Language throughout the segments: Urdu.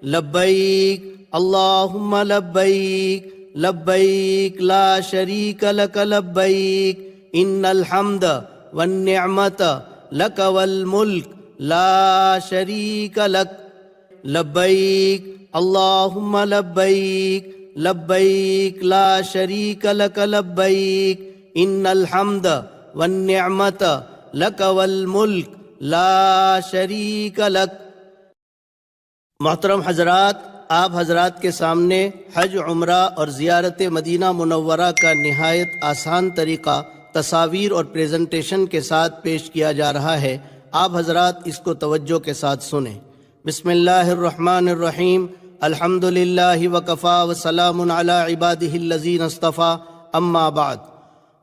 لبیک اللہم لبیک لبیک لا شریک لک لبیک ان الحمد والنعمت لک والملک لا شریک لک لبیک اللہم لبیک لبیک لا شریک لک لبیک ان الحمد والنعمت لک والملک لا شریک لک۔ محترم حضرات، آپ حضرات کے سامنے حج، عمرہ اور زیارت مدینہ منورہ کا نہایت آسان طریقہ تصاویر اور پریزنٹیشن کے ساتھ پیش کیا جا رہا ہے۔ آپ حضرات اس کو توجہ کے ساتھ سنیں۔ بسم اللہ الرحمن الرحیم، الحمد للہ وکفا وسلام علی عبادہ الذین اصطفیٰ، اما بعد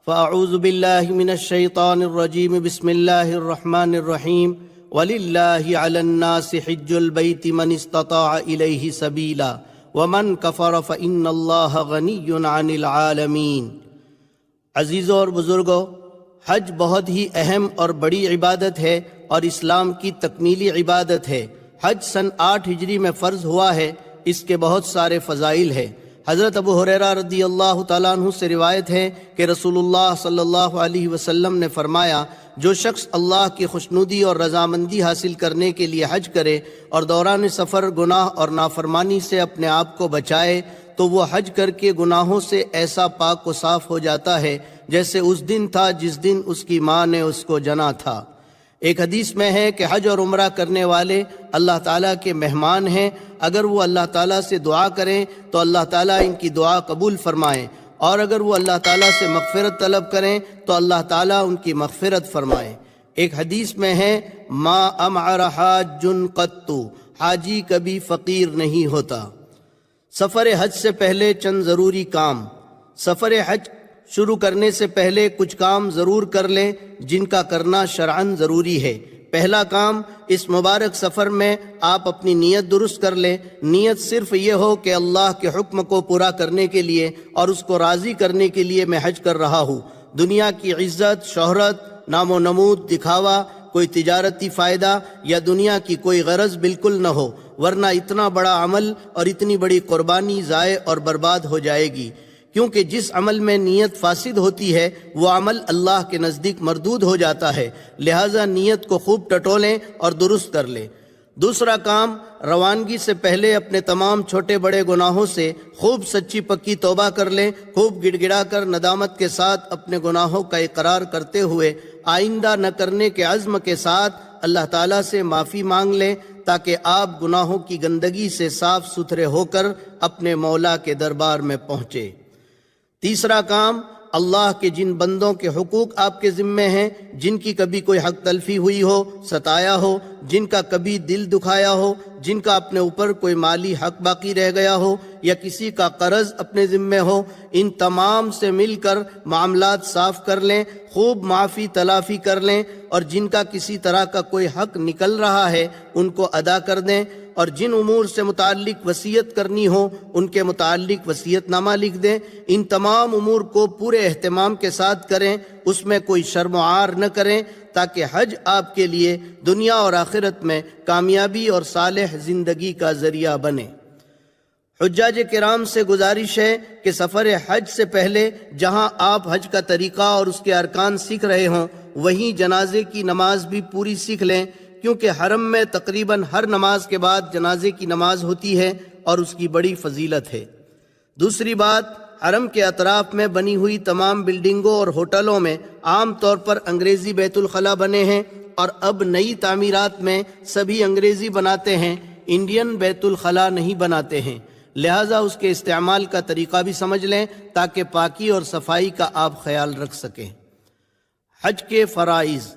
فاعوذ باللہ من الشیطان الرجیم، بسم اللہ الرحمن الرحیم، وَلِلَّهِ عَلَى النَّاسِ حِجُّ الْبَيْتِ مَنِ اسْتَطَاعَ إِلَيْهِ سَبِيلًا وَمَنْ كَفَرَ فَإِنَّ اللَّهَ غَنِيٌّ عَنِ الْعَالَمِينَ۔ عزیزوں اور بزرگوں، حج بہت ہی اہم اور بڑی عبادت ہے اور اسلام کی تکمیلی عبادت ہے۔ حج سن 8 ہجری میں فرض ہوا ہے۔ اس کے بہت سارے فضائل ہیں۔ حضرت ابو ہریرہ رضی اللہ تعالیٰ عنہ سے روایت ہے کہ رسول اللہ صلی اللہ علیہ وسلم نے فرمایا، جو شخص اللہ کی خوشنودی اور رضامندی حاصل کرنے کے لیے حج کرے اور دوران سفر گناہ اور نافرمانی سے اپنے آپ کو بچائے تو وہ حج کر کے گناہوں سے ایسا پاک و صاف ہو جاتا ہے جیسے اس دن تھا جس دن اس کی ماں نے اس کو جنا تھا۔ ایک حدیث میں ہے کہ حج اور عمرہ کرنے والے اللہ تعالیٰ کے مہمان ہیں۔ اگر وہ اللہ تعالیٰ سے دعا کریں تو اللہ تعالیٰ ان کی دعا قبول فرمائیں، اور اگر وہ اللہ تعالیٰ سے مغفرت طلب کریں تو اللہ تعالیٰ ان کی مغفرت فرمائیں۔ ایک حدیث میں ہے، ما امعر حاج قط، حاجی کبھی فقیر نہیں ہوتا۔ سفر حج سے پہلے چند ضروری کام۔ سفر حج شروع کرنے سے پہلے کچھ کام ضرور کر لیں جن کا کرنا شرعاً ضروری ہے۔ پہلا کام، اس مبارک سفر میں آپ اپنی نیت درست کر لیں۔ نیت صرف یہ ہو کہ اللہ کے حکم کو پورا کرنے کے لیے اور اس کو راضی کرنے کے لیے میں حج کر رہا ہوں۔ دنیا کی عزت، شہرت، نام و نمود، دکھاوا، کوئی تجارتی فائدہ یا دنیا کی کوئی غرض بالکل نہ ہو، ورنہ اتنا بڑا عمل اور اتنی بڑی قربانی ضائع اور برباد ہو جائے گی، کیونکہ جس عمل میں نیت فاسد ہوتی ہے وہ عمل اللہ کے نزدیک مردود ہو جاتا ہے۔ لہٰذا نیت کو خوب ٹٹولیں اور درست کر لیں۔ دوسرا کام، روانگی سے پہلے اپنے تمام چھوٹے بڑے گناہوں سے خوب سچی پکی توبہ کر لیں۔ خوب گڑ گڑا کر ندامت کے ساتھ اپنے گناہوں کا اقرار کرتے ہوئے آئندہ نہ کرنے کے عزم کے ساتھ اللہ تعالیٰ سے معافی مانگ لیں، تاکہ آپ گناہوں کی گندگی سے صاف ستھرے ہو کر اپنے مولا کے دربار میں پہنچے۔ تیسرا کام، اللہ کے جن بندوں کے حقوق آپ کے ذمے ہیں، جن کی کبھی کوئی حق تلفی ہوئی ہو، ستایا ہو، جن کا کبھی دل دکھایا ہو، جن کا اپنے اوپر کوئی مالی حق باقی رہ گیا ہو یا کسی کا قرض اپنے ذمے ہو، ان تمام سے مل کر معاملات صاف کر لیں، خوب معافی تلافی کر لیں، اور جن کا کسی طرح کا کوئی حق نکل رہا ہے ان کو ادا کر دیں، اور جن امور سے متعلق وصیت کرنی ہو ان کے متعلق وصیت نامہ لکھ دیں۔ ان تمام امور کو پورے اہتمام کے ساتھ کریں، اس میں کوئی شرم و عار نہ کریں، تاکہ حج آپ کے لیے دنیا اور آخرت میں کامیابی اور صالح زندگی کا ذریعہ بنے۔ حجاج کرام سے گزارش ہے کہ سفر حج سے پہلے جہاں آپ حج کا طریقہ اور اس کے ارکان سیکھ رہے ہوں، وہیں جنازے کی نماز بھی پوری سیکھ لیں، کیونکہ حرم میں تقریباً ہر نماز کے بعد جنازے کی نماز ہوتی ہے اور اس کی بڑی فضیلت ہے۔ دوسری بات، حرم کے اطراف میں بنی ہوئی تمام بلڈنگوں اور ہوٹلوں میں عام طور پر انگریزی بیت الخلاء بنے ہیں، اور اب نئی تعمیرات میں سبھی انگریزی بناتے ہیں، انڈین بیت الخلاء نہیں بناتے ہیں۔ لہٰذا اس کے استعمال کا طریقہ بھی سمجھ لیں تاکہ پاکی اور صفائی کا آپ خیال رکھ سکیں۔ حج کے فرائض۔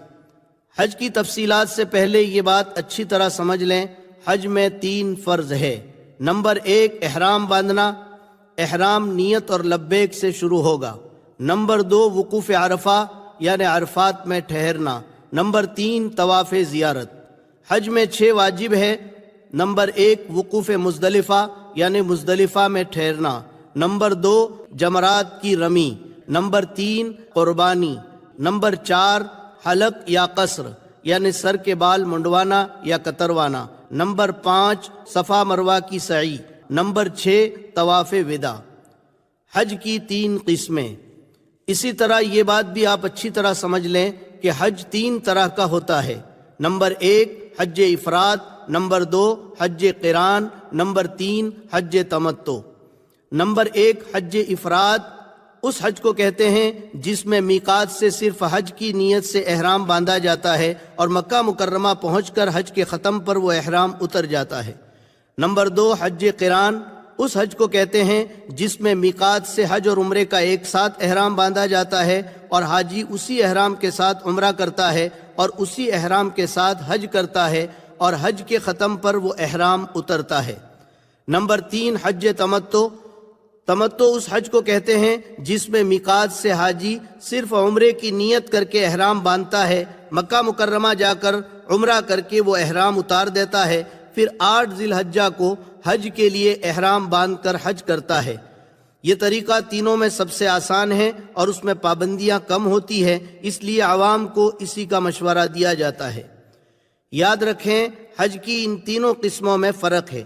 حج کی تفصیلات سے پہلے یہ بات اچھی طرح سمجھ لیں، حج میں 3 فرض ہے۔ نمبر 1، احرام باندھنا۔ احرام نیت اور لبیک سے شروع ہوگا۔ نمبر 2، وقوف عرفہ یعنی عرفات میں ٹھہرنا۔ نمبر 3، طواف زیارت۔ حج میں 6 واجب ہے۔ نمبر 1، وقوف مزدلفہ یعنی مزدلفہ میں ٹھہرنا۔ نمبر 2، جمرات کی رمی۔ نمبر 3، قربانی۔ نمبر 4، حلق یا قصر یعنی سر کے بال منڈوانا یا کتروانا۔ نمبر 5 صفا مروہ کی سعی، نمبر 6 طواف وداع۔ حج کی 3 قسمیں۔ اسی طرح یہ بات بھی آپ اچھی طرح سمجھ لیں کہ حج 3 طرح کا ہوتا ہے۔ نمبر 1 حج افراد، نمبر 2 حج قران، نمبر 3 حج تمتع۔ نمبر 1 حج افراد اس حج کو کہتے ہیں جس میں میقات سے صرف حج کی نیت سے احرام باندھا جاتا ہے اور مکہ مکرمہ پہنچ کر حج کے ختم پر وہ احرام اتر جاتا ہے۔ نمبر 2 حج قران اس حج کو کہتے ہیں جس میں میقات سے حج اور عمرے کا ایک ساتھ احرام باندھا جاتا ہے اور حاجی اسی احرام کے ساتھ عمرہ کرتا ہے اور اسی احرام کے ساتھ حج کرتا ہے اور حج کے ختم پر وہ احرام اترتا ہے۔ نمبر 3 حج تمتع تمتع اس حج کو کہتے ہیں جس میں میقات سے حاجی صرف عمرے کی نیت کر کے احرام باندھتا ہے، مکہ مکرمہ جا کر عمرہ کر کے وہ احرام اتار دیتا ہے، پھر 8 ذی الحجہ کو حج کے لیے احرام باندھ کر حج کرتا ہے۔ یہ طریقہ تینوں میں سب سے آسان ہے اور اس میں پابندیاں کم ہوتی ہے، اس لیے عوام کو اسی کا مشورہ دیا جاتا ہے۔ یاد رکھیں حج کی ان تینوں قسموں میں فرق ہے۔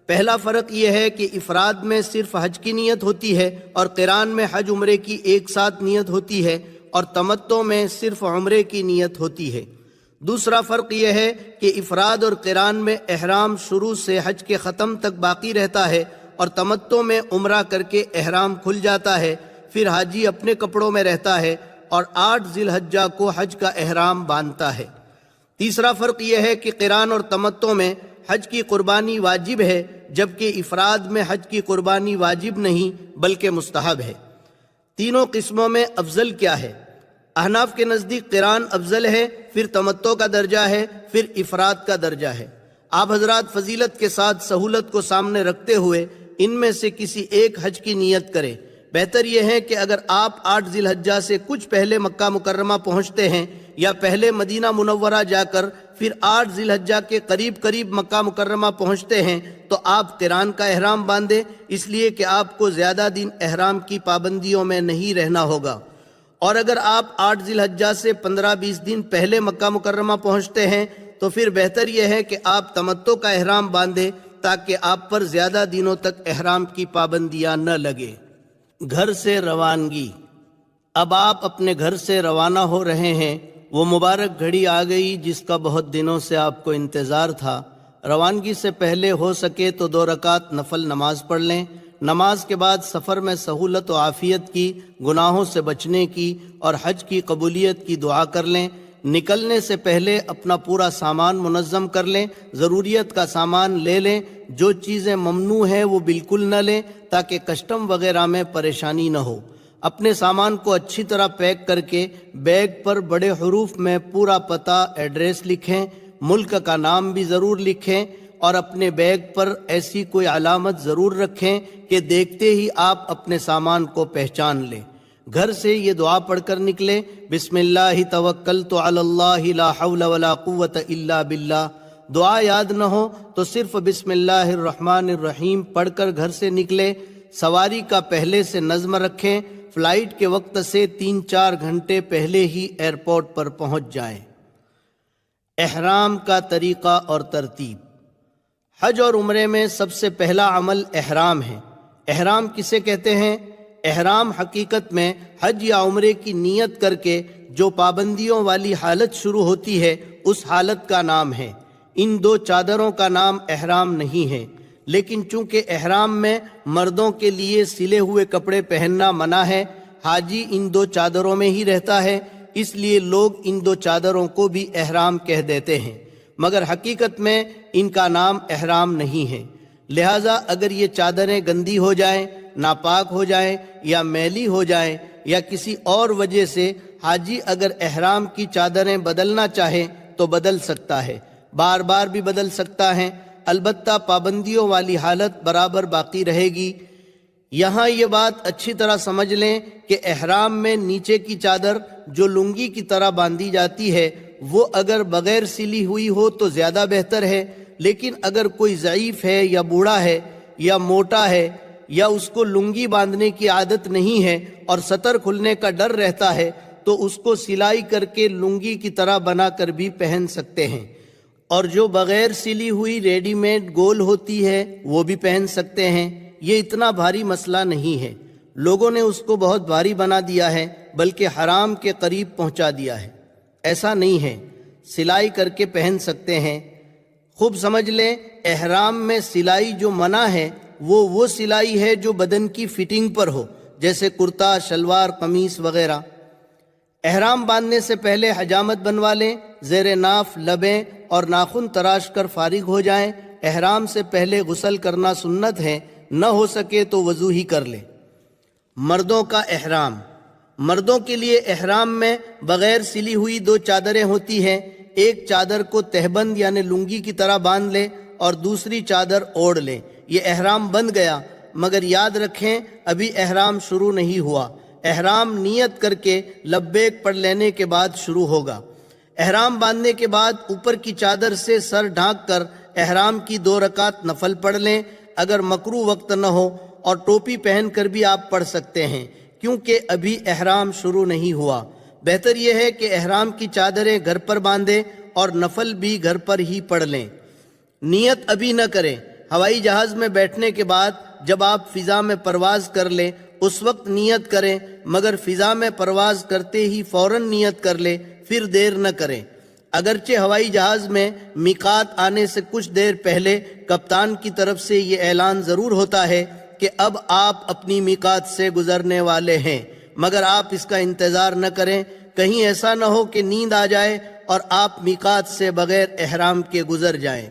پہلا فرق یہ ہے کہ افراد میں صرف حج کی نیت ہوتی ہے اور قران میں حج عمرے کی ایک ساتھ نیت ہوتی ہے اور تمتع میں صرف عمرے کی نیت ہوتی ہے۔ دوسرا فرق یہ ہے کہ افراد اور قران میں احرام شروع سے حج کے ختم تک باقی رہتا ہے اور تمتع میں عمرہ کر کے احرام کھل جاتا ہے، پھر حاجی اپنے کپڑوں میں رہتا ہے اور 8 ذی الحجہ کو حج کا احرام باندھتا ہے۔ تیسرا فرق یہ ہے کہ قران اور تمتع میں حج کی قربانی واجب ہے جبکہ افراد میں حج کی قربانی واجب نہیں بلکہ مستحب ہے۔ تینوں قسموں میں افضل کیا ہے؟ احناف کے نزدیک قران افضل ہے، پھر تمتع کا درجہ ہے، پھر افراد کا درجہ ہے۔ آپ حضرات فضیلت کے ساتھ سہولت کو سامنے رکھتے ہوئے ان میں سے کسی ایک حج کی نیت کریں۔ بہتر یہ ہے کہ اگر آپ 8 ذی الحجہ سے کچھ پہلے مکہ مکرمہ پہنچتے ہیں یا پہلے مدینہ منورہ جا کر پھر 8 ذی الحجہ کے قریب مکہ مکرمہ پہنچتے ہیں تو آپ قران کا احرام باندھیں، اس لیے کہ آپ کو زیادہ دن احرام کی پابندیوں میں نہیں رہنا ہوگا۔ اور اگر آپ 8 ذی الحجہ سے 15-20 دن پہلے مکہ مکرمہ پہنچتے ہیں تو پھر بہتر یہ ہے کہ آپ تمتع کا احرام باندھیں تاکہ آپ پر زیادہ دنوں تک احرام کی پابندیاں نہ لگے۔ گھر سے روانگی۔ اب آپ اپنے گھر سے روانہ ہو رہے ہیں، وہ مبارک گھڑی آ گئی جس کا بہت دنوں سے آپ کو انتظار تھا۔ روانگی سے پہلے ہو سکے تو 2 رکعت نفل نماز پڑھ لیں۔ نماز کے بعد سفر میں سہولت و عافیت کی، گناہوں سے بچنے کی اور حج کی قبولیت کی دعا کر لیں۔ نکلنے سے پہلے اپنا پورا سامان منظم کر لیں، ضروریت کا سامان لے لیں، جو چیزیں ممنوع ہیں وہ بالکل نہ لیں تاکہ کسٹم وغیرہ میں پریشانی نہ ہو۔ اپنے سامان کو اچھی طرح پیک کر کے بیگ پر بڑے حروف میں پورا پتہ، ایڈریس لکھیں، ملک کا نام بھی ضرور لکھیں اور اپنے بیگ پر ایسی کوئی علامت ضرور رکھیں کہ دیکھتے ہی آپ اپنے سامان کو پہچان لیں۔ گھر سے یہ دعا پڑھ کر نکلیں، بسم اللہ توکلت علی اللہ لا حول ولا قوت الا باللہ۔ دعا یاد نہ ہو تو صرف بسم اللہ الرحمن الرحیم پڑھ کر گھر سے نکلیں۔ سواری کا پہلے سے نظم رکھیں، فلائٹ کے وقت سے 3-4 گھنٹے پہلے ہی ایئرپورٹ پر پہنچ جائیں۔ احرام کا طریقہ اور ترتیب۔ حج اور عمرے میں سب سے پہلا عمل احرام ہے۔ احرام کسے کہتے ہیں؟ احرام حقیقت میں حج یا عمرے کی نیت کر کے جو پابندیوں والی حالت شروع ہوتی ہے اس حالت کا نام ہے۔ ان 2 چادروں کا نام احرام نہیں ہے، لیکن چونکہ احرام میں مردوں کے لیے سلے ہوئے کپڑے پہننا منع ہے، حاجی ان 2 چادروں میں ہی رہتا ہے، اس لیے لوگ ان 2 چادروں کو بھی احرام کہہ دیتے ہیں، مگر حقیقت میں ان کا نام احرام نہیں ہے۔ لہٰذا اگر یہ چادریں گندی ہو جائیں، ناپاک ہو جائیں یا میلی ہو جائیں یا کسی اور وجہ سے حاجی اگر احرام کی چادریں بدلنا چاہے تو بدل سکتا ہے، بار بار بھی بدل سکتا ہے، البتہ پابندیوں والی حالت برابر باقی رہے گی۔ یہاں یہ بات اچھی طرح سمجھ لیں کہ احرام میں نیچے کی چادر جو لنگی کی طرح باندھی جاتی ہے وہ اگر بغیر سلی ہوئی ہو تو زیادہ بہتر ہے، لیکن اگر کوئی ضعیف ہے یا بوڑھا ہے یا موٹا ہے یا اس کو لنگی باندھنے کی عادت نہیں ہے اور سطر کھلنے کا ڈر رہتا ہے تو اس کو سلائی کر کے لنگی کی طرح بنا کر بھی پہن سکتے ہیں۔ اور جو بغیر سلی ہوئی ریڈی میڈ گول ہوتی ہے وہ بھی پہن سکتے ہیں۔ یہ اتنا بھاری مسئلہ نہیں ہے، لوگوں نے اس کو بہت بھاری بنا دیا ہے، بلکہ حرام کے قریب پہنچا دیا ہے۔ ایسا نہیں ہے، سلائی کر کے پہن سکتے ہیں۔ خوب سمجھ لیں، احرام میں سلائی جو منع ہے وہ سلائی ہے جو بدن کی فٹنگ پر ہو، جیسے کرتا، شلوار، قمیص وغیرہ۔ احرام باندھنے سے پہلے حجامت بنوا لیں، زیر ناف لبیں اور ناخن تراش کر فارغ ہو جائیں۔ احرام سے پہلے غسل کرنا سنت ہے، نہ ہو سکے تو وضو ہی کر لیں۔ مردوں کا احرام۔ مردوں کے لیے احرام میں بغیر سلی ہوئی 2 چادریں ہوتی ہیں۔ ایک چادر کو تہبند یعنی لنگی کی طرح باندھ لیں اور دوسری چادر اوڑھ لیں۔ یہ احرام بند گیا، مگر یاد رکھیں ابھی احرام شروع نہیں ہوا۔ احرام نیت کر کے لبیک پڑھ لینے کے بعد شروع ہوگا۔ احرام باندھنے کے بعد اوپر کی چادر سے سر ڈھانک کر احرام کی 2 رکعت نفل پڑھ لیں۔ اگر مکروہ وقت نہ ہو اور ٹوپی پہن کر بھی آپ پڑھ سکتے ہیں، کیونکہ ابھی احرام شروع نہیں ہوا۔ بہتر یہ ہے کہ احرام کی چادریں گھر پر باندھیں اور نفل بھی گھر پر ہی پڑھ لیں۔ نیت ابھی نہ کریں۔ ہوائی جہاز میں بیٹھنے کے بعد جب آپ فضا میں پرواز کر لیں اس وقت نیت کریں، مگر فضا میں پرواز کرتے ہی فوراً نیت کر لیں، پھر دیر نہ کریں۔ اگرچہ ہوائی جہاز میں میقات آنے سے کچھ دیر پہلے کپتان کی طرف سے یہ اعلان ضرور ہوتا ہے کہ اب آپ اپنی میقات سے گزرنے والے ہیں، مگر آپ اس کا انتظار نہ کریں، کہیں ایسا نہ ہو کہ نیند آ جائے اور آپ میقات سے بغیر احرام کے گزر جائیں۔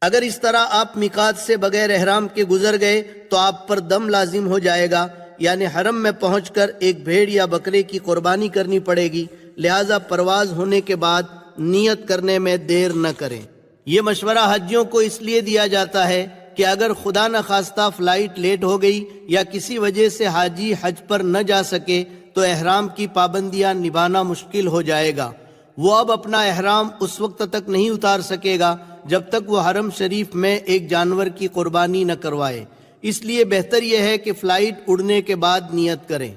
اگر اس طرح آپ میقات سے بغیر احرام کے گزر گئے تو آپ پر دم لازم ہو جائے گا، یعنی حرم میں پہنچ کر ایک بھیڑ یا بکرے کی قربانی کرنی پڑے گی، لہٰذا پرواز ہونے کے بعد نیت کرنے میں دیر نہ کریں۔ یہ مشورہ حجیوں کو اس لیے دیا جاتا ہے کہ اگر خدا نخواستہ فلائٹ لیٹ ہو گئی یا کسی وجہ سے حاجی حج پر نہ جا سکے تو احرام کی پابندیاں نبھانا مشکل ہو جائے گا۔ وہ اب اپنا احرام اس وقت تک نہیں اتار سکے گا جب تک وہ حرم شریف میں ایک جانور کی قربانی نہ کروائے۔ اس لیے بہتر یہ ہے کہ فلائٹ اڑنے کے بعد نیت کریں۔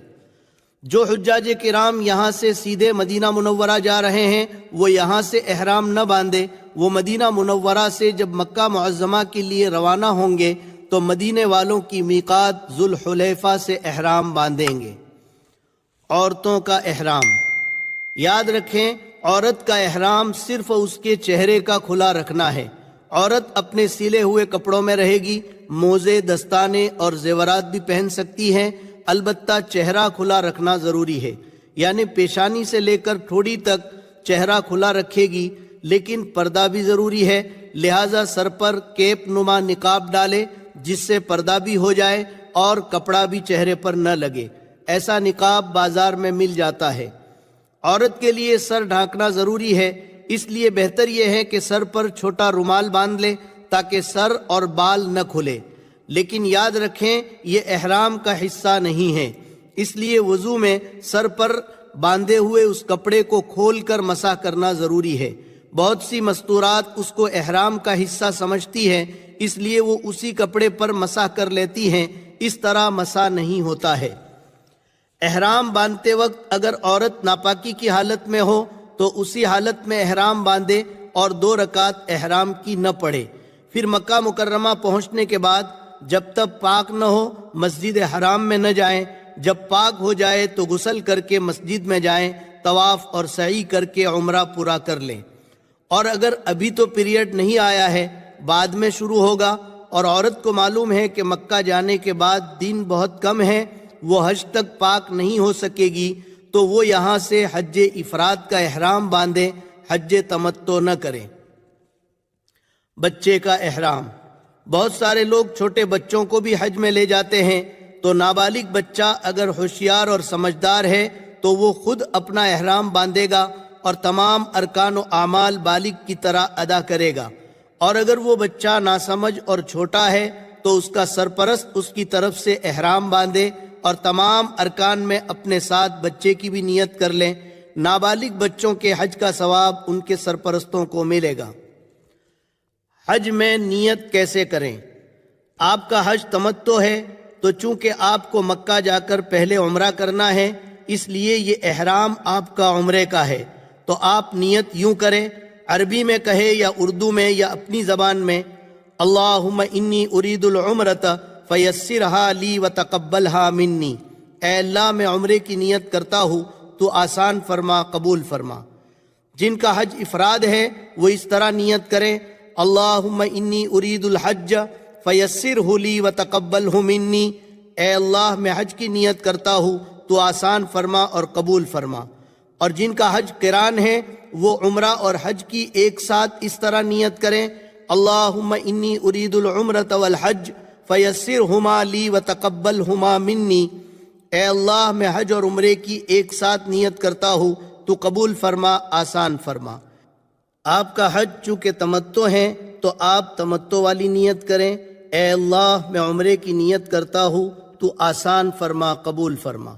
جو حجاج کرام یہاں سے سیدھے مدینہ منورہ جا رہے ہیں وہ یہاں سے احرام نہ باندھے، وہ مدینہ منورہ سے جب مکہ معظمہ کے لیے روانہ ہوں گے تو مدینے والوں کی میقات ذوالحلیفہ سے احرام باندھیں گے۔ عورتوں کا احرام۔ یاد رکھیں، عورت کا احرام صرف اس کے چہرے کا کھلا رکھنا ہے۔ عورت اپنے سلے ہوئے کپڑوں میں رہے گی، موزے، دستانے اور زیورات بھی پہن سکتی ہیں، البتہ چہرہ کھلا رکھنا ضروری ہے، یعنی پیشانی سے لے کر ٹھوڑی تک چہرہ کھلا رکھے گی، لیکن پردہ بھی ضروری ہے، لہٰذا سر پر کیپ نما نقاب ڈالے جس سے پردہ بھی ہو جائے اور کپڑا بھی چہرے پر نہ لگے۔ ایسا نقاب بازار میں مل جاتا ہے۔ عورت کے لیے سر ڈھانکنا ضروری ہے، اس لیے بہتر یہ ہے کہ سر پر چھوٹا رومال باندھ لے تاکہ سر اور بال نہ کھلے، لیکن یاد رکھیں یہ احرام کا حصہ نہیں ہے، اس لیے وضو میں سر پر باندھے ہوئے اس کپڑے کو کھول کر مسح کرنا ضروری ہے۔ بہت سی مستورات اس کو احرام کا حصہ سمجھتی ہیں، اس لیے وہ اسی کپڑے پر مسح کر لیتی ہیں، اس طرح مسح نہیں ہوتا ہے۔ احرام باندھتے وقت اگر عورت ناپاکی کی حالت میں ہو تو اسی حالت میں احرام باندھے اور 2 رکعت احرام کی نہ پڑھے۔ پھر مکہ مکرمہ پہنچنے کے بعد جب تک پاک نہ ہو مسجد حرام میں نہ جائیں، جب پاک ہو جائے تو غسل کر کے مسجد میں جائیں، طواف اور سعی کر کے عمرہ پورا کر لیں۔ اور اگر ابھی تو پیریڈ نہیں آیا ہے، بعد میں شروع ہوگا اور عورت کو معلوم ہے کہ مکہ جانے کے بعد دن بہت کم ہے، وہ حج تک پاک نہیں ہو سکے گی، تو وہ یہاں سے حج افراد کا احرام باندھیں، حج تمتع نہ کریں۔ بچے کا احرام۔ بہت سارے لوگ چھوٹے بچوں کو بھی حج میں لے جاتے ہیں، تو نابالغ بچہ اگر ہوشیار اور سمجھدار ہے تو وہ خود اپنا احرام باندھے گا اور تمام ارکان و اعمال بالغ کی طرح ادا کرے گا، اور اگر وہ بچہ ناسمجھ اور چھوٹا ہے تو اس کا سرپرست اس کی طرف سے احرام باندھے اور تمام ارکان میں اپنے ساتھ بچے کی بھی نیت کر لیں۔ نابالغ بچوں کے حج کا ثواب ان کے سرپرستوں کو ملے گا۔ حج میں نیت کیسے کریں؟ آپ کا حج تمتع ہے تو چونکہ آپ کو مکہ جا کر پہلے عمرہ کرنا ہے، اس لیے یہ احرام آپ کا عمرے کا ہے، تو آپ نیت یوں کریں: عربی میں کہے یا اردو میں یا اپنی زبان میں، اللہم انی ارید العمرۃ فیسرھا لی وتقبلھا منی، اے اللہ میں عمرے کی نیت کرتا ہوں، تو آسان فرما، قبول فرما۔ جن کا حج افراد ہے وہ اس طرح نیت کریں، اللہم انی ارید الحج فیسرہ لی وتقبلہ منی، اے اللہ میں حج کی نیت کرتا ہوں، تو آسان فرما اور قبول فرما۔ اور جن کا حج قران ہے وہ عمرہ اور حج کی ایک ساتھ اس طرح نیت کریں، اللہم انی ارید العمرۃ والحج فیسرہما لی وتقبلہما منی، اے اللہ میں حج اور عمرے کی ایک ساتھ نیت کرتا ہوں، تو قبول فرما، آسان فرما۔ آپ کا حج چونکہ تمتع ہے تو آپ تمتع والی نیت کریں، اے اللہ میں عمرے کی نیت کرتا ہوں، تو آسان فرما، قبول فرما۔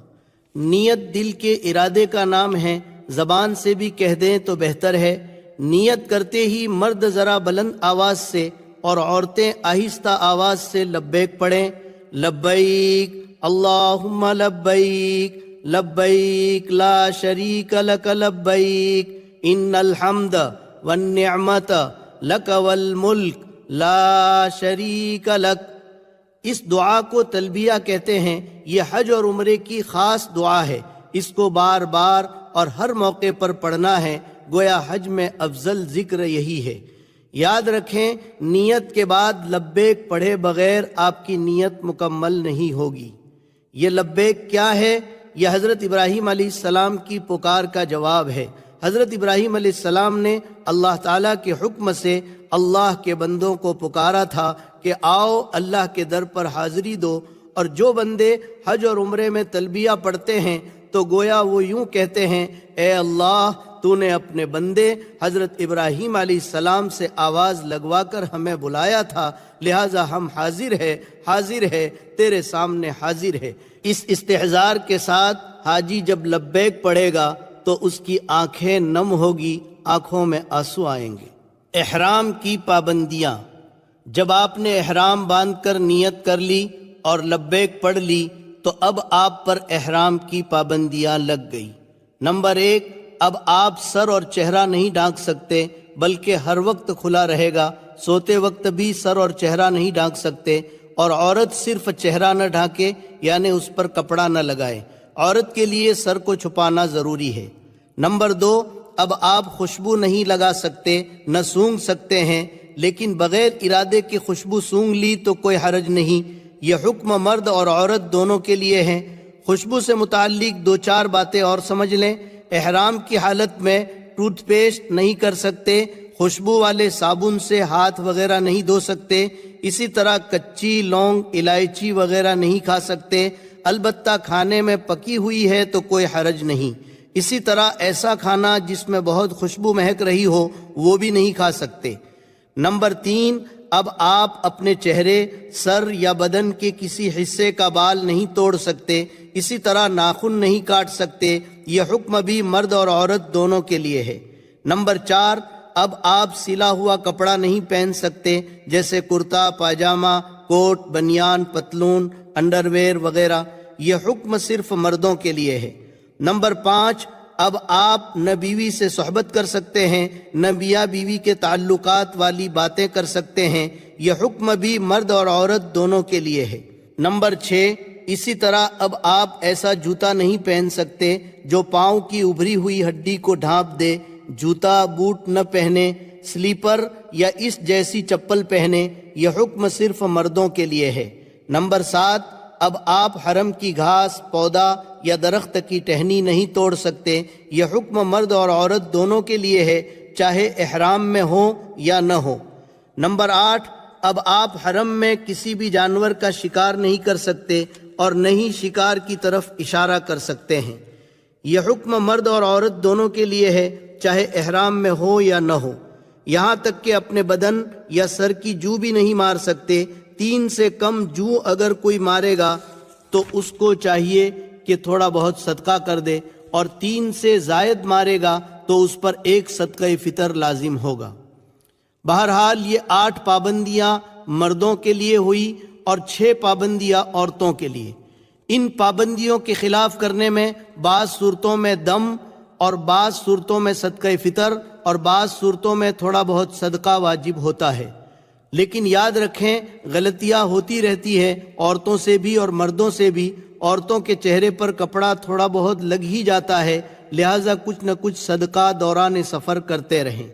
نیت دل کے ارادے کا نام ہے، زبان سے بھی کہہ دیں تو بہتر ہے۔ نیت کرتے ہی مرد ذرا بلند آواز سے اور عورتیں آہستہ آواز سے لبیک پڑھیں، لبیک اللہم لبیک لبیک لا شریک لک لبیک ان الحمد والنعمت لک والملک لا شریک لک۔ اس دعا کو تلبیہ کہتے ہیں۔ یہ حج اور عمرے کی خاص دعا ہے، اس کو بار بار اور ہر موقع پر پڑھنا ہے، گویا حج میں افضل ذکر یہی ہے۔ یاد رکھیں، نیت کے بعد لبیک پڑھے بغیر آپ کی نیت مکمل نہیں ہوگی۔ یہ لبیک کیا ہے؟ یہ حضرت ابراہیم علیہ السلام کی پکار کا جواب ہے۔ حضرت ابراہیم علیہ السلام نے اللہ تعالیٰ کے حکم سے اللہ کے بندوں کو پکارا تھا کہ آؤ اللہ کے در پر حاضری دو، اور جو بندے حج اور عمرے میں تلبیہ پڑھتے ہیں تو گویا وہ یوں کہتے ہیں، اے اللہ تو نے اپنے بندے حضرت ابراہیم علیہ السلام سے آواز لگوا کر ہمیں بلایا تھا، لہٰذا ہم حاضر ہے تیرے سامنے حاضر ہے۔ اس استحضار کے ساتھ حاجی جب لبیک پڑھے گا تو اس کی آنکھیں نم ہوگی، آنکھوں میں آنسو آئیں گے۔ احرام کی پابندیاں۔ جب آپ نے احرام باندھ کر نیت کر لی اور لبیک پڑھ لی تو اب آپ پر احرام کی پابندیاں لگ گئی۔ نمبر 1، اب آپ سر اور چہرہ نہیں ڈھانک سکتے، بلکہ ہر وقت کھلا رہے گا۔ سوتے وقت بھی سر اور چہرہ نہیں ڈھانک سکتے، اور عورت صرف چہرہ نہ ڈھانکے، یعنی اس پر کپڑا نہ لگائے۔ عورت کے لیے سر کو چھپانا ضروری ہے۔ نمبر 2، اب آپ خوشبو نہیں لگا سکتے، نہ سونگھ سکتے ہیں، لیکن بغیر ارادے کی خوشبو سونگھ لی تو کوئی حرج نہیں۔ یہ حکم مرد اور عورت دونوں کے لیے ہے۔ خوشبو سے متعلق 2-4 باتیں اور سمجھ لیں۔ احرام کی حالت میں ٹوتھ پیسٹ نہیں کر سکتے، خوشبو والے صابن سے ہاتھ وغیرہ نہیں دھو سکتے، اسی طرح کچی لونگ، الائچی وغیرہ نہیں کھا سکتے، البتہ کھانے میں پکی ہوئی ہے تو کوئی حرج نہیں۔ اسی طرح ایسا کھانا جس میں بہت خوشبو مہک رہی ہو وہ بھی نہیں کھا سکتے۔ نمبر 3، اب آپ اپنے چہرے، سر یا بدن کے کسی حصے کا بال نہیں توڑ سکتے، اسی طرح ناخن نہیں کاٹ سکتے۔ یہ حکم بھی مرد اور عورت دونوں کے لیے ہے۔ نمبر 4، اب آپ سلا ہوا کپڑا نہیں پہن سکتے، جیسے کرتا پاجامہ، کوٹ، بنیان، پتلون، انڈر ویئر وغیرہ۔ یہ حکم صرف مردوں کے لیے ہے۔ نمبر 5، اب آپ نہ بیوی سے صحبت کر سکتے ہیں، نہ میاں بیوی کے تعلقات والی باتیں کر سکتے ہیں۔ یہ حکم بھی مرد اور عورت دونوں کے لیے ہے۔ نمبر 6، اسی طرح اب آپ ایسا جوتا نہیں پہن سکتے جو پاؤں کی ابھری ہوئی ہڈی کو ڈھانپ دے۔ جوتا، بوٹ نہ پہنے، سلیپر یا اس جیسی چپل پہنے۔ یہ حکم صرف مردوں کے لیے ہے۔ نمبر 7، اب آپ حرم کی گھاس، پودا یا درخت کی ٹہنی نہیں توڑ سکتے۔ یہ حکم مرد اور عورت دونوں کے لیے ہے، چاہے احرام میں ہو یا نہ ہو۔ نمبر 8، اب آپ حرم میں کسی بھی جانور کا شکار نہیں کر سکتے اور نہ ہی شکار کی طرف اشارہ کر سکتے ہیں۔ یہ حکم مرد اور عورت دونوں کے لیے ہے، چاہے احرام میں ہو یا نہ ہو۔ یہاں تک کہ اپنے بدن یا سر کی جو بھی نہیں مار سکتے۔ 3 سے کم جو اگر کوئی مارے گا تو اس کو چاہیے کہ تھوڑا بہت صدقہ کر دے، اور 3 سے زائد مارے گا تو اس پر 1 صدقہ فطر لازم ہوگا۔ بہرحال یہ 8 پابندیاں مردوں کے لیے ہوئی اور 6 پابندیاں عورتوں کے لیے۔ ان پابندیوں کے خلاف کرنے میں بعض صورتوں میں دم، اور بعض صورتوں میں صدقہ فطر اور بعض صورتوں میں تھوڑا بہت صدقہ واجب ہوتا ہے۔ لیکن یاد رکھیں غلطیاں ہوتی رہتی ہیں، عورتوں سے بھی اور مردوں سے بھی۔ عورتوں کے چہرے پر کپڑا تھوڑا بہت لگ ہی جاتا ہے، لہٰذا کچھ نہ کچھ صدقہ دوران سفر کرتے رہیں۔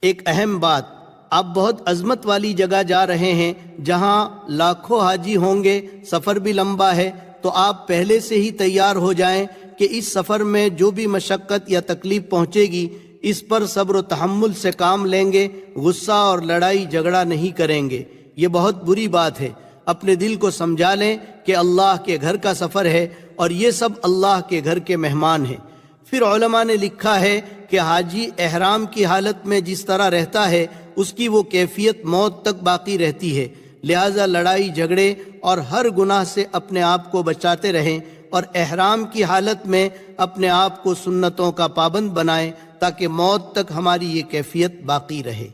ایک اہم بات، آپ بہت عظمت والی جگہ جا رہے ہیں جہاں لاکھوں حاجی ہوں گے، سفر بھی لمبا ہے، تو آپ پہلے سے ہی تیار ہو جائیں کہ اس سفر میں جو بھی مشقت یا تکلیف پہنچے گی اس پر صبر و تحمل سے کام لیں گے، غصہ اور لڑائی جھگڑا نہیں کریں گے۔ یہ بہت بری بات ہے۔ اپنے دل کو سمجھا لیں کہ اللہ کے گھر کا سفر ہے اور یہ سب اللہ کے گھر کے مہمان ہیں۔ پھر علماء نے لکھا ہے کہ حاجی احرام کی حالت میں جس طرح رہتا ہے اس کی وہ کیفیت موت تک باقی رہتی ہے، لہٰذا لڑائی جھگڑے اور ہر گناہ سے اپنے آپ کو بچاتے رہیں اور احرام کی حالت میں اپنے آپ کو سنتوں کا پابند بنائیں تاکہ موت تک ہماری یہ کیفیت باقی رہے۔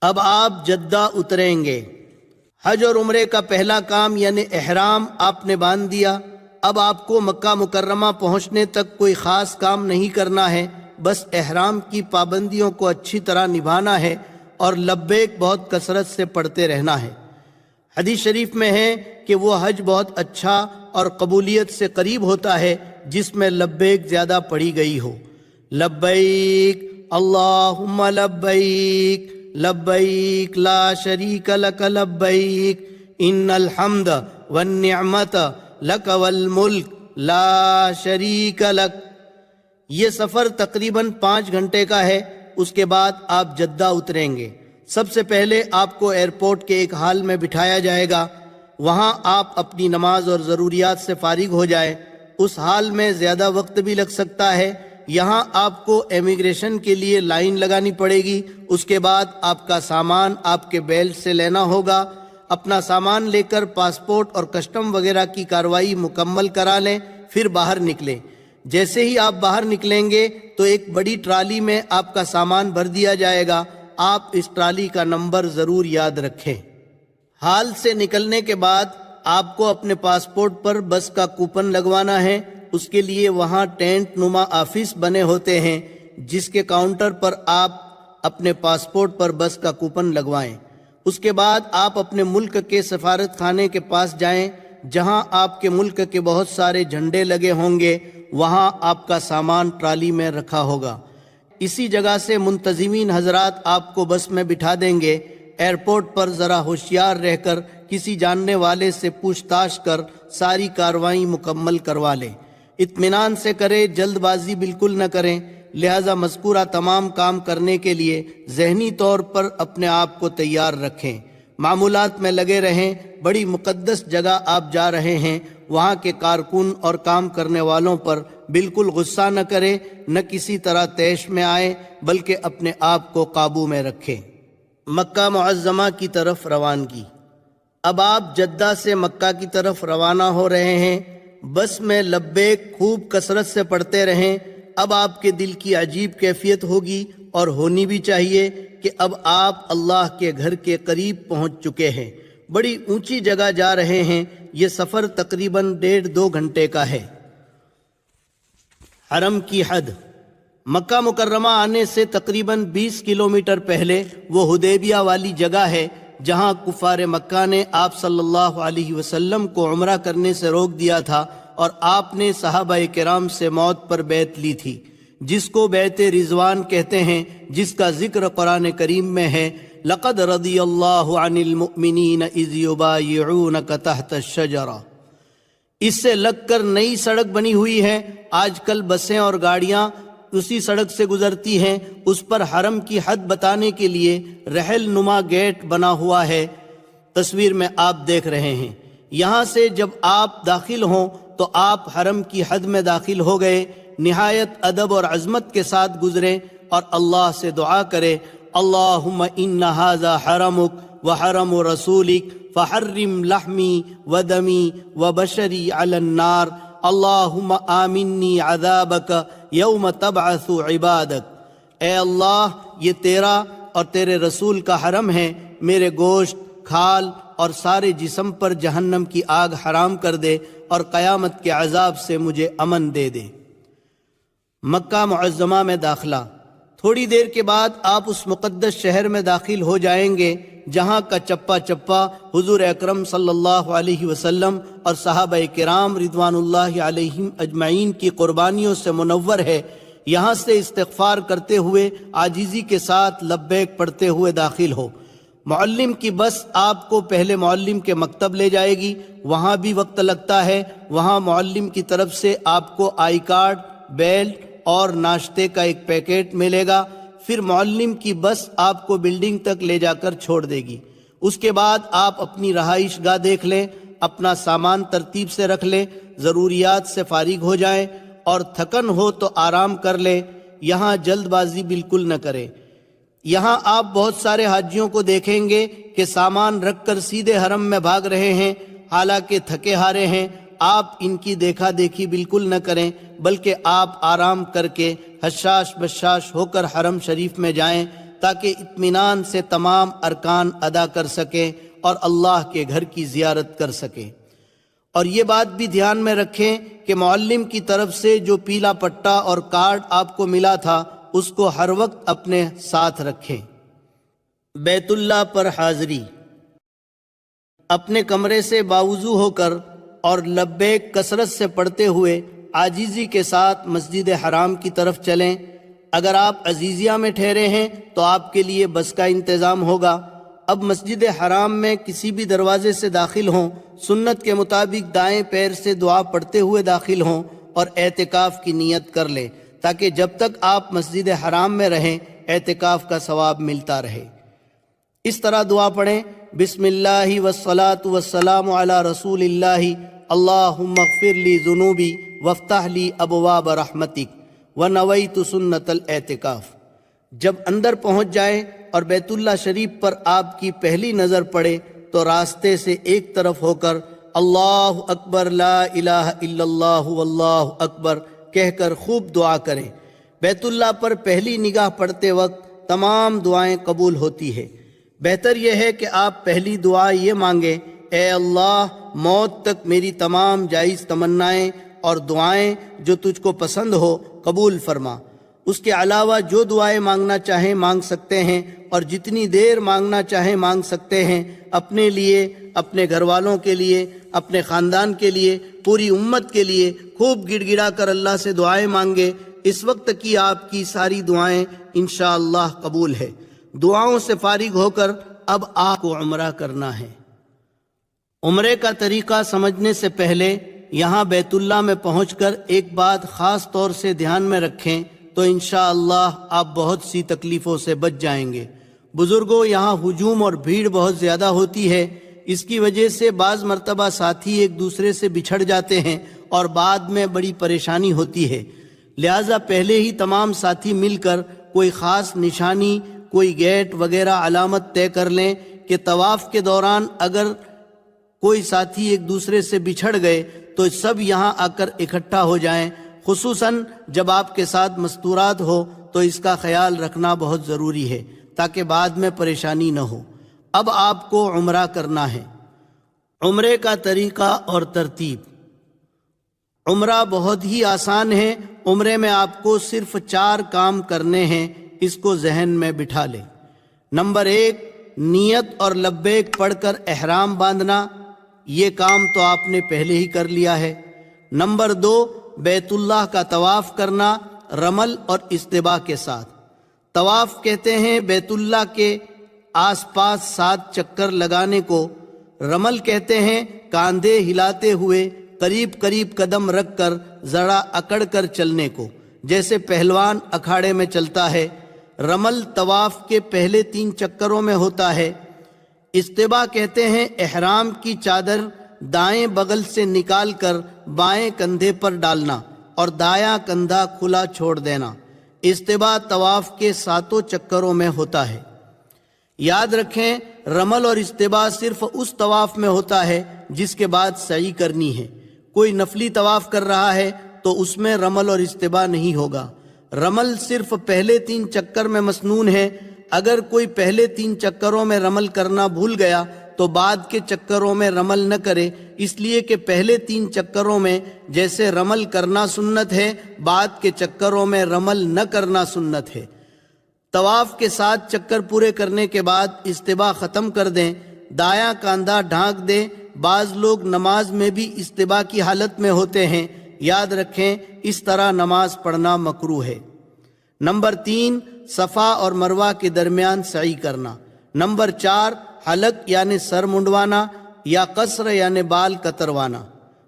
اب آپ جدہ اتریں گے۔ حج اور عمرے کا پہلا کام یعنی احرام آپ نے باندھ دیا۔ اب آپ کو مکہ مکرمہ پہنچنے تک کوئی خاص کام نہیں کرنا ہے، بس احرام کی پابندیوں کو اچھی طرح نبھانا ہے اور لبیک بہت کثرت سے پڑھتے رہنا ہے۔ حدیث شریف میں ہے کہ وہ حج بہت اچھا اور قبولیت سے قریب ہوتا ہے جس میں لبیک زیادہ پڑھی گئی ہو۔ لبیک اللہم لبیک لبیک لا شریک لک لبیک ان الحمد والنعمت لک والملک لا شریک لک۔ یہ سفر تقریباً 5 گھنٹے کا ہے۔ اس کے بعد آپ جدہ اتریں گے۔ سب سے پہلے آپ کو ایئرپورٹ کے ایک ہال میں بٹھایا جائے گا، وہاں آپ اپنی نماز اور ضروریات سے فارغ ہو جائیں۔ اس ہال میں زیادہ وقت بھی لگ سکتا ہے۔ یہاں آپ کو امیگریشن کے لیے لائن لگانی پڑے گی۔ اس کے بعد آپ کا سامان آپ کے بیلٹ سے لینا ہوگا۔ اپنا سامان لے کر پاسپورٹ اور کسٹم وغیرہ کی کارروائی مکمل کرا لیں، پھر باہر نکلیں۔ جیسے ہی آپ باہر نکلیں گے تو ایک بڑی ٹرالی میں آپ کا سامان بھر دیا جائے گا۔ آپ اس ٹرالی کا نمبر ضرور یاد رکھیں۔ ہال سے نکلنے کے بعد آپ کو اپنے پاسپورٹ پر بس کا کوپن لگوانا ہے۔ اس کے لیے وہاں ٹینٹ نما آفس بنے ہوتے ہیں جس کے کاؤنٹر پر آپ اپنے پاسپورٹ پر بس کا کوپن لگوائیں۔ اس کے بعد آپ اپنے ملک کے سفارت خانے کے پاس جائیں جہاں آپ کے ملک کے بہت سارے جھنڈے لگے ہوں گے، وہاں آپ کا سامان ٹرالی میں رکھا ہوگا۔ اسی جگہ سے منتظمین حضرات آپ کو بس میں بٹھا دیں گے۔ ایئرپورٹ پر ذرا ہوشیار رہ کر کسی جاننے والے سے پوچھ تاچھ کر ساری کارروائی مکمل کروا لیں۔ اطمینان سے کریں، جلد بازی بالکل نہ کریں۔ لہذا مذکورہ تمام کام کرنے کے لیے ذہنی طور پر اپنے آپ کو تیار رکھیں۔ معمولات میں لگے رہیں۔ بڑی مقدس جگہ آپ جا رہے ہیں، وہاں کے کارکن اور کام کرنے والوں پر بالکل غصہ نہ کریں، نہ کسی طرح طیش میں آئیں، بلکہ اپنے آپ کو قابو میں رکھیں۔ مکہ معظمہ کی طرف روانگی۔ اب آپ جدہ سے مکہ کی طرف روانہ ہو رہے ہیں۔ بس میں لبیک خوب کثرت سے پڑھتے رہیں۔ اب آپ کے دل کی عجیب کیفیت ہوگی اور ہونی بھی چاہیے کہ اب آپ اللہ کے گھر کے قریب پہنچ چکے ہیں۔ بڑی اونچی جگہ جا رہے ہیں۔ یہ سفر تقریباً 1.5-2 گھنٹے کا ہے۔ حرم کی حد۔ مکہ مکرمہ آنے سے تقریباً 20 کلومیٹر پہلے وہ حدیبیہ والی جگہ ہے جہاں کفار مکہ نے آپ صلی اللہ علیہ وسلم کو عمرہ کرنے سے روک دیا تھا اور آپ نے صحابہ کرام سے موت پر بیعت لی تھی، جس کو بیعت رضوان کہتے ہیں، جس کا ذکر قرآن کریم میں ہے۔ لقد رضی اللہ عن المؤمنین اذ یبایعونک تحت الشجرہ۔ اس سے لگ کر نئی سڑک بنی ہوئی ہے۔ آج کل بسیں اور گاڑیاں اسی سڑک سے گزرتی ہیں۔ اس پر حرم کی حد بتانے کے لیے رحل نما گیٹ بنا ہوا ہے، تصویر میں آپ دیکھ رہے ہیں۔ یہاں سے جب آپ داخل ہوں تو آپ حرم کی حد میں داخل ہو گئے۔ نہایت ادب اور عظمت کے ساتھ گزریں اور اللہ سے دعا کریں، اللہم ان ھذا حرمک وحرم رسولک فحرم لحمی ودمی وبشری علی النار، اللہم آمنی عذابک یوم تبعث عبادک۔ اے اللہ، یہ تیرا اور تیرے رسول کا حرم ہے، میرے گوشت، کھال اور سارے جسم پر جہنم کی آگ حرام کر دے اور قیامت کے عذاب سے مجھے امن دے دے۔ مکہ معظمہ میں داخلہ۔ تھوڑی دیر کے بعد آپ اس مقدس شہر میں داخل ہو جائیں گے جہاں کا چپا چپا حضور اکرم صلی اللہ علیہ وسلم اور صحابہ کرام رضوان اللہ علیہم اجمعین کی قربانیوں سے منور ہے۔ یہاں سے استغفار کرتے ہوئے عاجزی کے ساتھ لبیک پڑھتے ہوئے داخل ہو۔ معلم کی بس آپ کو پہلے معلم کے مکتب لے جائے گی، وہاں بھی وقت لگتا ہے۔ وہاں معلم کی طرف سے آپ کو آئی کارڈ، بیلٹ اور ناشتے کا ایک پیکٹ ملے گا۔ پھر معلم کی بس آپ کو بلڈنگ تک لے جا کر چھوڑ دے گی۔ اس کے بعد آپ اپنی رہائش گاہ دیکھ لیں، اپنا سامان ترتیب سے رکھ لیں، ضروریات سے فارغ ہو جائیں اور تھکن ہو تو آرام کر لیں۔ یہاں جلد بازی بالکل نہ کریں۔ یہاں آپ بہت سارے حاجیوں کو دیکھیں گے کہ سامان رکھ کر سیدھے حرم میں بھاگ رہے ہیں، حالانکہ تھکے ہارے ہیں۔ آپ ان کی دیکھا دیکھی بالکل نہ کریں، بلکہ آپ آرام کر کے حشاش بشاش ہو کر حرم شریف میں جائیں تاکہ اطمینان سے تمام ارکان ادا کر سکیں اور اللہ کے گھر کی زیارت کر سکیں۔ اور یہ بات بھی دھیان میں رکھیں کہ معلم کی طرف سے جو پیلا پٹا اور کارڈ آپ کو ملا تھا اس کو ہر وقت اپنے ساتھ رکھیں۔ بیت اللہ پر حاضری۔ اپنے کمرے سے باوضو ہو کر اور لبیک کثرت سے پڑھتے ہوئے عاجزی کے ساتھ مسجد حرام کی طرف چلیں۔ اگر آپ عزیزیہ میں ٹھہرے ہیں تو آپ کے لیے بس کا انتظام ہوگا۔ اب مسجد حرام میں کسی بھی دروازے سے داخل ہوں، سنت کے مطابق دائیں پیر سے دعا پڑھتے ہوئے داخل ہوں اور اعتکاف کی نیت کر لیں تاکہ جب تک آپ مسجد حرام میں رہیں اعتکاف کا ثواب ملتا رہے۔ اس طرح دعا پڑھیں: بسم اللہ والصلاة والسلام علی رسول اللہ، اللہم اغفر لی ذنوبی وافتح لی ابواب رحمتک ونویت سنت الاعتکاف۔ جب اندر پہنچ جائیں اور بیت اللہ شریف پر آپ کی پہلی نظر پڑے تو راستے سے ایک طرف ہو کر اللہ اکبر لا الہ الا اللہ واللہ اکبر کہہ کر خوب دعا کریں۔ بیت اللہ پر پہلی نگاہ پڑتے وقت تمام دعائیں قبول ہوتی ہے۔ بہتر یہ ہے کہ آپ پہلی دعا یہ مانگیں: اے اللہ، موت تک میری تمام جائز تمنائیں اور دعائیں جو تجھ کو پسند ہو قبول فرما۔ اس کے علاوہ جو دعائیں مانگنا چاہیں مانگ سکتے ہیں اور جتنی دیر مانگنا چاہیں مانگ سکتے ہیں۔ اپنے لیے، اپنے گھر والوں کے لیے، اپنے خاندان کے لیے، پوری امت کے لیے خوب گڑ گڑا کر اللہ سے دعائیں مانگے۔ اس وقت کی آپ کی ساری دعائیں انشاءاللہ قبول ہے۔ دعاؤں سے فارغ ہو کر اب آپ کو عمرہ کرنا ہے۔ عمرے کا طریقہ سمجھنے سے پہلے یہاں بیت اللہ میں پہنچ کر ایک بات خاص طور سے دھیان میں رکھیں تو انشاءاللہ آپ بہت سی تکلیفوں سے بچ جائیں گے۔ بزرگوں، یہاں ہجوم اور بھیڑ بہت زیادہ ہوتی ہے۔ اس کی وجہ سے بعض مرتبہ ساتھی ایک دوسرے سے بچھڑ جاتے ہیں اور بعد میں بڑی پریشانی ہوتی ہے۔ لہٰذا پہلے ہی تمام ساتھی مل کر کوئی خاص نشانی، کوئی گیٹ وغیرہ علامت طے کر لیں کہ طواف کے دوران اگر کوئی ساتھی ایک دوسرے سے بچھڑ گئے تو سب یہاں آ کر اکٹھا ہو جائیں۔ خصوصاً جب آپ کے ساتھ مستورات ہو تو اس کا خیال رکھنا بہت ضروری ہے تاکہ بعد میں پریشانی نہ ہو۔ اب آپ کو عمرہ کرنا ہے۔ عمرے کا طریقہ اور ترتیب۔ عمرہ بہت ہی آسان ہے۔ عمرے میں آپ کو صرف 4 کام کرنے ہیں، اس کو ذہن میں بٹھا لیں۔ نمبر 1، نیت اور لبیک پڑھ کر احرام باندھنا۔ یہ کام تو آپ نے پہلے ہی کر لیا ہے۔ نمبر 2، بیت اللہ کا طواف کرنا رمل اور استباء کے ساتھ۔ طواف کہتے ہیں بیت اللہ کے آس پاس 7 چکر لگانے کو۔ رمل کہتے ہیں کاندھے ہلاتے ہوئے قریب قریب قدم رکھ کر ذرا اکڑ کر چلنے کو، جیسے پہلوان اکھاڑے میں چلتا ہے۔ رمل طواف کے پہلے 3 چکروں میں ہوتا ہے۔ استباء کہتے ہیں احرام کی چادر دائیں بغل سے نکال کر بائیں کندھے پر ڈالنا اور دایاں کندھا کھلا چھوڑ دینا۔ استباء طواف کے 7 چکروں میں ہوتا ہے۔ یاد رکھیں، رمل اور استباء صرف اس طواف میں ہوتا ہے جس کے بعد سعی کرنی ہے۔ کوئی نفلی طواف کر رہا ہے تو اس میں رمل اور استباء نہیں ہوگا۔ رمل صرف پہلے 3 چکر میں مسنون ہے۔ اگر کوئی پہلے 3 چکروں میں رمل کرنا بھول گیا تو بعد کے چکروں میں رمل نہ کرے، اس لیے کہ پہلے 3 چکروں میں جیسے رمل کرنا سنت ہے، بعد کے چکروں میں رمل نہ کرنا سنت ہے۔ طواف کے 7 چکر پورے کرنے کے بعد استباء ختم کر دیں، دایاں کاندھا ڈھانک دیں۔ بعض لوگ نماز میں بھی استباء کی حالت میں ہوتے ہیں، یاد رکھیں اس طرح نماز پڑھنا مکروہ ہے۔ نمبر 3، صفا اور مروہ کے درمیان سعی کرنا۔ نمبر 4، حلق یعنی سر منڈوانا یا قصر یعنی بال کتروانا۔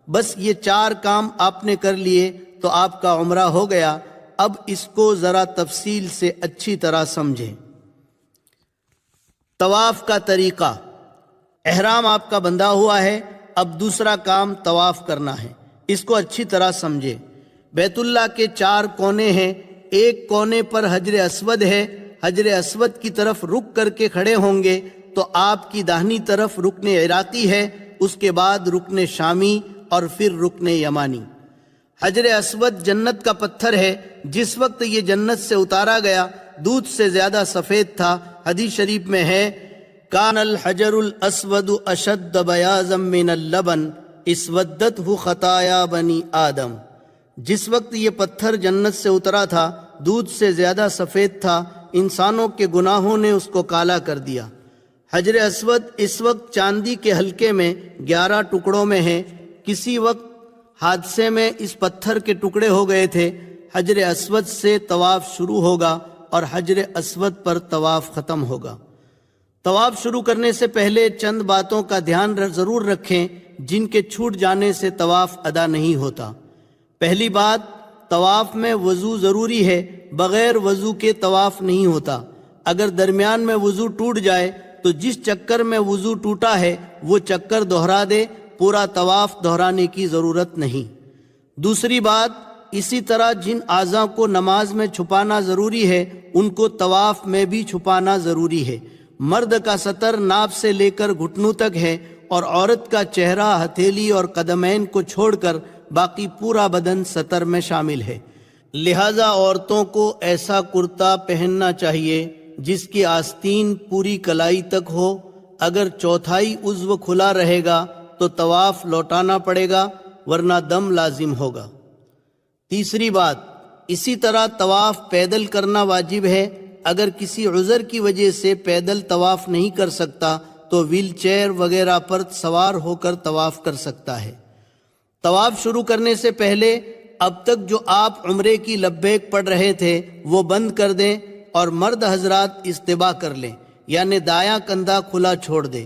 بس یہ 4 کام آپ نے کر لیے تو آپ کا عمرہ ہو گیا۔ اب اس کو ذرا تفصیل سے اچھی طرح سمجھیں۔ طواف کا طریقہ، احرام آپ کا بندھا ہوا ہے، اب دوسرا کام طواف کرنا ہے، اس کو اچھی طرح سمجھیں۔ بیت اللہ کے 4 کونے ہیں، ایک کونے پر حجر اسود ہے، حجر اسود کی طرف رک کر کے کھڑے ہوں گے تو آپ کی داہنی طرف رکن عراقی ہے، اس کے بعد رکن شامی اور پھر رکن یمانی۔ حجر اسود جنت کا پتھر ہے، جس وقت یہ جنت سے اتارا گیا دودھ سے زیادہ سفید تھا۔ حدیث شریف میں ہے کان الحجر الاسود اشد بیاضا من اللبن اسودته خطایا بنی آدم۔ جس وقت یہ پتھر جنت سے اترا تھا دودھ سے زیادہ سفید تھا، انسانوں کے گناہوں نے اس کو کالا کر دیا۔ حجر اسود اس وقت چاندی کے حلقے میں 11 ٹکڑوں میں ہے۔ کسی وقت حادثے میں اس پتھر کے ٹکڑے ہو گئے تھے۔ حجر اسود سے طواف شروع ہوگا اور حجر اسود پر طواف ختم ہوگا۔ طواف شروع کرنے سے پہلے چند باتوں کا دھیان ضرور رکھیں جن کے چھوٹ جانے سے طواف ادا نہیں ہوتا۔ پہلی بات، طواف میں وضو ضروری ہے، بغیر وضو کے طواف نہیں ہوتا۔ اگر درمیان میں وضو ٹوٹ جائے تو جس چکر میں وضو ٹوٹا ہے وہ چکر دہرا دے، پورا طواف دہرانے کی ضرورت نہیں۔ دوسری بات، اسی طرح جن اعضاء کو نماز میں چھپانا ضروری ہے ان کو طواف میں بھی چھپانا ضروری ہے۔ مرد کا سطر ناف سے لے کر گھٹنوں تک ہے اور عورت کا چہرہ، ہتھیلی اور قدمین کو چھوڑ کر باقی پورا بدن سطر میں شامل ہے۔ لہذا عورتوں کو ایسا کرتا پہننا چاہیے جس کی آستین پوری کلائی تک ہو۔ اگر چوتھائی عضو کھلا رہے گا تو طواف لوٹانا پڑے گا، ورنہ دم لازم ہوگا۔ تیسری بات، اسی طرح طواف پیدل کرنا واجب ہے۔ اگر کسی عذر کی وجہ سے پیدل طواف نہیں کر سکتا تو ویل چیئر وغیرہ پر سوار ہو کر طواف کر سکتا ہے۔ طواف شروع کرنے سے پہلے اب تک جو آپ عمرے کی لبیک پڑھ رہے تھے وہ بند کر دیں اور مرد حضرات استباء کر لیں، یعنی دایاں کندھا کھلا چھوڑ دیں۔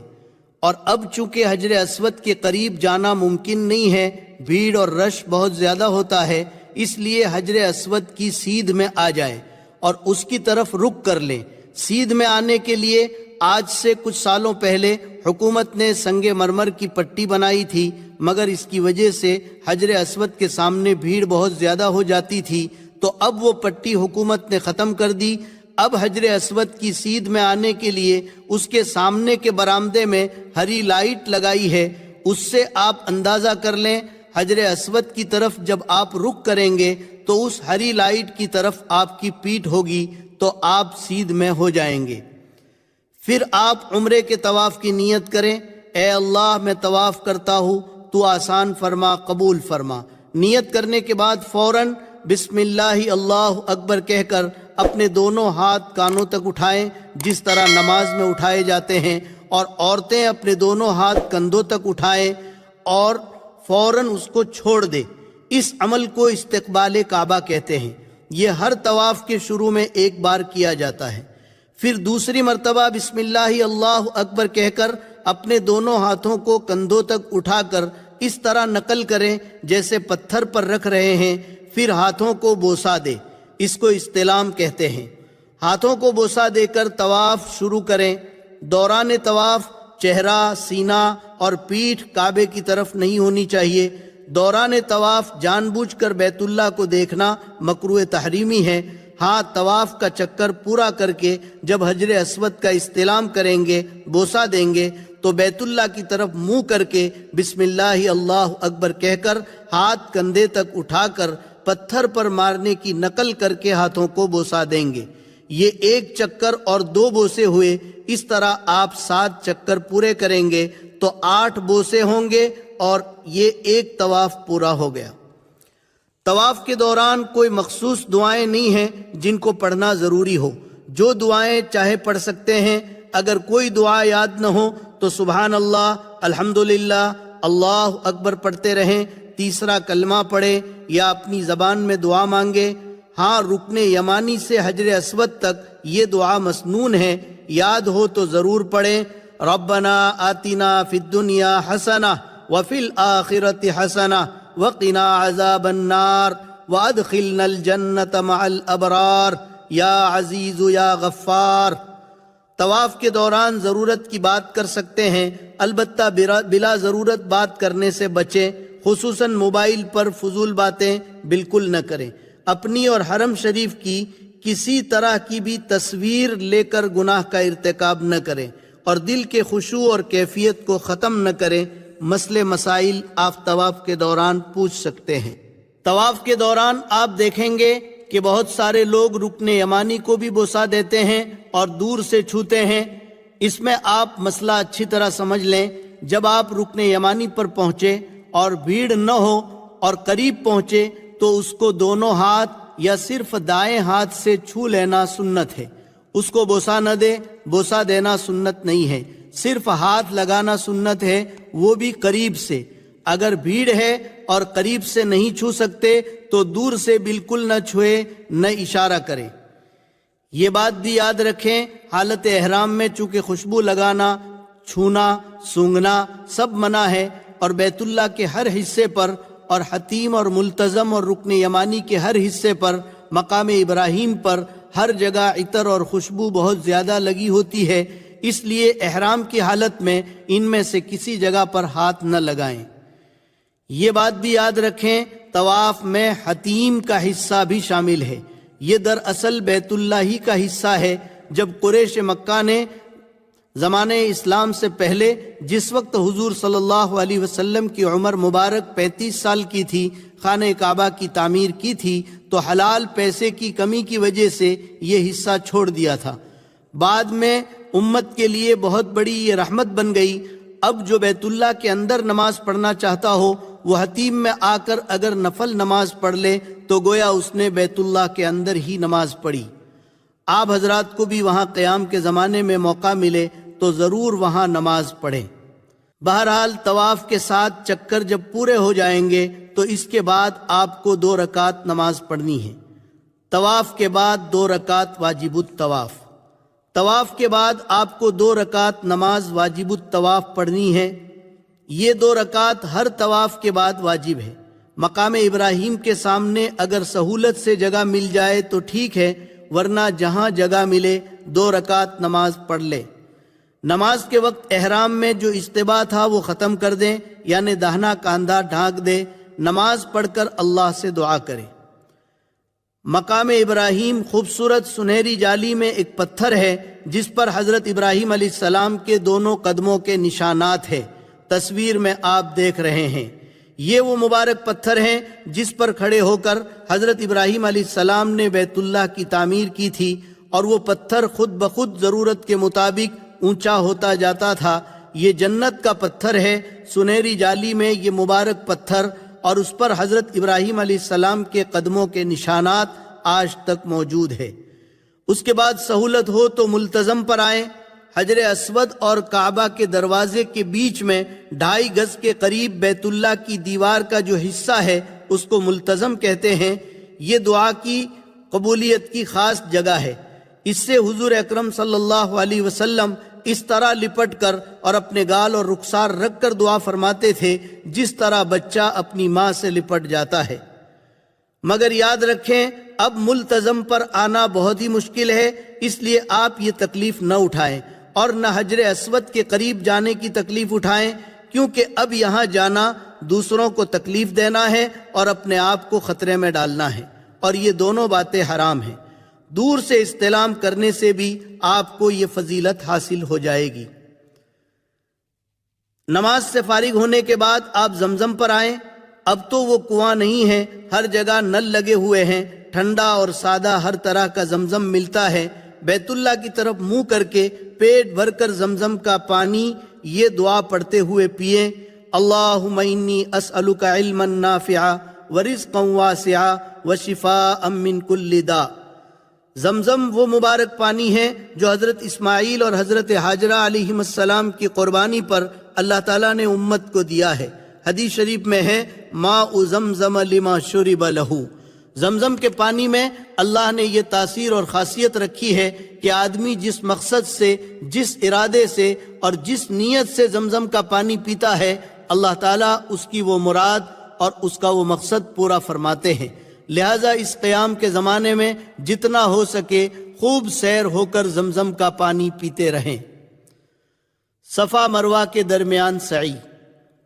اور اب چونکہ حجر اسود کے قریب جانا ممکن نہیں ہے، بھیڑ اور رش بہت زیادہ ہوتا ہے، اس لیے حجر اسود کی سیدھ میں آ جائیں اور اس کی طرف رک کر لیں۔ سیدھ میں آنے کے لیے آج سے کچھ سالوں پہلے حکومت نے سنگ مرمر کی پٹی بنائی تھی، مگر اس کی وجہ سے حجر اسود کے سامنے بھیڑ بہت زیادہ ہو جاتی تھی، تو اب وہ پٹی حکومت نے ختم کر دی۔ اب حجر اسود کی سیدھ میں آنے کے لیے اس کے سامنے کے برآمدے میں ہری لائٹ لگائی ہے، اس سے آپ اندازہ کر لیں حجر اسود کی طرف جب آپ رخ کریں گے تو اس ہری لائٹ کی طرف آپ کی پیٹھ ہوگی تو آپ سیدھ میں ہو جائیں گے۔ پھر آپ عمرے کے طواف کی نیت کریں، اے اللہ میں طواف کرتا ہوں، تو آسان فرما، قبول فرما۔ نیت کرنے کے بعد فوراً بسم اللہ اللہ اکبر کہہ کر اپنے دونوں ہاتھ کانوں تک اٹھائیں، جس طرح نماز میں اٹھائے جاتے ہیں، اور عورتیں اپنے دونوں ہاتھ کندھوں تک اٹھائیں اور فوراً اس کو چھوڑ دیں۔ اس عمل کو استقبال کعبہ کہتے ہیں۔ یہ ہر طواف کے شروع میں ایک بار کیا جاتا ہے۔ پھر دوسری مرتبہ بسم اللہ اللہ اکبر کہہ کر اپنے دونوں ہاتھوں کو کندھوں تک اٹھا کر اس طرح نقل کریں جیسے پتھر پر رکھ رہے ہیں، پھر ہاتھوں کو بوسہ دے، اس کو استلام کہتے ہیں۔ ہاتھوں کو بوسہ دے کر طواف شروع کریں۔ دوران طواف چہرہ، سینہ اور پیٹھ کعبے کی طرف نہیں ہونی چاہیے۔ دوران طواف جان بوجھ کر بیت اللہ کو دیکھنا مکروہ تحریمی ہے۔ ہاں، طواف کا چکر پورا کر کے جب حجر اسود کا استلام کریں گے، بوسہ دیں گے، تو بیت اللہ کی طرف منہ کر کے بسم اللہ اللہ اکبر کہہ کر ہاتھ کندھے تک اٹھا کر پتھر پر مارنے کی نقل کر کے ہاتھوں کو بوسہ دیں گے۔ یہ ایک چکر اور 2 بوسے ہوئے۔ اس طرح آپ 7 چکر پورے کریں گے تو 8 بوسے ہوں گے اور یہ ایک طواف پورا ہو گیا۔ طواف کے دوران کوئی مخصوص دعائیں نہیں ہیں جن کو پڑھنا ضروری ہو، جو دعائیں چاہے پڑھ سکتے ہیں۔ اگر کوئی دعا یاد نہ ہو تو سبحان اللہ، الحمدللہ، اللہ اکبر پڑھتے رہیں، تیسرا کلمہ پڑھیں یا اپنی زبان میں دعا مانگے۔ ہاں، رکن یمانی سے حجر اسود تک یہ دعا مسنون ہے، یاد ہو تو ضرور پڑھیں۔ ربنا آتنا فی الدنیا حسنہ وفی الآخرۃ حسنہ وقنا عذاب النار وادخلنا الجنۃ مع الابرار یا عزیز یا غفار۔ طواف کے دوران ضرورت کی بات کر سکتے ہیں، البتہ بلا ضرورت بات کرنے سے بچیں، خصوصاً موبائل پر فضول باتیں بالکل نہ کریں۔ اپنی اور حرم شریف کی کسی طرح کی بھی تصویر لے کر گناہ کا ارتکاب نہ کریں اور دل کے خشوع اور کیفیت کو ختم نہ کریں۔ مسئلے مسائل آپ طواف کے دوران پوچھ سکتے ہیں۔ طواف کے دوران آپ دیکھیں گے کہ بہت سارے لوگ رکن یمانی کو بھی بوسہ دیتے ہیں اور دور سے چھوتے ہیں۔ اس میں آپ مسئلہ اچھی طرح سمجھ لیں۔ جب آپ رکن یمانی پر پہنچے اور بھیڑ نہ ہو اور قریب پہنچے تو اس کو دونوں ہاتھ یا صرف دائیں ہاتھ سے چھو لینا سنت ہے۔ اس کو بوسہ نہ دے، بوسہ دینا سنت نہیں ہے، صرف ہاتھ لگانا سنت ہے، وہ بھی قریب سے۔ اگر بھیڑ ہے اور قریب سے نہیں چھو سکتے تو دور سے بالکل نہ چھوئے، نہ اشارہ کرے۔ یہ بات بھی یاد رکھیں، حالت احرام میں چونکہ خوشبو لگانا، چھونا، سونگھنا سب منع ہے، اور بیت اللہ کے ہر حصے پر اور حتیم اور ملتزم اور رکن یمانی کے ہر حصے پر، مقام ابراہیم پر ہر جگہ عطر اور خوشبو بہت زیادہ لگی ہوتی ہے، اس لیے احرام کی حالت میں ان میں سے کسی جگہ پر ہاتھ نہ لگائیں۔ یہ بات بھی یاد رکھیں، طواف میں حتیم کا حصہ بھی شامل ہے۔ یہ دراصل بیت اللہ ہی کا حصہ ہے۔ جب قریش مکہ نے زمانہ اسلام سے پہلے، جس وقت حضور صلی اللہ علیہ وسلم کی عمر مبارک 35 سال کی تھی، خانہ کعبہ کی تعمیر کی تھی تو حلال پیسے کی کمی کی وجہ سے یہ حصہ چھوڑ دیا تھا۔ بعد میں امت کے لیے بہت بڑی یہ رحمت بن گئی۔ اب جو بیت اللہ کے اندر نماز پڑھنا چاہتا ہو وہ حتیم میں آ کر اگر نفل نماز پڑھ لے تو گویا اس نے بیت اللہ کے اندر ہی نماز پڑھی۔ آپ حضرات کو بھی وہاں قیام کے زمانے میں موقع ملے تو ضرور وہاں نماز پڑھیں۔ بہرحال طواف کے 7 چکر جب پورے ہو جائیں گے تو اس کے بعد آپ کو 2 رکعت نماز پڑھنی ہے۔ طواف کے بعد 2 رکعت واجب الطواف۔ طواف کے بعد آپ کو 2 رکعت نماز واجب الطواف پڑھنی ہے۔ یہ 2 رکعت ہر طواف کے بعد واجب ہے۔ مقام ابراہیم کے سامنے اگر سہولت سے جگہ مل جائے تو ٹھیک ہے، ورنہ جہاں جگہ ملے 2 رکعت نماز پڑھ لے۔ نماز کے وقت احرام میں جو اجتباء تھا وہ ختم کر دیں، یعنی داہنا کاندھا ڈھانک دے، نماز پڑھ کر اللہ سے دعا کرے۔ مقام ابراہیم خوبصورت سنہری جالی میں ایک پتھر ہے جس پر حضرت ابراہیم علیہ السلام کے دونوں قدموں کے نشانات ہیں، تصویر میں آپ دیکھ رہے ہیں۔ یہ وہ مبارک پتھر ہیں جس پر کھڑے ہو کر حضرت ابراہیم علیہ السلام نے بیت اللہ کی تعمیر کی تھی، اور وہ پتھر خود بخود ضرورت کے مطابق اونچا ہوتا جاتا تھا۔ یہ جنت کا پتھر ہے، سنہری جالی میں یہ مبارک پتھر، اور اس پر حضرت ابراہیم علیہ السلام کے قدموں کے نشانات آج تک موجود ہے۔ اس کے بعد سہولت ہو تو ملتزم پر آئیں۔ حجر اسود اور کعبہ کے دروازے کے بیچ میں 2.5 گز کے قریب بیت اللہ کی دیوار کا جو حصہ ہے اس کو ملتزم کہتے ہیں۔ یہ دعا کی قبولیت کی خاص جگہ ہے۔ اس سے حضور اکرم صلی اللہ علیہ وسلم اس طرح لپٹ کر اور اپنے گال اور رخسار رکھ کر دعا فرماتے تھے جس طرح بچہ اپنی ماں سے لپٹ جاتا ہے۔ مگر یاد رکھیں، اب ملتزم پر آنا بہت ہی مشکل ہے، اس لیے آپ یہ تکلیف نہ اٹھائیں اور نہ حجر اسود کے قریب جانے کی تکلیف اٹھائیں، کیونکہ اب یہاں جانا دوسروں کو تکلیف دینا ہے اور اپنے آپ کو خطرے میں ڈالنا ہے، اور یہ دونوں باتیں حرام ہیں۔ دور سے استلام کرنے سے بھی آپ کو یہ فضیلت حاصل ہو جائے گی۔ نماز سے فارغ ہونے کے بعد آپ زمزم پر آئیں۔ اب تو وہ کنواں نہیں ہے، ہر جگہ نل لگے ہوئے ہیں، ٹھنڈا اور سادہ ہر طرح کا زمزم ملتا ہے۔ بیت اللہ کی طرف منہ کر کے پیٹ بھر کر زمزم کا پانی یہ دعا پڑھتے ہوئے پئیں، اللہم انی اسألک علما نافعا ورزقا واسعا وشفاء من کل داء۔ زمزم وہ مبارک پانی ہے جو حضرت اسماعیل اور حضرت ہاجرہ علیہم السلام کی قربانی پر اللہ تعالیٰ نے امت کو دیا ہے۔ حدیث شریف میں ہے ماء زمزم لما شرب لہ، زمزم کے پانی میں اللہ نے یہ تاثیر اور خاصیت رکھی ہے کہ آدمی جس مقصد سے، جس ارادے سے اور جس نیت سے زمزم کا پانی پیتا ہے، اللہ تعالیٰ اس کی وہ مراد اور اس کا وہ مقصد پورا فرماتے ہیں۔ لہٰذا اس قیام کے زمانے میں جتنا ہو سکے خوب سیر ہو کر زمزم کا پانی پیتے رہیں۔ صفا مروہ کے درمیان سعی۔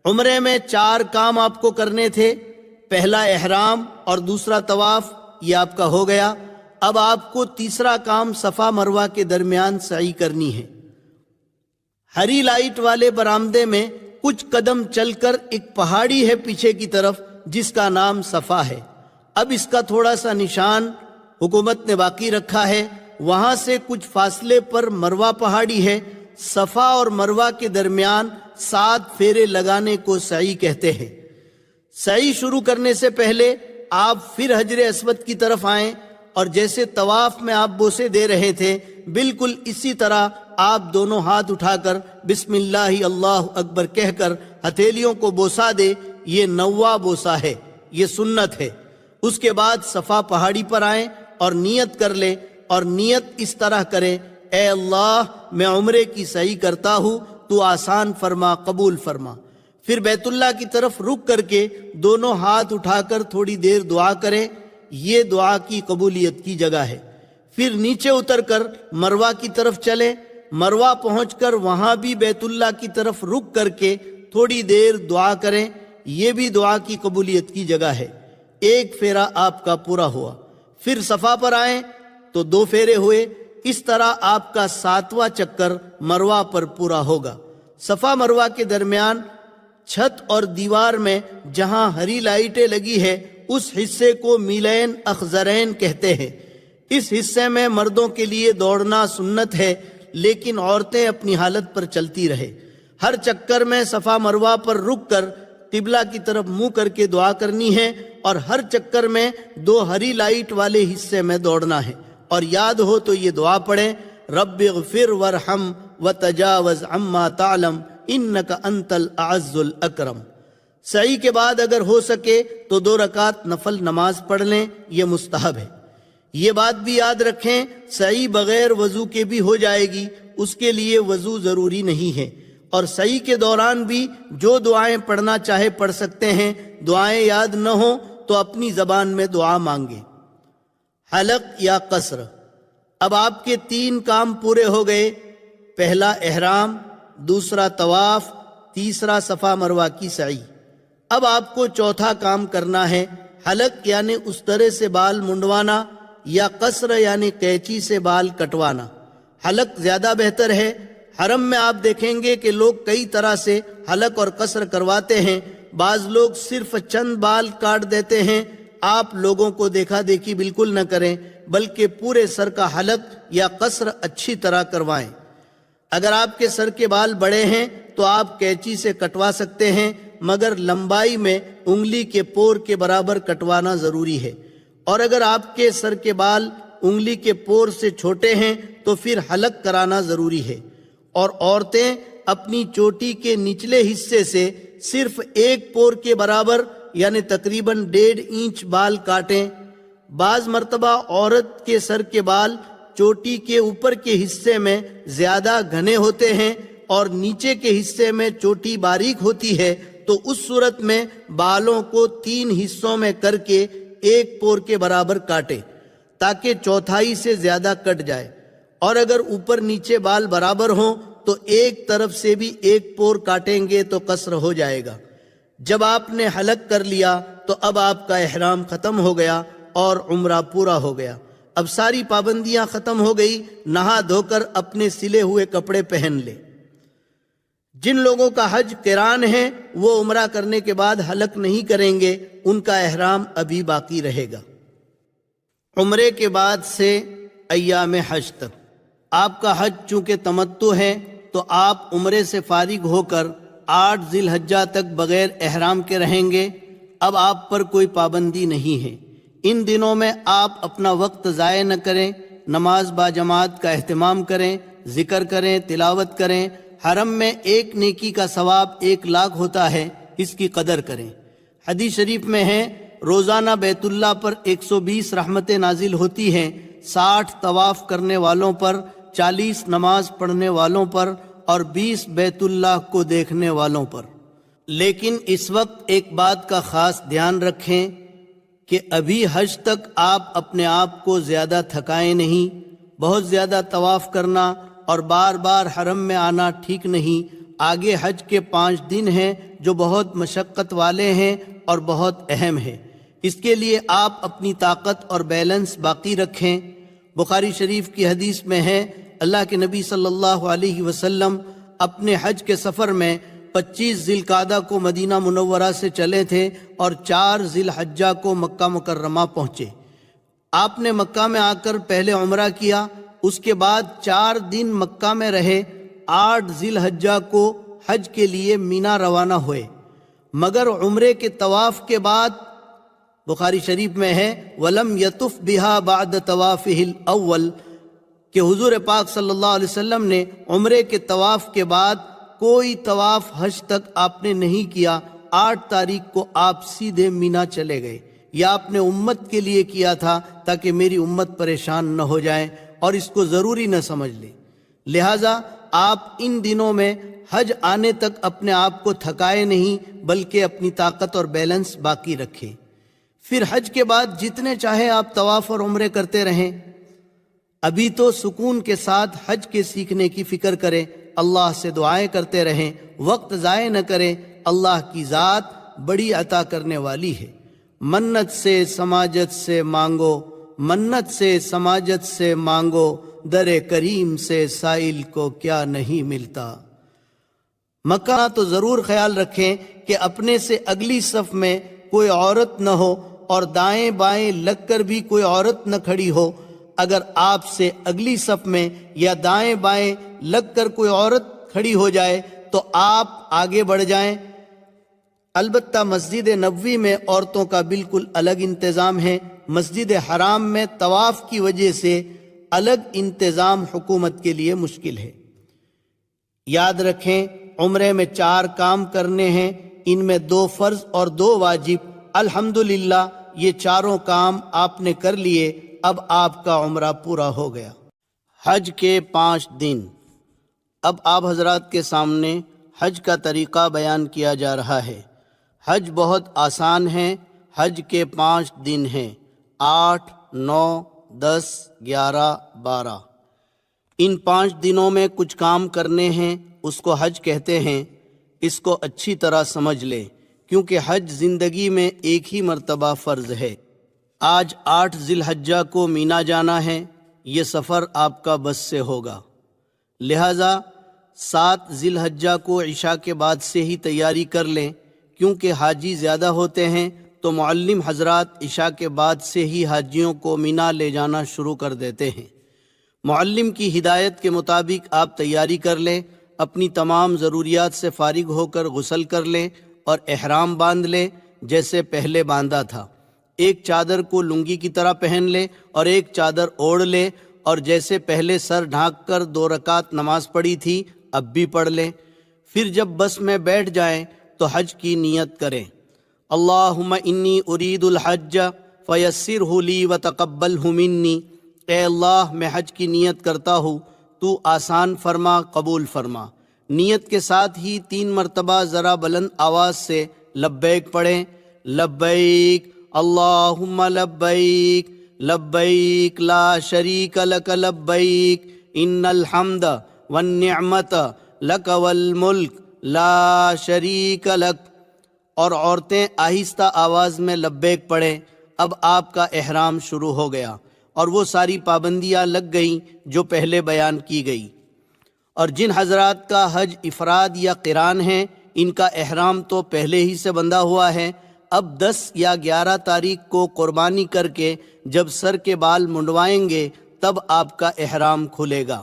عمرے میں 4 کام آپ کو کرنے تھے، پہلا احرام اور دوسرا طواف، یہ آپ کا ہو گیا۔ اب آپ کو تیسرا کام صفا مروہ کے درمیان سعی کرنی ہے۔ ہری لائٹ والے برآمدے میں کچھ قدم چل کر ایک پہاڑی ہے پیچھے کی طرف جس کا نام صفا ہے۔ اب اس کا تھوڑا سا نشان حکومت نے باقی رکھا ہے، وہاں سے کچھ فاصلے پر مروہ پہاڑی ہے۔ صفا اور مروہ کے درمیان 7 پھیرے لگانے کو سعی کہتے ہیں۔ سعی شروع کرنے سے پہلے آپ پھر حجر اسود کی طرف آئیں اور جیسے طواف میں آپ بوسے دے رہے تھے بالکل اسی طرح آپ دونوں ہاتھ اٹھا کر بسم اللہ اللہ اکبر کہہ کر ہتھیلیوں کو بوسا دے۔ یہ 9واں بوسا ہے، یہ سنت ہے۔ اس کے بعد صفا پہاڑی پر آئیں اور نیت کر لیں، اور نیت اس طرح کریں، اے اللہ میں عمرے کی سعی کرتا ہوں، تو آسان فرما، قبول فرما۔ پھر بیت اللہ کی طرف رک کر کے دونوں ہاتھ اٹھا کر تھوڑی دیر دعا کریں، یہ دعا کی قبولیت کی جگہ ہے۔ پھر نیچے اتر کر مروہ کی طرف چلیں، مروہ پہنچ کر وہاں بھی بیت اللہ کی طرف رک کر کے تھوڑی دیر دعا کریں، یہ بھی دعا کی قبولیت کی جگہ ہے۔ ایک پھیرا آپ کا پورا ہوا۔ پھر صفا پر آئیں تو 2 پھیرے ہوئے۔ اس طرح آپ کا 7واں چکر مروہ پر پورا ہوگا۔ صفا مروہ کے درمیان چھت اور دیوار میں جہاں ہری لائٹیں لگی ہے اس حصے کو میلین اخضرین کہتے ہیں۔ اس حصے میں مردوں کے لیے دوڑنا سنت ہے، لیکن عورتیں اپنی حالت پر چلتی رہے۔ ہر چکر میں صفا مروہ پر رک کر قبلہ کی طرف منہ کر کے دعا کرنی ہے، اور ہر چکر میں 2 ہری لائٹ والے حصے میں دوڑنا ہے۔ اور یاد ہو تو یہ دعا پڑھیں، رب اغفر ورحم وتجاوز عما تعلم انک انت الاعز الاکرم۔ سعی کے بعد اگر ہو سکے تو 2 رکعت نفل نماز پڑھ لیں، یہ مستحب ہے۔ یہ بات بھی یاد رکھیں، سعی بغیر وضو کے بھی ہو جائے گی، اس کے لیے وضو ضروری نہیں ہے۔ اور سعی کے دوران بھی جو دعائیں پڑھنا چاہے پڑھ سکتے ہیں، دعائیں یاد نہ ہوں تو اپنی زبان میں دعا مانگیں۔ حلق یا قصر۔ اب آپ کے 3 کام پورے ہو گئے، پہلا احرام، دوسرا طواف، تیسرا صفا مروہ کی سعی۔ اب آپ کو چوتھا کام کرنا ہے، حلق یعنی استرے سے بال منڈوانا، یا قصر یعنی قینچی سے بال کٹوانا۔ حلق زیادہ بہتر ہے۔ حرم میں آپ دیکھیں گے کہ لوگ کئی طرح سے حلق اور قصر کرواتے ہیں۔ بعض لوگ صرف چند بال کاٹ دیتے ہیں۔ آپ لوگوں کو دیکھا دیکھی بالکل نہ کریں، بلکہ پورے سر کا حلق یا قصر اچھی طرح کروائیں۔ اگر آپ کے سر کے بال بڑے ہیں تو آپ قینچی سے کٹوا سکتے ہیں، مگر لمبائی میں انگلی کے پور کے برابر کٹوانا ضروری ہے۔ اور اگر آپ کے سر کے بال انگلی کے پور سے چھوٹے ہیں تو پھر حلق کرانا ضروری ہے۔ اور عورتیں اپنی چوٹی کے نچلے حصے سے صرف 1 پور کے برابر یعنی تقریباً 1.5 انچ بال کاٹیں۔ بعض مرتبہ عورت کے سر کے بال چوٹی کے اوپر کے حصے میں زیادہ گھنے ہوتے ہیں اور نیچے کے حصے میں چوٹی باریک ہوتی ہے، تو اس صورت میں بالوں کو 3 حصوں میں کر کے 1 پور کے برابر کاٹیں تاکہ چوتھائی سے زیادہ کٹ جائے۔ اور اگر اوپر نیچے بال برابر ہوں تو ایک طرف سے بھی 1 پور کاٹیں گے تو قصر ہو جائے گا۔ جب آپ نے حلق کر لیا تو اب آپ کا احرام ختم ہو گیا اور عمرہ پورا ہو گیا۔ اب ساری پابندیاں ختم ہو گئی، نہا دھو کر اپنے سلے ہوئے کپڑے پہن لے۔ جن لوگوں کا حج قران ہے وہ عمرہ کرنے کے بعد حلق نہیں کریں گے، ان کا احرام ابھی باقی رہے گا۔ عمرے کے بعد سے ایام حج تک آپ کا حج چونکہ تمتع ہے تو آپ عمرے سے فارغ ہو کر 8 ذی الحجہ تک بغیر احرام کے رہیں گے۔ اب آپ پر کوئی پابندی نہیں ہے۔ ان دنوں میں آپ اپنا وقت ضائع نہ کریں، نماز با جماعت کا اہتمام کریں، ذکر کریں، تلاوت کریں۔ حرم میں ایک نیکی کا ثواب 1 لاکھ ہوتا ہے، اس کی قدر کریں۔ حدیث شریف میں ہے روزانہ بیت اللہ پر 120 رحمتیں نازل ہوتی ہیں، 60 طواف کرنے والوں پر، 40 نماز پڑھنے والوں پر اور 20 بیت اللہ کو دیکھنے والوں پر۔ لیکن اس وقت ایک بات کا خاص دھیان رکھیں کہ ابھی حج تک آپ اپنے آپ کو زیادہ تھکائیں نہیں۔ بہت زیادہ طواف کرنا اور بار بار حرم میں آنا ٹھیک نہیں۔ آگے حج کے 5 دن ہیں جو بہت مشقت والے ہیں اور بہت اہم ہیں۔ اس کے لیے آپ اپنی طاقت اور بیلنس باقی رکھیں۔ بخاری شریف کی حدیث میں ہے اللہ کے نبی صلی اللہ علیہ وسلم اپنے حج کے سفر میں 25 ذی القعدہ کو مدینہ منورہ سے چلے تھے اور 4 ذی الحجہ کو مکہ مکرمہ پہنچے۔ آپ نے مکہ میں آ کر پہلے عمرہ کیا، اس کے بعد 4 دن مکہ میں رہے۔ 8 ذی الحجہ کو حج کے لیے مینا روانہ ہوئے، مگر عمرے کے طواف کے بعد بخاری شریف میں ہے وَلَمْ يَطُفْ بِهَا بَعْدَ طَوَافِهِ الْأَوَّلِ کہ حضور پاک صلی اللہ علیہ وسلم نے عمرے کے طواف کے بعد کوئی طواف حج تک آپ نے نہیں کیا۔ 8 تاریخ کو آپ سیدھے مینا چلے گئے۔ یہ آپ نے امت کے لیے کیا تھا تاکہ میری امت پریشان نہ ہو جائے اور اس کو ضروری نہ سمجھ لے۔ لہٰذا آپ ان دنوں میں حج آنے تک اپنے آپ کو تھکائے نہیں بلکہ اپنی طاقت اور بیلنس باقی رکھیں۔ پھر حج کے بعد جتنے چاہیں آپ طواف اور عمرے کرتے رہیں۔ ابھی تو سکون کے ساتھ حج کے سیکھنے کی فکر کریں، اللہ سے دعائیں کرتے رہیں، وقت ضائع نہ کریں۔ اللہ کی ذات بڑی عطا کرنے والی ہے۔ منت سے سماجت سے مانگو، منت سے سماجت سے مانگو، در کریم سے سائل کو کیا نہیں ملتا۔ مکہ تو ضرور خیال رکھیں کہ اپنے سے اگلی صف میں کوئی عورت نہ ہو اور دائیں بائیں لگ کر بھی کوئی عورت نہ کھڑی ہو۔ اگر آپ سے اگلی صف میں یا دائیں بائیں لگ کر کوئی عورت کھڑی ہو جائے تو آپ آگے بڑھ جائیں۔ البتہ مسجد نبوی میں عورتوں کا بالکل الگ انتظام ہے۔ مسجد حرام میں طواف کی وجہ سے الگ انتظام حکومت کے لیے مشکل ہے۔ یاد رکھیں عمرے میں 4 کام کرنے ہیں، ان میں 2 فرض اور 2 واجب۔ الحمدللہ یہ 4 کام آپ نے کر لیے، اب آپ کا عمرہ پورا ہو گیا۔ حج کے 5 دن۔ اب آپ حضرات کے سامنے حج کا طریقہ بیان کیا جا رہا ہے۔ حج بہت آسان ہے۔ حج کے 5 دن ہیں، 8، 9، 10، 11، 12۔ ان 5 دنوں میں کچھ کام کرنے ہیں، اس کو حج کہتے ہیں۔ اس کو اچھی طرح سمجھ لیں کیونکہ حج زندگی میں ایک ہی مرتبہ فرض ہے۔ آج 8 ذی الحجہ کو مینا جانا ہے، یہ سفر آپ کا بس سے ہوگا، لہٰذا 7 ذی الحجہ کو عشاء کے بعد سے ہی تیاری کر لیں۔ کیونکہ حاجی زیادہ ہوتے ہیں تو معلم حضرات عشاء کے بعد سے ہی حاجیوں کو مینا لے جانا شروع کر دیتے ہیں۔ معلم کی ہدایت کے مطابق آپ تیاری کر لیں، اپنی تمام ضروریات سے فارغ ہو کر غسل کر لیں اور احرام باندھ لیں جیسے پہلے باندھا تھا۔ ایک چادر کو لنگی کی طرح پہن لیں اور ایک چادر اوڑھ لیں، اور جیسے پہلے سر ڈھانک کر 2 رکعت نماز پڑھی تھی اب بھی پڑھ لیں۔ پھر جب بس میں بیٹھ جائیں تو حج کی نیت کریں۔ اللہم انی ارید الحج فیسرہ لی وتقبلہ منی، اے اللہ میں حج کی نیت کرتا ہوں، تو آسان فرما، قبول فرما۔ نیت کے ساتھ ہی 3 مرتبہ ذرا بلند آواز سے لبیک پڑھیں۔ لبیک اللہم لبیک، لبیک لا شریک لک لبیک، ان الحمد والنعمت لک والملک لا شریک لک۔ اور عورتیں آہستہ آواز میں لبیک پڑھیں۔ اب آپ کا احرام شروع ہو گیا اور وہ ساری پابندیاں لگ گئیں جو پہلے بیان کی گئی۔ اور جن حضرات کا حج افراد یا قران ہے، ان کا احرام تو پہلے ہی سے بندھا ہوا ہے۔ اب 10 یا 11 تاریخ کو قربانی کر کے جب سر کے بال منڈوائیں گے تب آپ کا احرام کھلے گا۔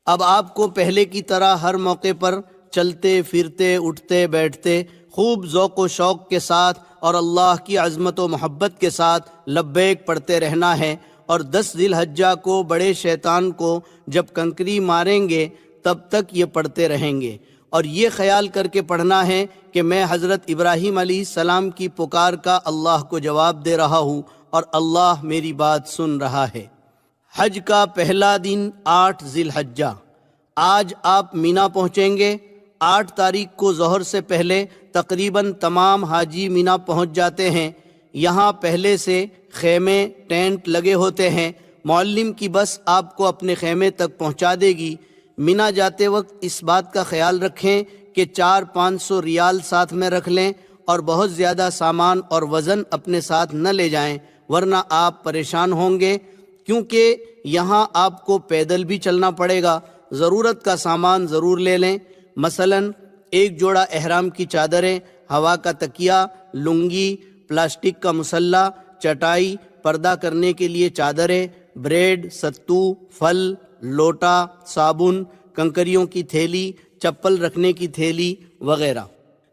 اب آپ کو پہلے کی طرح ہر موقع پر چلتے پھرتے اٹھتے بیٹھتے خوب ذوق و شوق کے ساتھ اور اللہ کی عظمت و محبت کے ساتھ لبیک پڑھتے رہنا ہے، اور 10 ذی الحجہ کو بڑے شیطان کو جب کنکری ماریں گے تب تک یہ پڑھتے رہیں گے، اور یہ خیال کر کے پڑھنا ہے کہ میں حضرت ابراہیم علیہ السلام کی پکار کا اللہ کو جواب دے رہا ہوں اور اللہ میری بات سن رہا ہے۔ حج کا پہلا دن 8 ذی الحجہ۔ آج آپ مینا پہنچیں گے۔ 8 تاریخ کو ظہر سے پہلے تقریباً تمام حاجی مینا پہنچ جاتے ہیں۔ یہاں پہلے سے خیمے ٹینٹ لگے ہوتے ہیں۔ معلم کی بس آپ کو اپنے خیمے تک پہنچا دے گی۔ مینا جاتے وقت اس بات کا خیال رکھیں کہ 400-500 ریال ساتھ میں رکھ لیں اور بہت زیادہ سامان اور وزن اپنے ساتھ نہ لے جائیں، ورنہ آپ پریشان ہوں گے، کیونکہ یہاں آپ کو پیدل بھی چلنا پڑے گا۔ ضرورت کا سامان ضرور لے لیں، مثلا 1 جوڑا احرام کی چادریں، ہوا کا تکیہ، لنگی، پلاسٹک کا مسلح، چٹائی، پردہ کرنے کے لیے چادریں، بریڈ، ستو، پھل، لوٹا، صابن، کنکریوں کی تھیلی، چپل رکھنے کی تھیلی وغیرہ۔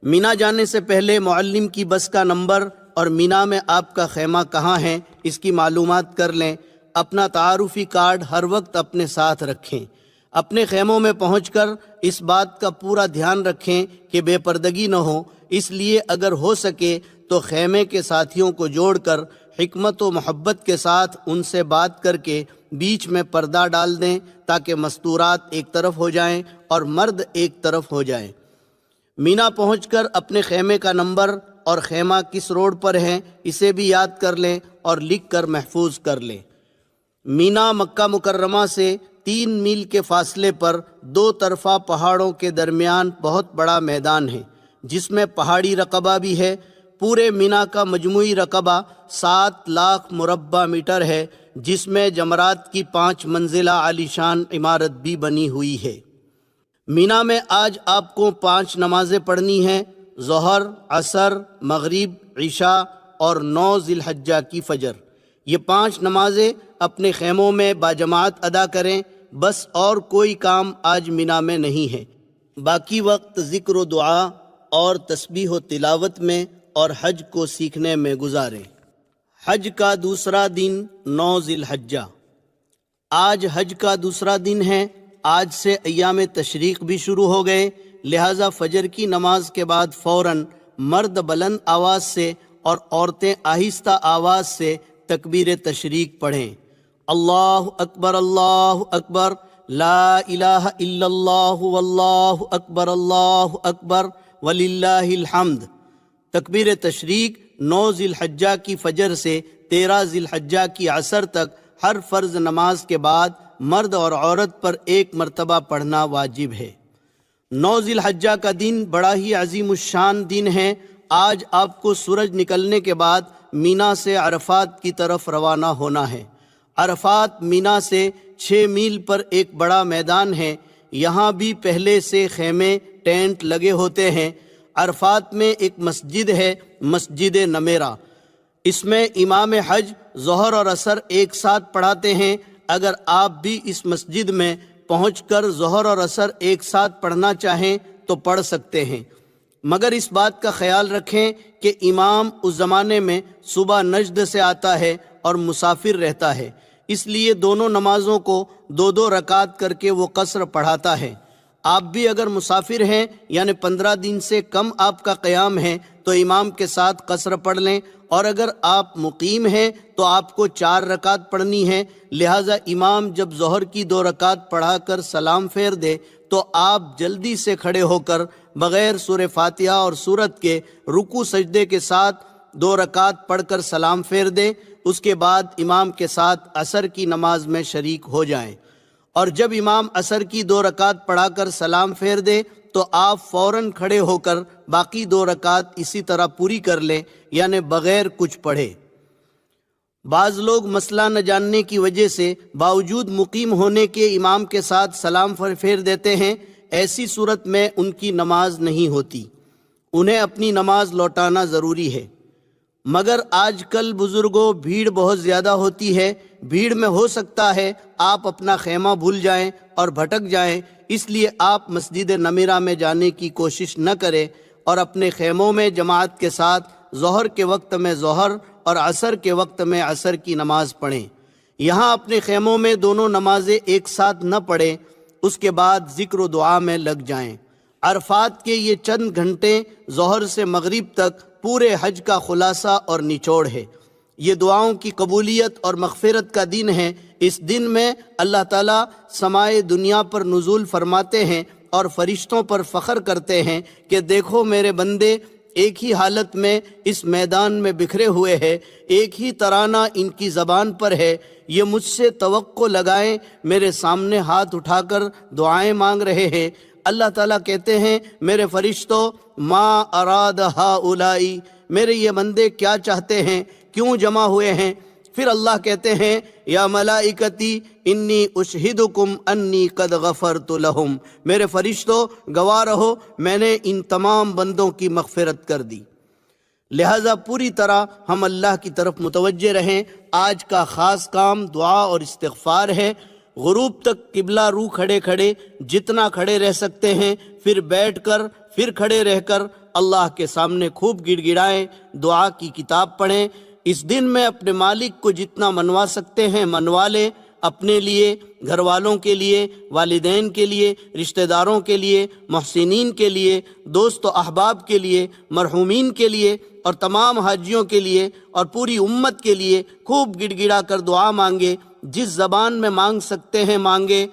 مینا جانے سے پہلے معلم کی بس کا نمبر اور مینا میں آپ کا خیمہ کہاں ہے اس کی معلومات کر لیں۔ اپنا تعارفی کارڈ ہر وقت اپنے ساتھ رکھیں۔ اپنے خیموں میں پہنچ کر اس بات کا پورا دھیان رکھیں کہ بے پردگی نہ ہو، اس لیے اگر ہو سکے تو خیمے کے ساتھیوں کو جوڑ کر حکمت و محبت کے ساتھ ان سے بات کر کے بیچ میں پردہ ڈال دیں تاکہ مستورات ایک طرف ہو جائیں اور مرد ایک طرف ہو جائیں۔ مینا پہنچ کر اپنے خیمے کا نمبر اور خیمہ کس روڈ پر ہے اسے بھی یاد کر لیں اور لکھ کر محفوظ کر لیں۔ مینا مکہ مکرمہ سے 3 میل کے فاصلے پر 2 طرفہ پہاڑوں کے درمیان بہت بڑا میدان ہے، جس میں پہاڑی رقبہ بھی ہے۔ پورے مینا کا مجموعی رقبہ 7 لاکھ مربع میٹر ہے، جس میں جمرات کی 5 منزلہ عالیشان عمارت بھی بنی ہوئی ہے۔ مینا میں آج آپ کو 5 نمازیں پڑھنی ہیں، ظہر، عصر، مغرب، عشاء اور 9 ذی الحجہ کی فجر۔ یہ 5 نمازیں اپنے خیموں میں باجماعت ادا کریں، بس اور کوئی کام آج مینا میں نہیں ہے۔ باقی وقت ذکر و دعا اور تسبیح و تلاوت میں اور حج کو سیکھنے میں گزاریں۔ حج کا دوسرا دن 9 ذی الحجہ۔ آج حج کا دوسرا دن ہے۔ آج سے ایام تشریق بھی شروع ہو گئے، لہٰذا فجر کی نماز کے بعد فوراً مرد بلند آواز سے اور عورتیں آہستہ آواز سے تکبیر تشریق پڑھیں۔ اللہ اکبر، اللہ اکبر، لا الہ الا اللہ، واللہ اکبر، اللہ اکبر، وللہ الحمد۔ تکبیر تشریق 9 ذی الحجہ کی فجر سے 13 ذی الحجہ کی عصر تک ہر فرض نماز کے بعد مرد اور عورت پر 1 مرتبہ پڑھنا واجب ہے۔ 9 ذی الحجہ کا دن بڑا ہی عظیم الشان دن ہے۔ آج آپ کو سورج نکلنے کے بعد مینا سے عرفات کی طرف روانہ ہونا ہے۔ عرفات مینا سے 6 میل پر ایک بڑا میدان ہے، یہاں بھی پہلے سے خیمے ٹینٹ لگے ہوتے ہیں۔ عرفات میں ایک مسجد ہے، مسجد نمیرہ۔ اس میں امام حج ظہر اور عصر ایک ساتھ پڑھاتے ہیں۔ اگر آپ بھی اس مسجد میں پہنچ کر ظہر اور عصر ایک ساتھ پڑھنا چاہیں تو پڑھ سکتے ہیں، مگر اس بات کا خیال رکھیں کہ امام اس زمانے میں صبح نجد سے آتا ہے اور مسافر رہتا ہے، اس لیے دونوں نمازوں کو 2 رکعت کر کے وہ قصر پڑھاتا ہے۔ آپ بھی اگر مسافر ہیں یعنی 15 دن سے کم آپ کا قیام ہے تو امام کے ساتھ قصر پڑھ لیں، اور اگر آپ مقیم ہیں تو آپ کو 4 رکعت پڑھنی ہے، لہٰذا امام جب ظہر کی 2 رکعت پڑھا کر سلام پھیر دے تو آپ جلدی سے کھڑے ہو کر بغیر سورہ فاتحہ اور سورت کے رکوع سجدے کے ساتھ 2 رکعت پڑھ کر سلام پھیر دیں، اس کے بعد امام کے ساتھ عصر کی نماز میں شریک ہو جائیں، اور جب امام عصر کی 2 رکعت پڑھا کر سلام پھیر دے تو آپ فوراً کھڑے ہو کر باقی 2 رکعت اسی طرح پوری کر لیں، یعنی بغیر کچھ پڑھے۔ بعض لوگ مسئلہ نہ جاننے کی وجہ سے باوجود مقیم ہونے کے امام کے ساتھ سلام پھیر دیتے ہیں، ایسی صورت میں ان کی نماز نہیں ہوتی، انہیں اپنی نماز لوٹانا ضروری ہے۔ مگر آج کل بزرگوں بھیڑ بہت زیادہ ہوتی ہے، بھیڑ میں ہو سکتا ہے آپ اپنا خیمہ بھول جائیں اور بھٹک جائیں، اس لیے آپ مسجد نمیرہ میں جانے کی کوشش نہ کریں اور اپنے خیموں میں جماعت کے ساتھ ظہر کے وقت میں ظہر اور عصر کے وقت میں عصر کی نماز پڑھیں۔ یہاں اپنے خیموں میں دونوں نمازیں ایک ساتھ نہ پڑھیں، اس کے بعد ذکر و دعا میں لگ جائیں۔ عرفات کے یہ چند گھنٹے ظہر سے مغرب تک پورے حج کا خلاصہ اور نچوڑ ہے۔ یہ دعاؤں کی قبولیت اور مغفرت کا دن ہے۔ اس دن میں اللہ تعالیٰ سمائے دنیا پر نزول فرماتے ہیں اور فرشتوں پر فخر کرتے ہیں کہ دیکھو میرے بندے ایک ہی حالت میں اس میدان میں بکھرے ہوئے ہیں، ایک ہی ترانہ ان کی زبان پر ہے، یہ مجھ سے توقع لگائیں، میرے سامنے ہاتھ اٹھا کر دعائیں مانگ رہے ہیں۔ اللہ تعالیٰ کہتے ہیں میرے فرشتوں ما اراد ہؤلائی، میرے یہ بندے کیا چاہتے ہیں، کیوں جمع ہوئے ہیں؟ پھر اللہ کہتے ہیں یا ملائکتی انی اشہدکم انی قد غفرت لہم، میرے فرشتوں گواہ رہو میں نے ان تمام بندوں کی مغفرت کر دی۔ لہذا پوری طرح ہم اللہ کی طرف متوجہ رہیں۔ آج کا خاص کام دعا اور استغفار ہے۔ غروب تک قبلہ رو کھڑے کھڑے جتنا کھڑے رہ سکتے ہیں، پھر بیٹھ کر، پھر کھڑے رہ کر اللہ کے سامنے خوب گڑ گڑائیں، دعا کی کتاب پڑھیں۔ اس دن میں اپنے مالک کو جتنا منوا سکتے ہیں منوا لیں، اپنے لیے، گھر والوں کے لیے، والدین کے لیے، رشتہ داروں کے لیے، محسنین کے لیے، دوست و احباب کے لیے، مرحومین کے لیے اور تمام حاجیوں کے لیے اور پوری امت کے لیے خوب گڑ گڑا کر دعا مانگے، جس زبان میں مانگ سکتے ہیں مانگے۔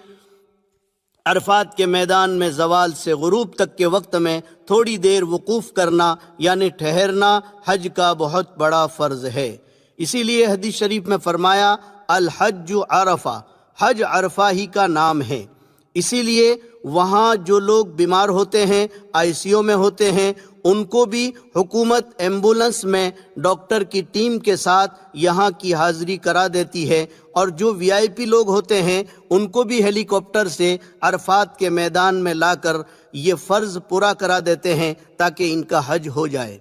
عرفات کے میدان میں زوال سے غروب تک کے وقت میں تھوڑی دیر وقوف کرنا یعنی ٹھہرنا حج کا بہت بڑا فرض ہے۔ اسی لیے حدیث شریف میں فرمایا الحج عرفہ، حج عرفہ ہی کا نام ہے۔ اسی لیے وہاں جو لوگ بیمار ہوتے ہیں، ICU میں ہوتے ہیں، ان کو بھی حکومت ایمبولنس میں ڈاکٹر کی ٹیم کے ساتھ یہاں کی حاضری کرا دیتی ہے، اور جو VIP لوگ ہوتے ہیں ان کو بھی ہیلی کاپٹر سے عرفات کے میدان میں لا کر یہ فرض پورا کرا دیتے ہیں تاکہ ان کا حج ہو جائے۔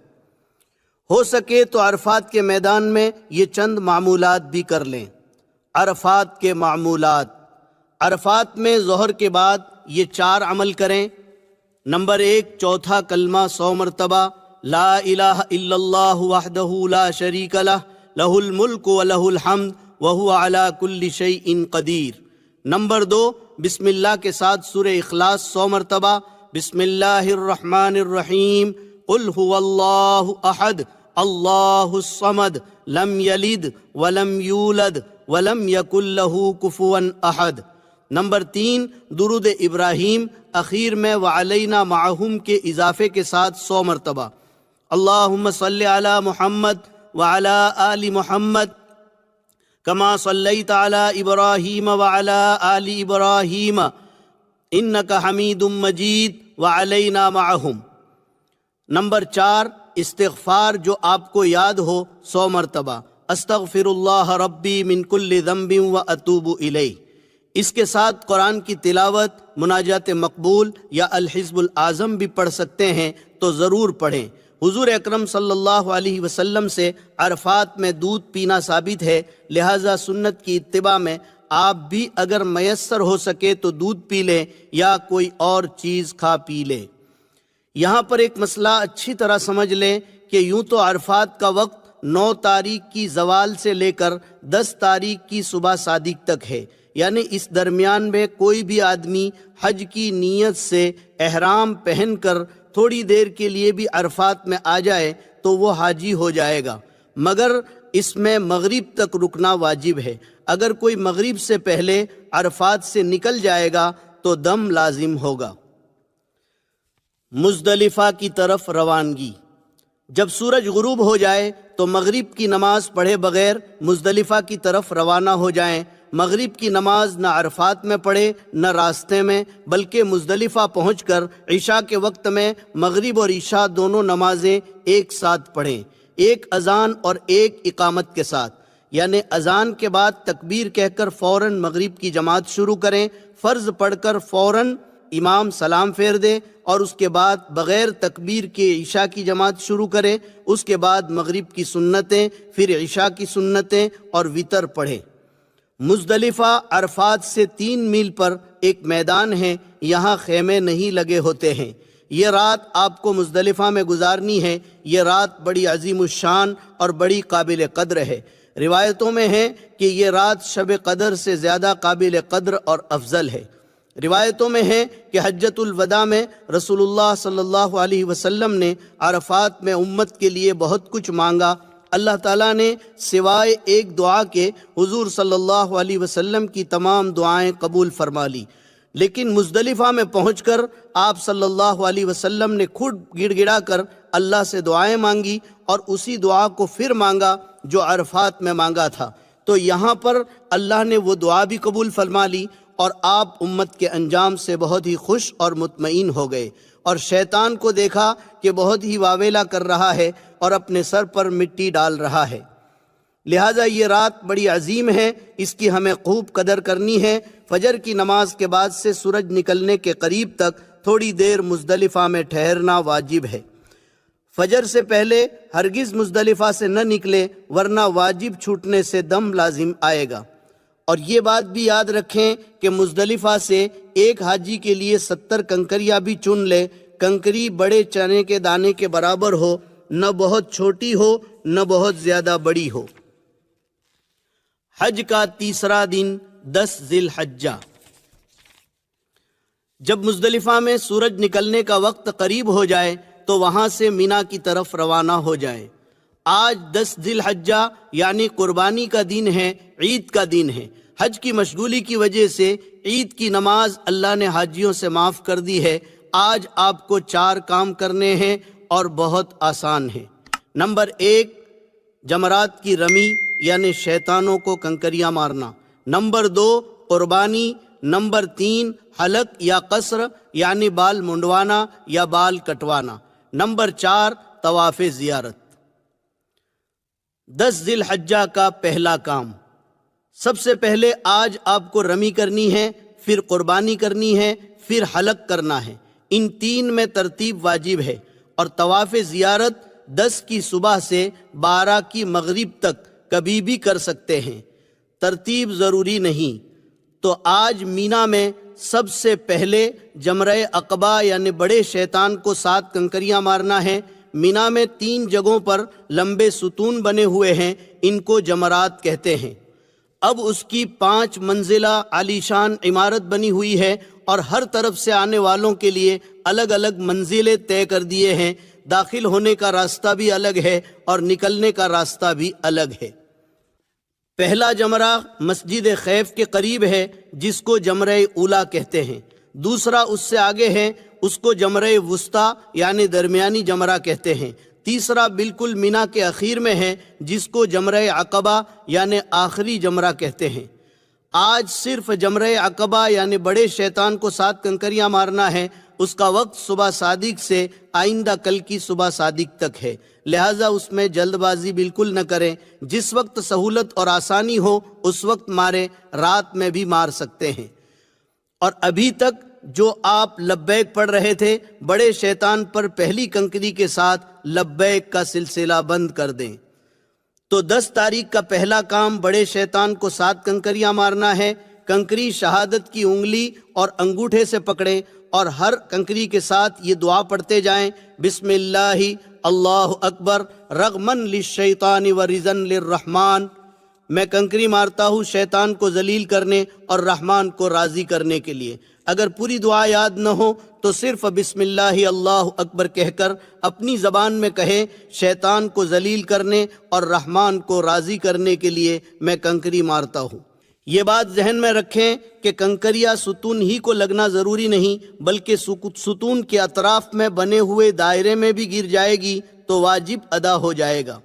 ہو سکے تو عرفات کے میدان میں یہ چند معمولات بھی کر لیں۔ عرفات کے معمولات: عرفات میں ظہر کے بعد یہ 4 عمل کریں۔ نمبر 1، چوتھا کلمہ 100 مرتبہ، لا الہ الا اللہ وحدہ لا شریک لہ، لہ الملک و لہ الحمد وہو علی کل شیء قدیر۔ نمبر 2، بسم اللہ کے ساتھ سورہ اخلاص 100 مرتبہ، بسم اللہ الرحمن الرحیم، قل هو اللہ احد اللہ الصمد لم یلد ولم یولد ولم یکن لہ کفوا احد۔ نمبر 3، درود ابراہیم اخیر میں وعلینا معہم کے اضافے کے ساتھ 100 مرتبہ، اللہم صلی علی محمد وعلی آل محمد کما صلیت علی ابراہیم وعلی آل ابراہیم انک حمید مجید وعلینا معہم۔ نمبر 4، استغفار جو آپ کو یاد ہو 100 مرتبہ، استغفر اللہ ربی من کل ذنب واتوب الیہ۔ اس کے ساتھ قرآن کی تلاوت، مناجات مقبول یا الحزب الاعظم بھی پڑھ سکتے ہیں تو ضرور پڑھیں۔ حضور اکرم صلی اللہ علیہ وسلم سے عرفات میں دودھ پینا ثابت ہے، لہٰذا سنت کی اتباع میں آپ بھی اگر میسر ہو سکے تو دودھ پی لیں یا کوئی اور چیز کھا پی لیں۔ یہاں پر ایک مسئلہ اچھی طرح سمجھ لیں کہ یوں تو عرفات کا وقت 9 تاریخ کی زوال سے لے کر 10 تاریخ کی صبح صادق تک ہے، یعنی اس درمیان میں کوئی بھی آدمی حج کی نیت سے احرام پہن کر تھوڑی دیر کے لیے بھی عرفات میں آ جائے تو وہ حاجی ہو جائے گا، مگر اس میں مغرب تک رکنا واجب ہے۔ اگر کوئی مغرب سے پہلے عرفات سے نکل جائے گا تو دم لازم ہوگا۔ مزدلفہ کی طرف روانگی: جب سورج غروب ہو جائے تو مغرب کی نماز پڑھے بغیر مزدلفہ کی طرف روانہ ہو جائیں۔ مغرب کی نماز نہ عرفات میں پڑھے نہ راستے میں، بلکہ مزدلفہ پہنچ کر عشاء کے وقت میں مغرب اور عشاء دونوں نمازیں ایک ساتھ پڑھیں، ایک اذان اور ایک اقامت کے ساتھ، یعنی اذان کے بعد تکبیر کہہ کر فوراً مغرب کی جماعت شروع کریں، فرض پڑھ کر فوراً امام سلام پھیر دے اور اس کے بعد بغیر تکبیر کے عشاء کی جماعت شروع کرے، اس کے بعد مغرب کی سنتیں، پھر عشاء کی سنتیں اور وتر پڑھیں۔ مزدلفہ عرفات سے 3 میل پر ایک میدان ہے، یہاں خیمے نہیں لگے ہوتے ہیں۔ یہ رات آپ کو مزدلفہ میں گزارنی ہے۔ یہ رات بڑی عظیم الشان اور بڑی قابل قدر ہے۔ روایتوں میں ہے کہ یہ رات شب قدر سے زیادہ قابل قدر اور افضل ہے۔ روایتوں میں ہے کہ حجۃ الوداع میں رسول اللہ صلی اللہ علیہ وسلم نے عرفات میں امت کے لیے بہت کچھ مانگا۔ اللہ تعالیٰ نے سوائے ایک دعا کے حضور صلی اللہ علیہ وسلم کی تمام دعائیں قبول فرما لی، لیکن مزدلفہ میں پہنچ کر آپ صلی اللہ علیہ وسلم نے خود گڑ گڑا کر اللہ سے دعائیں مانگی اور اسی دعا کو پھر مانگا جو عرفات میں مانگا تھا۔ تو یہاں پر اللہ نے وہ دعا بھی قبول فرما لی اور آپ امت کے انجام سے بہت ہی خوش اور مطمئن ہو گئے، اور شیطان کو دیکھا کہ بہت ہی واویلا کر رہا ہے اور اپنے سر پر مٹی ڈال رہا ہے۔ لہٰذا یہ رات بڑی عظیم ہے، اس کی ہمیں خوب قدر کرنی ہے۔ فجر کی نماز کے بعد سے سورج نکلنے کے قریب تک تھوڑی دیر مزدلفہ میں ٹھہرنا واجب ہے۔ فجر سے پہلے ہرگز مزدلفہ سے نہ نکلے، ورنہ واجب چھوٹنے سے دم لازم آئے گا۔ اور یہ بات بھی یاد رکھیں کہ مزدلفہ سے ایک حاجی کے لیے 70 کنکریاں بھی چن لے۔ کنکری بڑے چنے کے دانے کے برابر ہو، نہ بہت چھوٹی ہو نہ بہت زیادہ بڑی ہو۔ حج کا تیسرا دن 10 ذی الحجہ۔ جب مزدلفہ میں سورج نکلنے کا وقت قریب ہو جائے تو وہاں سے مینا کی طرف روانہ ہو جائیں۔ آج 10 ذی الحجہ یعنی قربانی کا دن ہے، عید کا دن ہے۔ حج کی مشغولی کی وجہ سے عید کی نماز اللہ نے حاجیوں سے معاف کر دی ہے۔ آج آپ کو 4 کام کرنے ہیں اور بہت آسان ہے۔ نمبر 1، جمرات کی رمی یعنی شیطانوں کو کنکریاں مارنا۔ نمبر 2، قربانی۔ نمبر 3، حلق یا قصر یعنی بال منڈوانا یا بال کٹوانا۔ نمبر 4، طواف زیارت۔ 10 ذی الحجہ کا پہلا کام، سب سے پہلے آج آپ کو رمی کرنی ہے، پھر قربانی کرنی ہے، پھر حلق کرنا ہے۔ ان 3 میں ترتیب واجب ہے، اور طواف زیارت 10 کی صبح سے 12 کی مغرب تک کبھی بھی کر سکتے ہیں، ترتیب ضروری نہیں۔ تو آج مینا میں سب سے پہلے جمرہ عقبہ یعنی بڑے شیطان کو 7 کنکریاں مارنا ہے۔ مینا میں 3 جگہوں پر لمبے ستون بنے ہوئے ہیں، ان کو جمرات کہتے ہیں۔ اب اس کی 5 منزلہ عالیشان عمارت بنی ہوئی ہے، اور ہر طرف سے آنے والوں کے لیے الگ الگ منزلیں طے کر دیے ہیں۔ داخل ہونے کا راستہ بھی الگ ہے اور نکلنے کا راستہ بھی الگ ہے۔ پہلا جمرہ مسجد خیف کے قریب ہے، جس کو جمرہ اولا کہتے ہیں۔ دوسرا اس سے آگے ہے، اس کو جمرہ وسطیٰ یعنی درمیانی جمرہ کہتے ہیں۔ تیسرا بالکل مینا کے اخیر میں ہے، جس کو جمرہ عقبہ یعنی آخری جمرہ کہتے ہیں۔ آج صرف جمرہ عقبہ یعنی بڑے شیطان کو 7 کنکریاں مارنا ہے۔ اس کا وقت صبح صادق سے آئندہ کل کی صبح صادق تک ہے، لہٰذا اس میں جلد بازی بالکل نہ کریں۔ جس وقت سہولت اور آسانی ہو اس وقت ماریں، رات میں بھی مار سکتے ہیں۔ اور ابھی تک جو آپ لبیک پڑھ رہے تھے، بڑے شیطان پر پہلی کنکری کے ساتھ لبیک کا سلسلہ بند کر دیں۔ تو 10 تاریخ کا پہلا کام بڑے شیطان کو 7 کنکریاں مارنا ہے۔ کنکری شہادت کی انگلی اور انگوٹھے سے پکڑیں اور ہر کنکری کے ساتھ یہ دعا پڑھتے جائیں، بسم اللہ اللہ اکبر رغمن للشیطان ورضا للرحمن۔ میں کنکری مارتا ہوں شیطان کو ذلیل کرنے اور رحمان کو راضی کرنے کے لیے۔ اگر پوری دعا یاد نہ ہو تو صرف بسم اللہ اللہ اکبر کہہ کر اپنی زبان میں کہیں، شیطان کو ذلیل کرنے اور رحمان کو راضی کرنے کے لیے میں کنکری مارتا ہوں۔ یہ بات ذہن میں رکھیں کہ کنکریاں ستون ہی کو لگنا ضروری نہیں، بلکہ ستون کے اطراف میں بنے ہوئے دائرے میں بھی گر جائے گی تو واجب ادا ہو جائے گا۔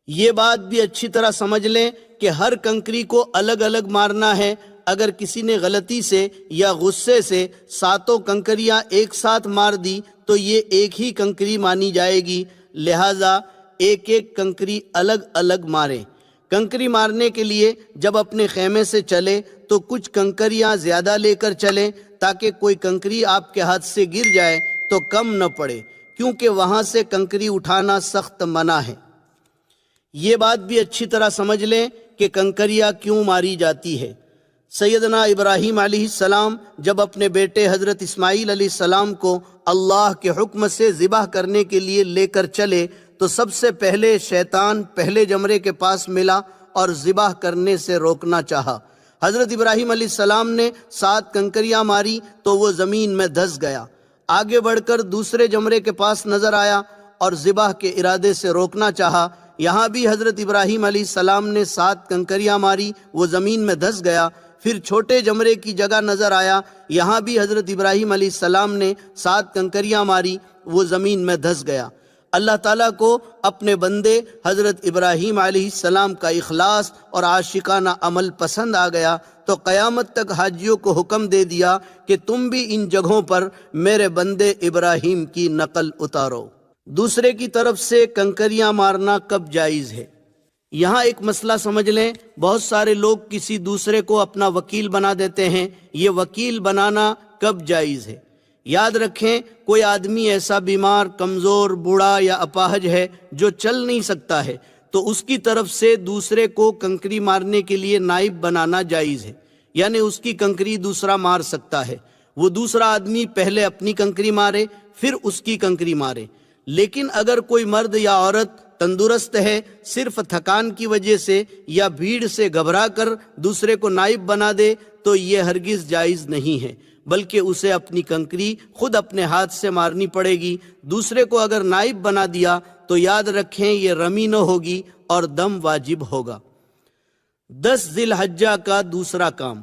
یہ بات بھی اچھی طرح سمجھ لیں کہ ہر کنکری کو الگ الگ مارنا ہے۔ اگر کسی نے غلطی سے یا غصے سے 7 کنکریاں ایک ساتھ مار دی تو یہ ایک ہی کنکری مانی جائے گی، لہٰذا ایک ایک کنکری الگ الگ ماریں۔ کنکری مارنے کے لیے جب اپنے خیمے سے چلے تو کچھ کنکریاں زیادہ لے کر چلیں، تاکہ کوئی کنکری آپ کے ہاتھ سے گر جائے تو کم نہ پڑے، کیونکہ وہاں سے کنکری اٹھانا سخت منع ہے۔ یہ بات بھی اچھی طرح سمجھ لیں کہ کنکریاں کیوں ماری جاتی ہے۔ سیدنا ابراہیم علیہ السلام جب اپنے بیٹے حضرت اسماعیل علیہ السلام کو اللہ کے حکم سے ذبح کرنے کے لیے لے کر چلے تو سب سے پہلے شیطان پہلے جمرے کے پاس ملا اور ذبح کرنے سے روکنا چاہا۔ حضرت ابراہیم علیہ السلام نے 7 کنکریاں ماری تو وہ زمین میں دھس گیا۔ آگے بڑھ کر دوسرے جمرے کے پاس نظر آیا اور ذبح کے ارادے سے روکنا چاہا۔ یہاں بھی حضرت ابراہیم علیہ السلام نے 7 کنکریاں ماری، وہ زمین میں دھس گیا۔ پھر چھوٹے جمرے کی جگہ نظر آیا، یہاں بھی حضرت ابراہیم علیہ السلام نے 7 کنکریاں ماری، وہ زمین میں دھس گیا۔ اللہ تعالیٰ کو اپنے بندے حضرت ابراہیم علیہ السلام کا اخلاص اور عاشقانہ عمل پسند آ گیا تو قیامت تک حاجیوں کو حکم دے دیا کہ تم بھی ان جگہوں پر میرے بندے ابراہیم کی نقل اتارو۔ دوسرے کی طرف سے کنکریاں مارنا کب جائز ہے؟ یہاں ایک مسئلہ سمجھ لیں، بہت سارے لوگ کسی دوسرے کو اپنا وکیل بنا دیتے ہیں، یہ وکیل بنانا کب جائز ہے؟ یاد رکھیں، کوئی آدمی ایسا بیمار، کمزور، بوڑھا یا اپاہج ہے جو چل نہیں سکتا ہے تو اس کی طرف سے دوسرے کو کنکری مارنے کے لیے نائب بنانا جائز ہے، یعنی اس کی کنکری دوسرا مار سکتا ہے۔ وہ دوسرا آدمی پہلے اپنی کنکری مارے پھر اس کی کنکری مارے۔ لیکن اگر کوئی مرد یا عورت تندرست ہے، صرف تھکان کی وجہ سے یا بھیڑ سے گھبرا کر دوسرے کو نائب بنا دے تو یہ ہرگز جائز نہیں ہے، بلکہ اسے اپنی کنکری خود اپنے ہاتھ سے مارنی پڑے گی۔ دوسرے کو اگر نائب بنا دیا تو یاد رکھیں یہ رمی نہ ہوگی اور دم واجب ہوگا۔ 10 ذی الحجہ کا دوسرا کام۔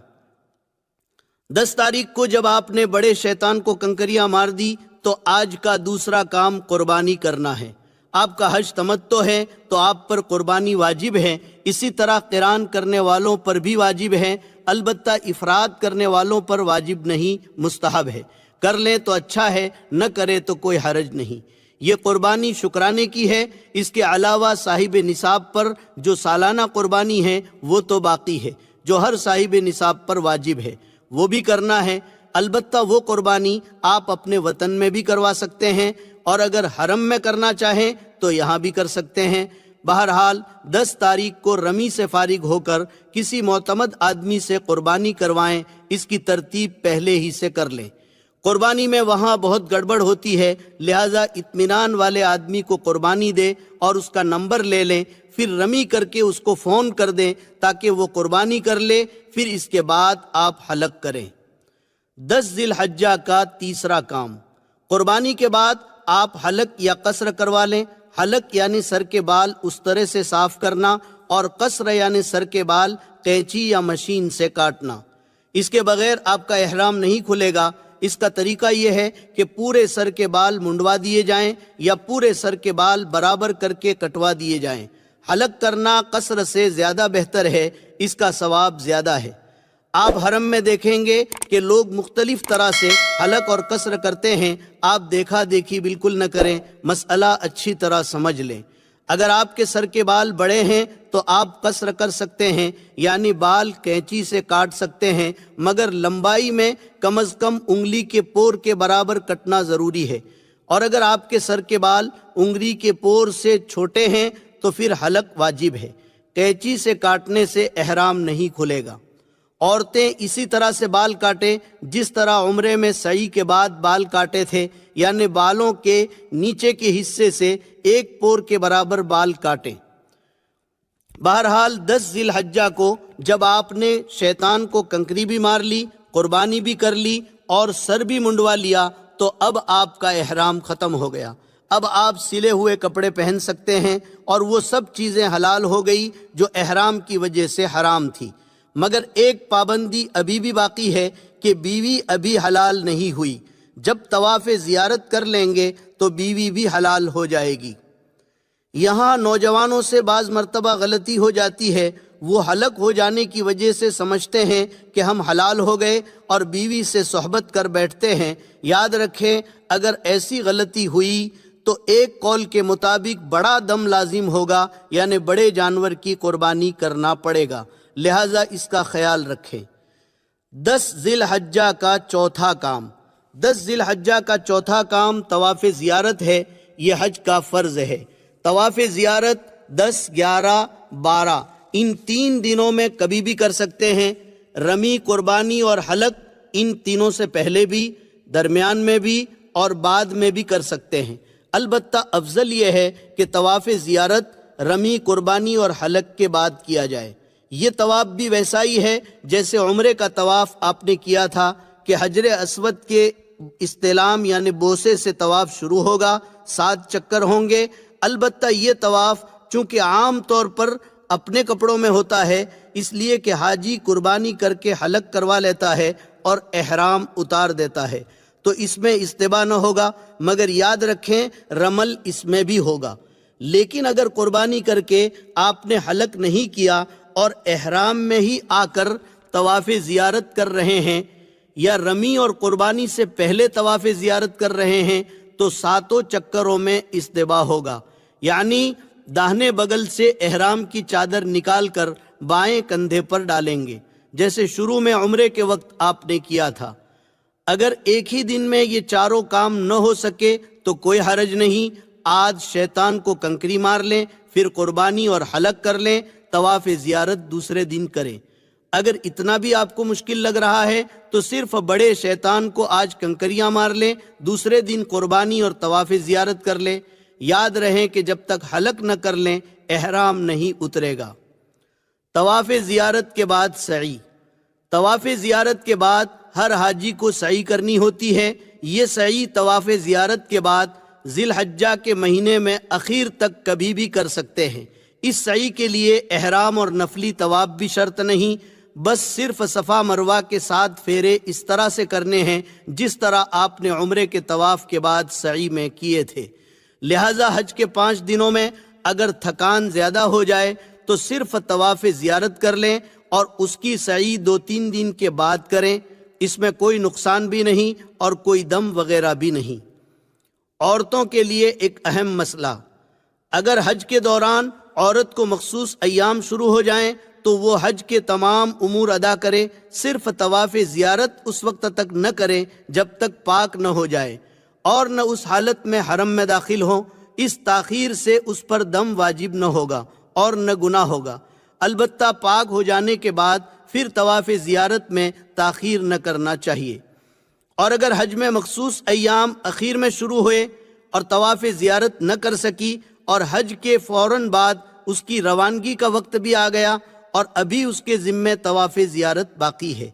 10 تاریخ کو جب آپ نے بڑے شیطان کو کنکریاں مار دی تو آج کا دوسرا کام قربانی کرنا ہے۔ آپ کا حج تمتع ہے تو آپ پر قربانی واجب ہے، اسی طرح قران کرنے والوں پر بھی واجب ہے، البتہ افراد کرنے والوں پر واجب نہیں، مستحب ہے۔ کر لیں تو اچھا ہے، نہ کرے تو کوئی حرج نہیں۔ یہ قربانی شکرانے کی ہے، اس کے علاوہ صاحب نصاب پر جو سالانہ قربانی ہے وہ تو باقی ہے، جو ہر صاحب نصاب پر واجب ہے، وہ بھی کرنا ہے۔ البتہ وہ قربانی آپ اپنے وطن میں بھی کروا سکتے ہیں، اور اگر حرم میں کرنا چاہیں تو یہاں بھی کر سکتے ہیں۔ بہرحال 10 تاریخ کو رمی سے فارغ ہو کر کسی معتمد آدمی سے قربانی کروائیں، اس کی ترتیب پہلے ہی سے کر لیں۔ قربانی میں وہاں بہت گڑبڑ ہوتی ہے، لہٰذا اطمینان والے آدمی کو قربانی دے اور اس کا نمبر لے لیں، پھر رمی کر کے اس کو فون کر دیں تاکہ وہ قربانی کر لے، پھر اس کے بعد آپ حلق کریں۔ 10 ذی الحجہ کا تیسرا کام۔ قربانی کے بعد آپ حلق یا قصر کروا لیں۔ حلق یعنی سر کے بال اس طرح سے صاف کرنا، اور قصر یعنی سر کے بال قینچی یا مشین سے کاٹنا۔ اس کے بغیر آپ کا احرام نہیں کھلے گا۔ اس کا طریقہ یہ ہے کہ پورے سر کے بال منڈوا دیے جائیں یا پورے سر کے بال برابر کر کے کٹوا دیے جائیں۔ حلق کرنا قصر سے زیادہ بہتر ہے، اس کا ثواب زیادہ ہے۔ آپ حرم میں دیکھیں گے کہ لوگ مختلف طرح سے حلق اور قصر کرتے ہیں، آپ دیکھا دیکھی بالکل نہ کریں، مسئلہ اچھی طرح سمجھ لیں۔ اگر آپ کے سر کے بال بڑے ہیں تو آپ قصر کر سکتے ہیں، یعنی بال قینچی سے کاٹ سکتے ہیں، مگر لمبائی میں کم از کم انگلی کے پور کے برابر کٹنا ضروری ہے۔ اور اگر آپ کے سر کے بال انگلی کے پور سے چھوٹے ہیں تو پھر حلق واجب ہے، قینچی سے کاٹنے سے احرام نہیں کھلے گا۔ عورتیں اسی طرح سے بال کاٹیں جس طرح عمرے میں سعی کے بعد بال کاٹے تھے، یعنی بالوں کے نیچے کے حصے سے ایک پور کے برابر بال کاٹیں۔ بہرحال 10 ذی الحجہ کو جب آپ نے شیطان کو کنکری بھی مار لی، قربانی بھی کر لی اور سر بھی منڈوا لیا تو اب آپ کا احرام ختم ہو گیا۔ اب آپ سلے ہوئے کپڑے پہن سکتے ہیں اور وہ سب چیزیں حلال ہو گئی جو احرام کی وجہ سے حرام تھی۔ مگر ایک پابندی ابھی بھی باقی ہے کہ بیوی ابھی حلال نہیں ہوئی۔ جب طواف زیارت کر لیں گے تو بیوی بھی حلال ہو جائے گی۔ یہاں نوجوانوں سے بعض مرتبہ غلطی ہو جاتی ہے، وہ حلق ہو جانے کی وجہ سے سمجھتے ہیں کہ ہم حلال ہو گئے اور بیوی سے صحبت کر بیٹھتے ہیں۔ یاد رکھیں اگر ایسی غلطی ہوئی تو ایک قول کے مطابق بڑا دم لازم ہوگا، یعنی بڑے جانور کی قربانی کرنا پڑے گا، لہٰذا اس کا خیال رکھیں۔ 10 ذی الحجہ کا چوتھا کام۔ 10 ذی الحجہ کا چوتھا کام طواف زیارت ہے، یہ حج کا فرض ہے۔ طواف زیارت 10، 11، 12 ان 3 دنوں میں کبھی بھی کر سکتے ہیں۔ رمی، قربانی اور حلق ان تینوں سے پہلے بھی، درمیان میں بھی اور بعد میں بھی کر سکتے ہیں۔ البتہ افضل یہ ہے کہ طواف زیارت رمی، قربانی اور حلق کے بعد کیا جائے۔ یہ طواف بھی ویسا ہی ہے جیسے عمرے کا طواف آپ نے کیا تھا کہ حجر اسود کے استلام یعنی بوسے سے طواف شروع ہوگا، 7 چکر ہوں گے۔ البتہ یہ طواف چونکہ عام طور پر اپنے کپڑوں میں ہوتا ہے، اس لیے کہ حاجی قربانی کر کے حلق کروا لیتا ہے اور احرام اتار دیتا ہے، تو اس میں استباح نہ ہوگا، مگر یاد رکھیں رمل اس میں بھی ہوگا۔ لیکن اگر قربانی کر کے آپ نے حلق نہیں کیا اور احرام میں ہی آ کر طواف زیارت کر رہے ہیں، یا رمی اور قربانی سے پہلے طواف زیارت کر رہے ہیں، تو 7 چکروں میں استباح ہوگا، یعنی داہنے بغل سے احرام کی چادر نکال کر بائیں کندھے پر ڈالیں گے، جیسے شروع میں عمرے کے وقت آپ نے کیا تھا۔ اگر ایک ہی دن میں یہ چاروں کام نہ ہو سکے تو کوئی حرج نہیں، آج شیطان کو کنکری مار لیں، پھر قربانی اور حلق کر لیں، طواف زیارت دوسرے دن کریں۔ اگر اتنا بھی آپ کو مشکل لگ رہا ہے تو صرف بڑے شیطان کو آج کنکریاں مار لیں، دوسرے دن قربانی اور طواف زیارت کر لیں۔ یاد رہیں کہ جب تک حلق نہ کر لیں احرام نہیں اترے گا۔ طواف زیارت کے بعد سعی۔ طواف زیارت کے بعد ہر حاجی کو سعی کرنی ہوتی ہے۔ یہ سعی طواف زیارت کے بعد ذی الحجہ کے مہینے میں اخیر تک کبھی بھی کر سکتے ہیں۔ اس سعی کے لیے احرام اور نفلی طواف بھی شرط نہیں، بس صرف صفا مروہ کے 7 پھیرے اس طرح سے کرنے ہیں جس طرح آپ نے عمرے کے طواف کے بعد سعی میں کیے تھے۔ لہٰذا حج کے 5 دنوں میں اگر تھکان زیادہ ہو جائے تو صرف طواف زیارت کر لیں اور اس کی سعی 2-3 دن کے بعد کریں، اس میں کوئی نقصان بھی نہیں اور کوئی دم وغیرہ بھی نہیں۔ عورتوں کے لیے ایک اہم مسئلہ، اگر حج کے دوران عورت کو مخصوص ایام شروع ہو جائیں تو وہ حج کے تمام امور ادا کرے، صرف طواف زیارت اس وقت تک نہ کرے جب تک پاک نہ ہو جائے اور نہ اس حالت میں حرم میں داخل ہوں۔ اس تاخیر سے اس پر دم واجب نہ ہوگا اور نہ گناہ ہوگا، البتہ پاک ہو جانے کے بعد پھر طواف زیارت میں تاخیر نہ کرنا چاہیے۔ اور اگر حج میں مخصوص ایام اخیر میں شروع ہوئے اور طواف زیارت نہ کر سکی اور حج کے فوراً بعد اس کی روانگی کا وقت بھی آ گیا اور ابھی اس کے ذمے طواف زیارت باقی ہے،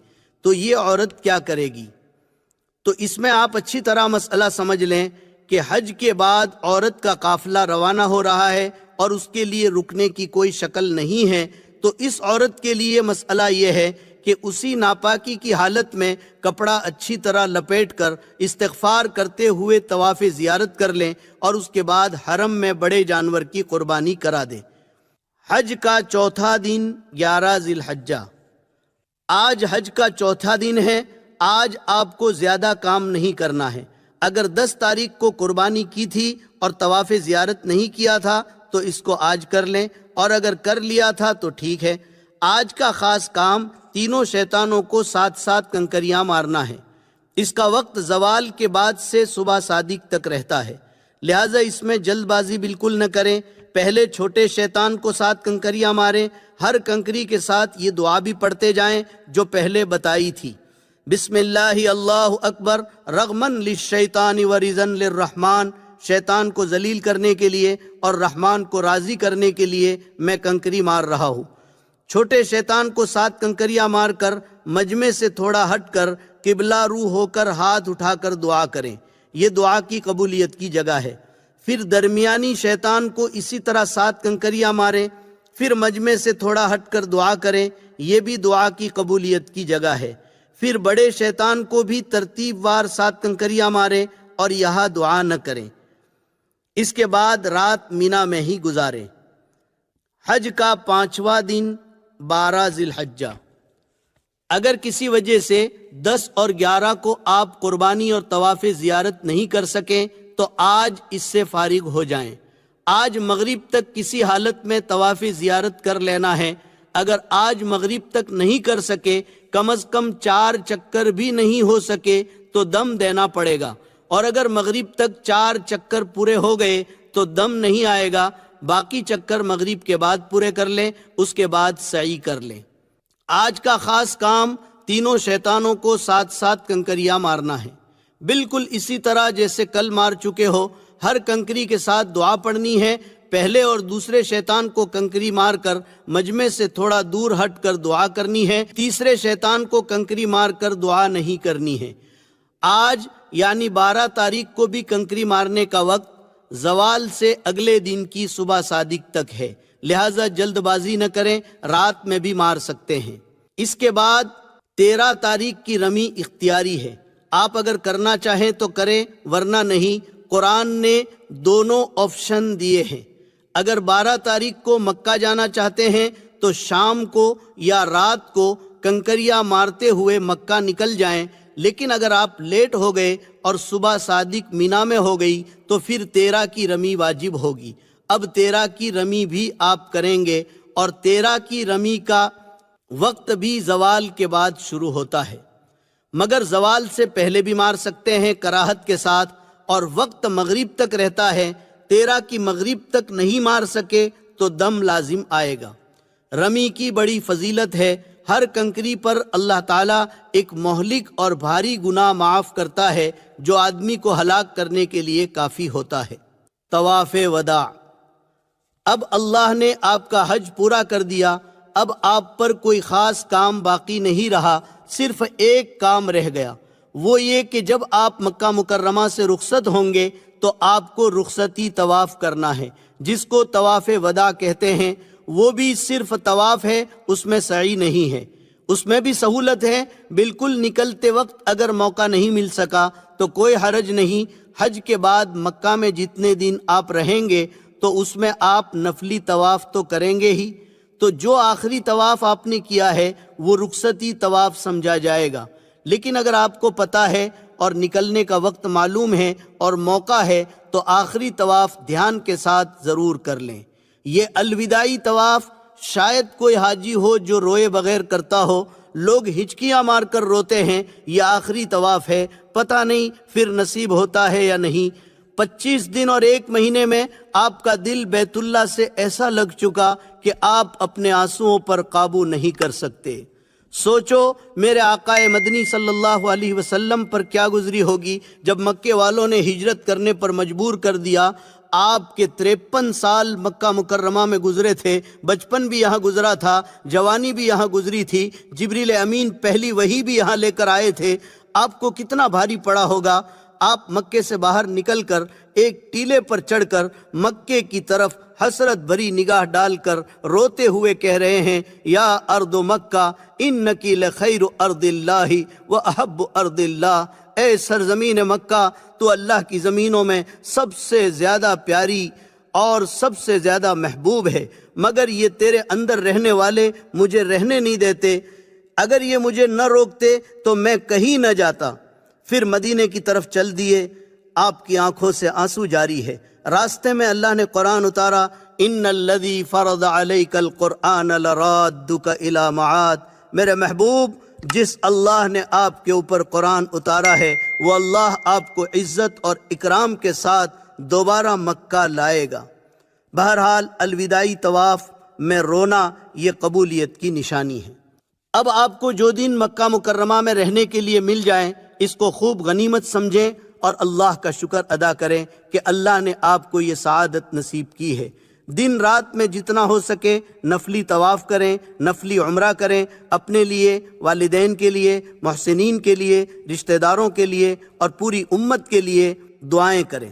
تو یہ عورت کیا کرے گی؟ تو اس میں آپ اچھی طرح مسئلہ سمجھ لیں کہ حج کے بعد عورت کا قافلہ روانہ ہو رہا ہے اور اس کے لیے رکنے کی کوئی شکل نہیں ہے، تو اس عورت کے لیے مسئلہ یہ ہے کہ اسی ناپاکی کی حالت میں کپڑا اچھی طرح لپیٹ کر استغفار کرتے ہوئے طواف زیارت کر لیں اور اس کے بعد حرم میں بڑے جانور کی قربانی کرا دیں۔ حج کا چوتھا دن 11 ذی الحجہ۔ آج حج کا چوتھا دن ہے، آج آپ کو زیادہ کام نہیں کرنا ہے۔ اگر 10 تاریخ کو قربانی کی تھی اور طواف زیارت نہیں کیا تھا تو اس کو آج کر لیں، اور اگر کر لیا تھا تو ٹھیک ہے۔ آج کا خاص کام تینوں شیطانوں کو 7 کنکریاں مارنا ہے۔ اس کا وقت زوال کے بعد سے صبح صادق تک رہتا ہے، لہٰذا اس میں جلد بازی بالکل نہ کریں۔ پہلے چھوٹے شیطان کو 7 کنکریاں ماریں، ہر کنکری کے ساتھ یہ دعا بھی پڑھتے جائیں جو پہلے بتائی تھی، بسم اللہ اللہ اکبر رغمن للشیطان ورزن للرحمن، شیطان کو ذلیل کرنے کے لیے اور رحمان کو راضی کرنے کے لیے میں کنکری مار رہا ہوں۔ چھوٹے شیطان کو 7 کنکریاں مار کر مجمع سے تھوڑا ہٹ کر قبلہ رو ہو کر ہاتھ اٹھا کر دعا کریں، یہ دعا کی قبولیت کی جگہ ہے۔ پھر درمیانی شیطان کو اسی طرح 7 کنکریاں ماریں، پھر مجمع سے تھوڑا ہٹ کر دعا کریں، یہ بھی دعا کی قبولیت کی جگہ ہے۔ پھر بڑے شیطان کو بھی ترتیب وار 7 کنکریاں ماریں اور یہاں دعا نہ کریں۔ اس کے بعد رات مینا میں ہی گزاریں۔ حج کا 5واں دن 12 ذی الحجہ۔ اگر کسی وجہ سے 10 اور 11 کو آپ قربانی اور طواف زیارت نہیں کر سکیں تو آج اس سے فارغ ہو جائیں۔ آج مغرب تک کسی حالت میں طواف زیارت کر لینا ہے۔ اگر آج مغرب تک نہیں کر سکے، کم از کم 4 چکر بھی نہیں ہو سکے تو دم دینا پڑے گا، اور اگر مغرب تک 4 چکر پورے ہو گئے تو دم نہیں آئے گا، باقی چکر مغرب کے بعد پورے کر لیں، اس کے بعد سعی کر لیں۔ آج کا خاص کام تینوں شیطانوں کو ساتھ ساتھ کنکریاں مارنا ہے، بالکل اسی طرح جیسے کل مار چکے ہو۔ ہر کنکری کے ساتھ دعا پڑھنی ہے۔ پہلے اور دوسرے شیطان کو کنکری مار کر مجمع سے تھوڑا دور ہٹ کر دعا کرنی ہے، تیسرے شیطان کو کنکری مار کر دعا نہیں کرنی ہے۔ آج یعنی 12 تاریخ کو بھی کنکری مارنے کا وقت زوال سے اگلے دن کی صبح صادق تک ہے، لہٰذا جلد بازی نہ کریں، رات میں بھی مار سکتے ہیں۔ اس کے بعد 13 تاریخ کی رمی اختیاری ہے، آپ اگر کرنا چاہیں تو کریں ورنہ نہیں۔ قرآن نے دونوں آپشن دیے ہیں۔ اگر 12 تاریخ کو مکہ جانا چاہتے ہیں تو شام کو یا رات کو کنکریاں مارتے ہوئے مکہ نکل جائیں، لیکن اگر آپ لیٹ ہو گئے اور صبح صادق مینا میں ہو گئی تو پھر 13 کی رمی واجب ہوگی۔ اب 13 کی رمی بھی آپ کریں گے، اور 13 کی رمی کا وقت بھی زوال کے بعد شروع ہوتا ہے، مگر زوال سے پہلے بھی مار سکتے ہیں کراہت کے ساتھ، اور وقت مغرب تک رہتا ہے۔ 13 کی مغرب تک نہیں مار سکے تو دم لازم آئے گا۔ رمی کی بڑی فضیلت ہے، ہر کنکری پر اللہ تعالیٰ ایک مہلک اور بھاری گناہ معاف کرتا ہے جو آدمی کو ہلاک کرنے کے لیے کافی ہوتا ہے۔ طواف وداع۔ اب اللہ نے آپ کا حج پورا کر دیا، اب آپ پر کوئی خاص کام باقی نہیں رہا، صرف ایک کام رہ گیا، وہ یہ کہ جب آپ مکہ مکرمہ سے رخصت ہوں گے تو آپ کو رخصتی طواف کرنا ہے، جس کو طواف وداع کہتے ہیں۔ وہ بھی صرف طواف ہے، اس میں سعی نہیں ہے۔ اس میں بھی سہولت ہے، بالکل نکلتے وقت اگر موقع نہیں مل سکا تو کوئی حرج نہیں۔ حج کے بعد مکہ میں جتنے دن آپ رہیں گے تو اس میں آپ نفلی طواف تو کریں گے ہی، تو جو آخری طواف آپ نے کیا ہے وہ رخصتی طواف سمجھا جائے گا۔ لیکن اگر آپ کو پتہ ہے اور نکلنے کا وقت معلوم ہے اور موقع ہے تو آخری طواف دھیان کے ساتھ ضرور کر لیں۔ یہ الوداعی طواف شاید کوئی حاجی ہو جو روئے بغیر کرتا ہو، لوگ ہچکیاں مار کر روتے ہیں، یہ آخری طواف ہے، پتہ نہیں پھر نصیب ہوتا ہے یا نہیں۔ 25 دن اور 1 مہینے میں آپ کا دل بیت اللہ سے ایسا لگ چکا کہ آپ اپنے آنسوؤں پر قابو نہیں کر سکتے۔ سوچو میرے آقا مدنی صلی اللہ علیہ وسلم پر کیا گزری ہوگی جب مکے والوں نے ہجرت کرنے پر مجبور کر دیا۔ آپ کے 53 سال مکہ مکرمہ میں گزرے تھے، بچپن بھی یہاں گزرا تھا، جوانی بھی یہاں گزری تھی، جبریل امین پہلی وحی بھی یہاں لے کر آئے تھے، آپ کو کتنا بھاری پڑا ہوگا۔ آپ مکے سے باہر نکل کر ایک ٹیلے پر چڑھ کر مکے کی طرف حسرت بھری نگاہ ڈال کر روتے ہوئے کہہ رہے ہیں، یا ارض مکہ انکی لخیر ارض اللہ و احب ارض اللہ، اے سرزمین مکہ تو اللہ کی زمینوں میں سب سے زیادہ پیاری اور سب سے زیادہ محبوب ہے، مگر یہ تیرے اندر رہنے والے مجھے رہنے نہیں دیتے، اگر یہ مجھے نہ روکتے تو میں کہیں نہ جاتا۔ پھر مدینے کی طرف چل دیے، آپ کی آنکھوں سے آنسو جاری ہے۔ راستے میں اللہ نے قرآن اتارا، ان الذی فرض علیک القرآن لرادک الی معاد، میرے محبوب جس اللہ نے آپ کے اوپر قرآن اتارا ہے وہ اللہ آپ کو عزت اور اکرام کے ساتھ دوبارہ مکہ لائے گا۔ بہرحال الوداعی طواف میں رونا یہ قبولیت کی نشانی ہے۔ اب آپ کو جو دن مکہ مکرمہ میں رہنے کے لیے مل جائیں اس کو خوب غنیمت سمجھیں اور اللہ کا شکر ادا کریں کہ اللہ نے آپ کو یہ سعادت نصیب کی ہے۔ دن رات میں جتنا ہو سکے نفلی طواف کریں، نفلی عمرہ کریں، اپنے لیے، والدین کے لیے، محسنین کے لیے، رشتہ داروں کے لیے اور پوری امت کے لیے دعائیں کریں۔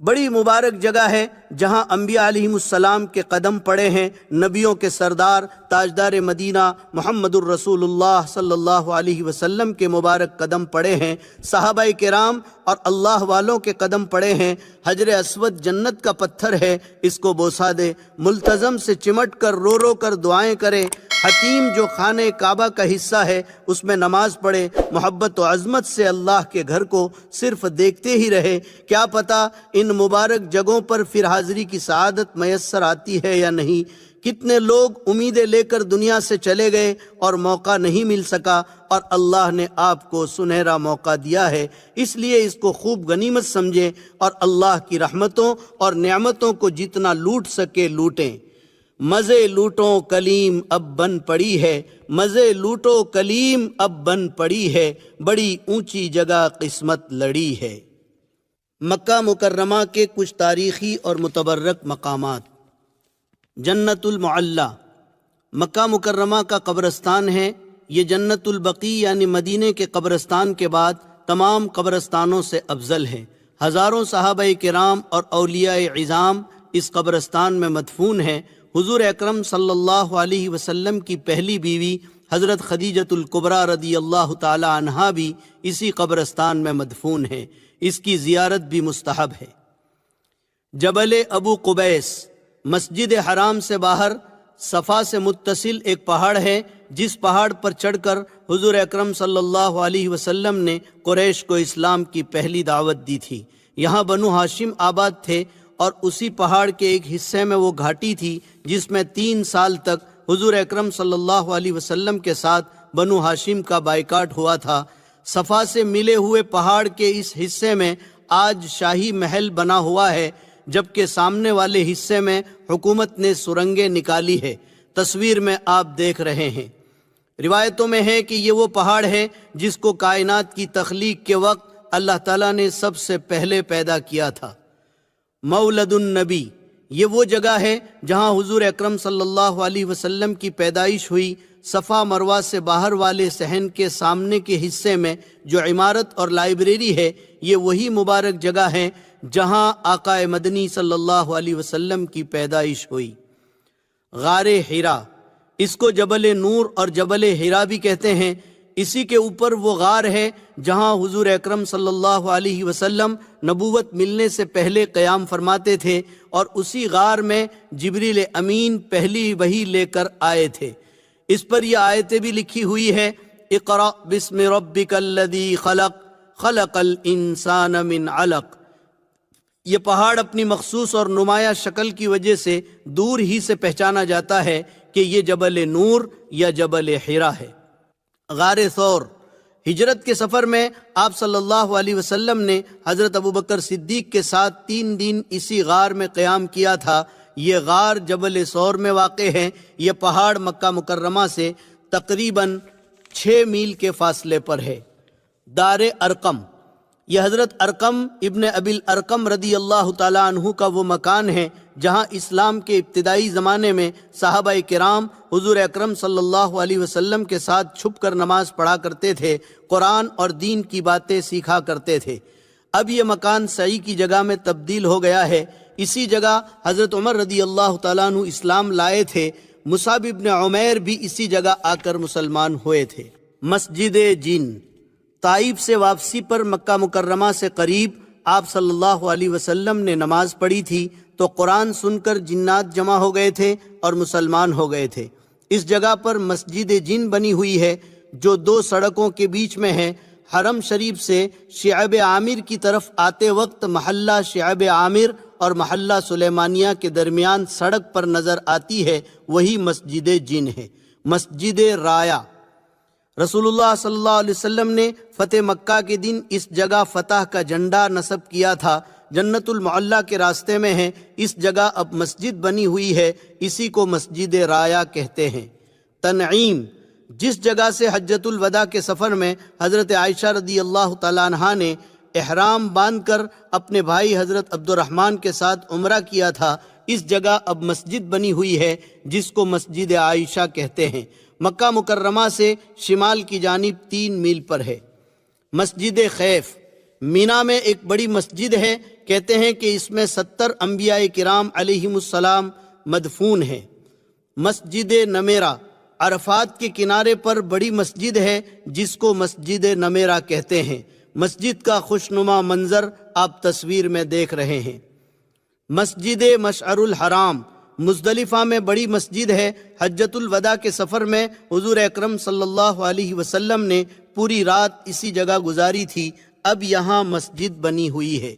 بڑی مبارک جگہ ہے جہاں انبیاء علیہم السلام کے قدم پڑے ہیں، نبیوں کے سردار تاجدار مدینہ محمد الرسول اللہ صلی اللہ علیہ وسلم کے مبارک قدم پڑے ہیں، صحابہ کرام اور اللہ والوں کے قدم پڑے ہیں۔ حجر اسود جنت کا پتھر ہے، اس کو بوسا دے، ملتزم سے چمٹ کر رو رو کر دعائیں کرے۔ حتیم جو خانہ کعبہ کا حصہ ہے اس میں نماز پڑھے، محبت و عظمت سے اللہ کے گھر کو صرف دیکھتے ہی رہے، کیا پتہ ان مبارک جگہوں پر پھر حاضری کی سعادت میسر آتی ہے یا نہیں۔ کتنے لوگ امیدیں لے کر دنیا سے چلے گئے اور موقع نہیں مل سکا، اور اللہ نے آپ کو سنہرا موقع دیا ہے، اس لیے اس کو خوب غنیمت سمجھیں اور اللہ کی رحمتوں اور نعمتوں کو جتنا لوٹ سکے لوٹیں۔ مزے لوٹو کلیم اب بن پڑی ہے، مزے لوٹو کلیم اب بن پڑی ہے، بڑی اونچی جگہ قسمت لڑی ہے۔ مکہ مکرمہ کے کچھ تاریخی اور متبرک مقامات۔ جنت المعلی مکہ مکرمہ کا قبرستان ہے۔ یہ جنت البقیع یعنی مدینے کے قبرستان کے بعد تمام قبرستانوں سے افضل ہے۔ ہزاروں صحابہ کرام اور اولیاء عظام اس قبرستان میں مدفون ہیں۔ حضور اکرم صلی اللہ علیہ وسلم کی پہلی بیوی حضرت خدیجۃ الکبریٰ رضی اللہ تعالی عنہا بھی اسی قبرستان میں مدفون ہیں۔ اس کی زیارت بھی مستحب ہے۔ جبل ابو قبیس مسجد حرام سے باہر صفا سے متصل ایک پہاڑ ہے، جس پہاڑ پر چڑھ کر حضور اکرم صلی اللہ علیہ وسلم نے قریش کو اسلام کی پہلی دعوت دی تھی۔ یہاں بنو ہاشم آباد تھے اور اسی پہاڑ کے ایک حصے میں وہ گھاٹی تھی جس میں 3 سال تک حضور اکرم صلی اللہ علیہ وسلم کے ساتھ بنو ہاشم کا بائیکاٹ ہوا تھا۔ صفا سے ملے ہوئے پہاڑ کے اس حصے میں آج شاہی محل بنا ہوا ہے، جبکہ سامنے والے حصے میں حکومت نے سرنگیں نکالی ہے۔ تصویر میں آپ دیکھ رہے ہیں۔ روایتوں میں ہے کہ یہ وہ پہاڑ ہے جس کو کائنات کی تخلیق کے وقت اللہ تعالیٰ نے سب سے پہلے پیدا کیا تھا۔ مولد النبی یہ وہ جگہ ہے جہاں حضور اکرم صلی اللہ علیہ وسلم کی پیدائش ہوئی۔ صفا مروہ سے باہر والے صحن کے سامنے کے حصے میں جو عمارت اور لائبریری ہے، یہ وہی مبارک جگہ ہے جہاں آقا مدنی صلی اللہ علیہ وسلم کی پیدائش ہوئی۔ غار حرا اس کو جبل نور اور جبل حرا بھی کہتے ہیں۔ اسی کے اوپر وہ غار ہے جہاں حضور اکرم صلی اللہ علیہ وسلم نبوت ملنے سے پہلے قیام فرماتے تھے، اور اسی غار میں جبریل امین پہلی وحی لے کر آئے تھے۔ اس پر یہ آیتیں بھی لکھی ہوئی ہے، اقرأ بسم ربک الذی خلق خلق الانسان من علق۔ یہ پہاڑ اپنی مخصوص اور نمایاں شکل کی وجہ سے دور ہی سے پہچانا جاتا ہے کہ یہ جبل نور یا جبل حرا ہے۔ غار ثور ہجرت کے سفر میں آپ صلی اللہ علیہ وسلم نے حضرت ابوبکر صدیق کے ساتھ 3 دن اسی غار میں قیام کیا تھا۔ یہ غار جبل ثور میں واقع ہے۔ یہ پہاڑ مکہ مکرمہ سے تقریباً 6 میل کے فاصلے پر ہے۔ دار ارقم یہ حضرت ارقم ابن ابی الارقم رضی اللہ تعالیٰ عنہ کا وہ مکان ہے جہاں اسلام کے ابتدائی زمانے میں صحابہ کرام حضور اکرم صلی اللہ علیہ وسلم کے ساتھ چھپ کر نماز پڑھا کرتے تھے، قرآن اور دین کی باتیں سیکھا کرتے تھے۔ اب یہ مکان سعی کی جگہ میں تبدیل ہو گیا ہے۔ اسی جگہ حضرت عمر رضی اللہ تعالیٰ عنہ اسلام لائے تھے۔ مصعب ابن عمیر بھی اسی جگہ آ کر مسلمان ہوئے تھے۔ مسجد جن طائف سے واپسی پر مکہ مکرمہ سے قریب آپ صلی اللہ علیہ وسلم نے نماز پڑھی تھی تو قرآن سن کر جنات جمع ہو گئے تھے اور مسلمان ہو گئے تھے۔ اس جگہ پر مسجد جن بنی ہوئی ہے جو 2 سڑکوں کے بیچ میں ہے۔ حرم شریف سے شعب عامر کی طرف آتے وقت محلہ شعب عامر اور محلہ سلیمانیہ کے درمیان سڑک پر نظر آتی ہے، وہی مسجد جن ہے۔ مسجد رایا رسول اللہ صلی اللہ علیہ وسلم نے فتح مکہ کے دن اس جگہ فتح کا جھنڈا نصب کیا تھا۔ جنت المعلی کے راستے میں ہے۔ اس جگہ اب مسجد بنی ہوئی ہے، اسی کو مسجد رایا کہتے ہیں۔ تنعیم جس جگہ سے حجۃ الوداع کے سفر میں حضرت عائشہ رضی اللہ تعالیٰ عنہا نے احرام باندھ کر اپنے بھائی حضرت عبد الرحمن کے ساتھ عمرہ کیا تھا، اس جگہ اب مسجد بنی ہوئی ہے جس کو مسجد عائشہ کہتے ہیں۔ مکہ مکرمہ سے شمال کی جانب 3 میل پر ہے۔ مسجد خیف مینا میں ایک بڑی مسجد ہے۔ کہتے ہیں کہ اس میں 70 انبیاء کرام علیہم السلام مدفون ہیں۔ مسجد نمیرہ عرفات کے کنارے پر بڑی مسجد ہے جس کو مسجد نمیرہ کہتے ہیں۔ مسجد کا خوشنما منظر آپ تصویر میں دیکھ رہے ہیں۔ مسجد مشعر الحرام مزدلفہ میں بڑی مسجد ہے۔ حجۃ الوداع کے سفر میں حضور اکرم صلی اللہ علیہ وسلم نے پوری رات اسی جگہ گزاری تھی۔ اب یہاں مسجد بنی ہوئی ہے۔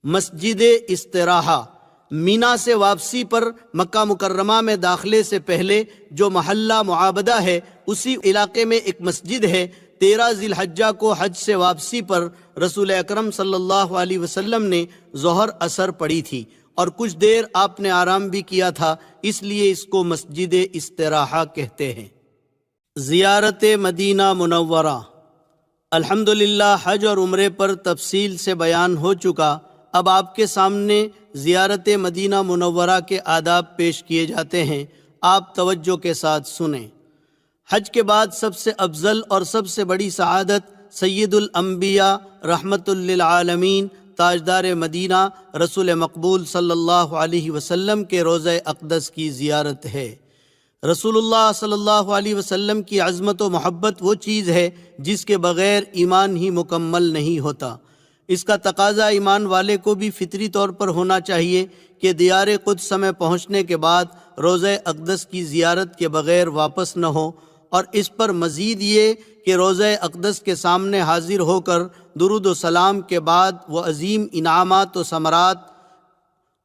مسجد استراحہ مینا سے واپسی پر مکہ مکرمہ میں داخلے سے پہلے جو محلہ معابدہ ہے اسی علاقے میں ایک مسجد ہے۔ 13 ذی الحجہ کو حج سے واپسی پر رسول اکرم صلی اللہ علیہ وسلم نے ظہر اثر پڑھی تھی۔ اور کچھ دیر آپ نے آرام بھی کیا تھا، اس لیے اس کو مسجد استراحہ کہتے ہیں۔ زیارت مدینہ منورہ۔ الحمدللہ حج اور عمرے پر تفصیل سے بیان ہو چکا، اب آپ کے سامنے زیارت مدینہ منورہ کے آداب پیش کیے جاتے ہیں، آپ توجہ کے ساتھ سنیں۔ حج کے بعد سب سے افضل اور سب سے بڑی سعادت سید الانبیاء رحمت للعالمین تاجدار مدینہ رسول مقبول صلی اللہ علیہ وسلم کے روضہ اقدس کی زیارت ہے۔ رسول اللہ صلی اللہ علیہ وسلم کی عظمت و محبت وہ چیز ہے جس کے بغیر ایمان ہی مکمل نہیں ہوتا۔ اس کا تقاضا ایمان والے کو بھی فطری طور پر ہونا چاہیے کہ دیار قدس میں پہنچنے کے بعد روضہ اقدس کی زیارت کے بغیر واپس نہ ہو، اور اس پر مزید یہ کہ روضہ اقدس کے سامنے حاضر ہو کر درود و سلام کے بعد وہ عظیم انعامات و ثمرات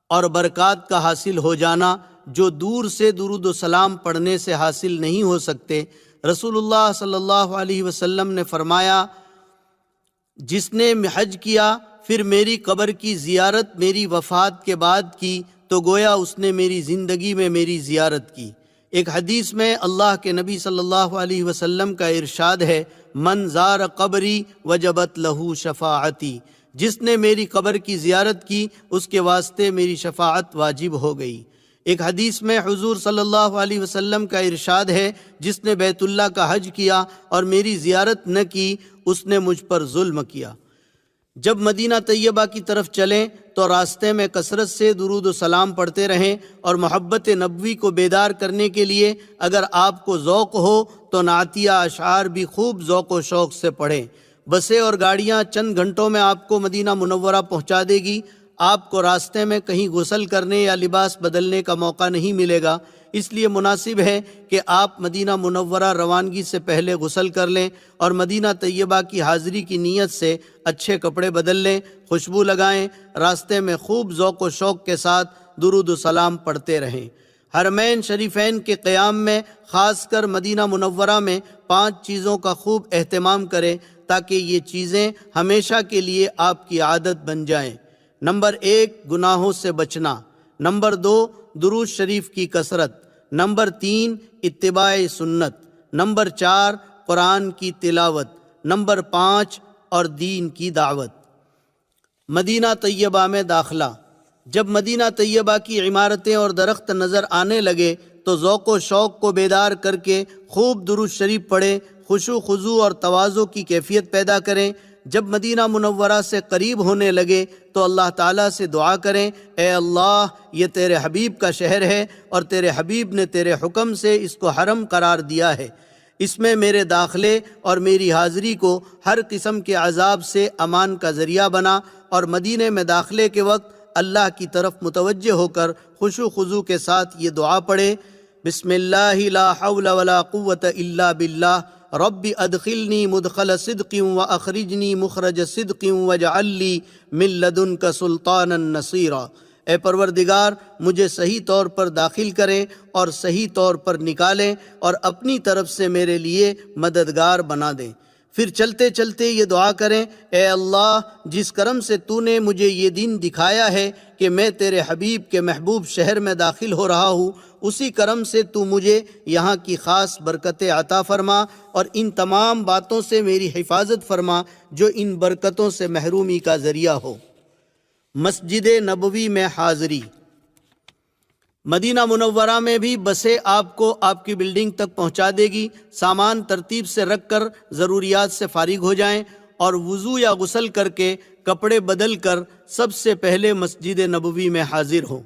اور برکات کا حاصل ہو جانا جو دور سے درود و سلام پڑھنے سے حاصل نہیں ہو سکتے۔ رسول اللہ صلی اللہ علیہ وسلم نے فرمایا، جس نے حج کیا پھر میری قبر کی زیارت میری وفات کے بعد کی تو گویا اس نے میری زندگی میں میری زیارت کی۔ ایک حدیث میں اللہ کے نبی صلی اللہ علیہ وسلم کا ارشاد ہے، من زار قبری وجبت لہو شفاعتی، جس نے میری قبر کی زیارت کی اس کے واسطے میری شفاعت واجب ہو گئی۔ ایک حدیث میں حضور صلی اللہ علیہ وسلم کا ارشاد ہے، جس نے بیت اللہ کا حج کیا اور میری زیارت نہ کی اس نے مجھ پر ظلم کیا۔ جب مدینہ طیبہ کی طرف چلیں تو راستے میں کثرت سے درود و سلام پڑھتے رہیں، اور محبت نبوی کو بیدار کرنے کے لیے اگر آپ کو ذوق ہو تو نعتیہ اشعار بھی خوب ذوق و شوق سے پڑھیں۔ بسیں اور گاڑیاں چند گھنٹوں میں آپ کو مدینہ منورہ پہنچا دے گی، آپ کو راستے میں کہیں غسل کرنے یا لباس بدلنے کا موقع نہیں ملے گا، اس لیے مناسب ہے کہ آپ مدینہ منورہ روانگی سے پہلے غسل کر لیں اور مدینہ طیبہ کی حاضری کی نیت سے اچھے کپڑے بدل لیں، خوشبو لگائیں، راستے میں خوب ذوق و شوق کے ساتھ درود و سلام پڑھتے رہیں۔ حرمین شریفین کے قیام میں خاص کر مدینہ منورہ میں 5 چیزوں کا خوب اہتمام کریں تاکہ یہ چیزیں ہمیشہ کے لیے آپ کی عادت بن جائیں۔ نمبر 1 گناہوں سے بچنا، نمبر 2 درود شریف کی کثرت، نمبر 3 اتباع سنت، نمبر 4 قرآن کی تلاوت، نمبر 5 اور دین کی دعوت۔ مدینہ طیبہ میں داخلہ۔ جب مدینہ طیبہ کی عمارتیں اور درخت نظر آنے لگے تو ذوق و شوق کو بیدار کر کے خوب درود شریف پڑھیں، خشوع خضوع اور تواضع کی کیفیت پیدا کریں۔ جب مدینہ منورہ سے قریب ہونے لگے تو اللہ تعالیٰ سے دعا کریں، اے اللہ یہ تیرے حبیب کا شہر ہے اور تیرے حبیب نے تیرے حکم سے اس کو حرم قرار دیا ہے، اس میں میرے داخلے اور میری حاضری کو ہر قسم کے عذاب سے امان کا ذریعہ بنا، اور مدینے میں داخلے کے وقت اللہ کی طرف متوجہ ہو کر خشوع خضوع کے ساتھ یہ دعا پڑھے، بسم اللہ لا حول ولا قوت الا باللہ رب ادخلنی مدخل صدق واخرجنی مخرج صدق واجعل لی من لدنک سلطانا نصیرا۔ اے پروردگار مجھے صحیح طور پر داخل کریں اور صحیح طور پر نکالیں اور اپنی طرف سے میرے لیے مددگار بنا دیں۔ پھر چلتے چلتے یہ دعا کریں، اے اللہ جس کرم سے تو نے مجھے یہ دن دکھایا ہے کہ میں تیرے حبیب کے محبوب شہر میں داخل ہو رہا ہوں، اسی کرم سے تو مجھے یہاں کی خاص برکتیں عطا فرما اور ان تمام باتوں سے میری حفاظت فرما جو ان برکتوں سے محرومی کا ذریعہ ہو۔ مسجد نبوی میں حاضری۔ مدینہ منورہ میں بھی بسیں آپ کو آپ کی بلڈنگ تک پہنچا دے گی، سامان ترتیب سے رکھ کر ضروریات سے فارغ ہو جائیں اور وضو یا غسل کر کے کپڑے بدل کر سب سے پہلے مسجد نبوی میں حاضر ہوں۔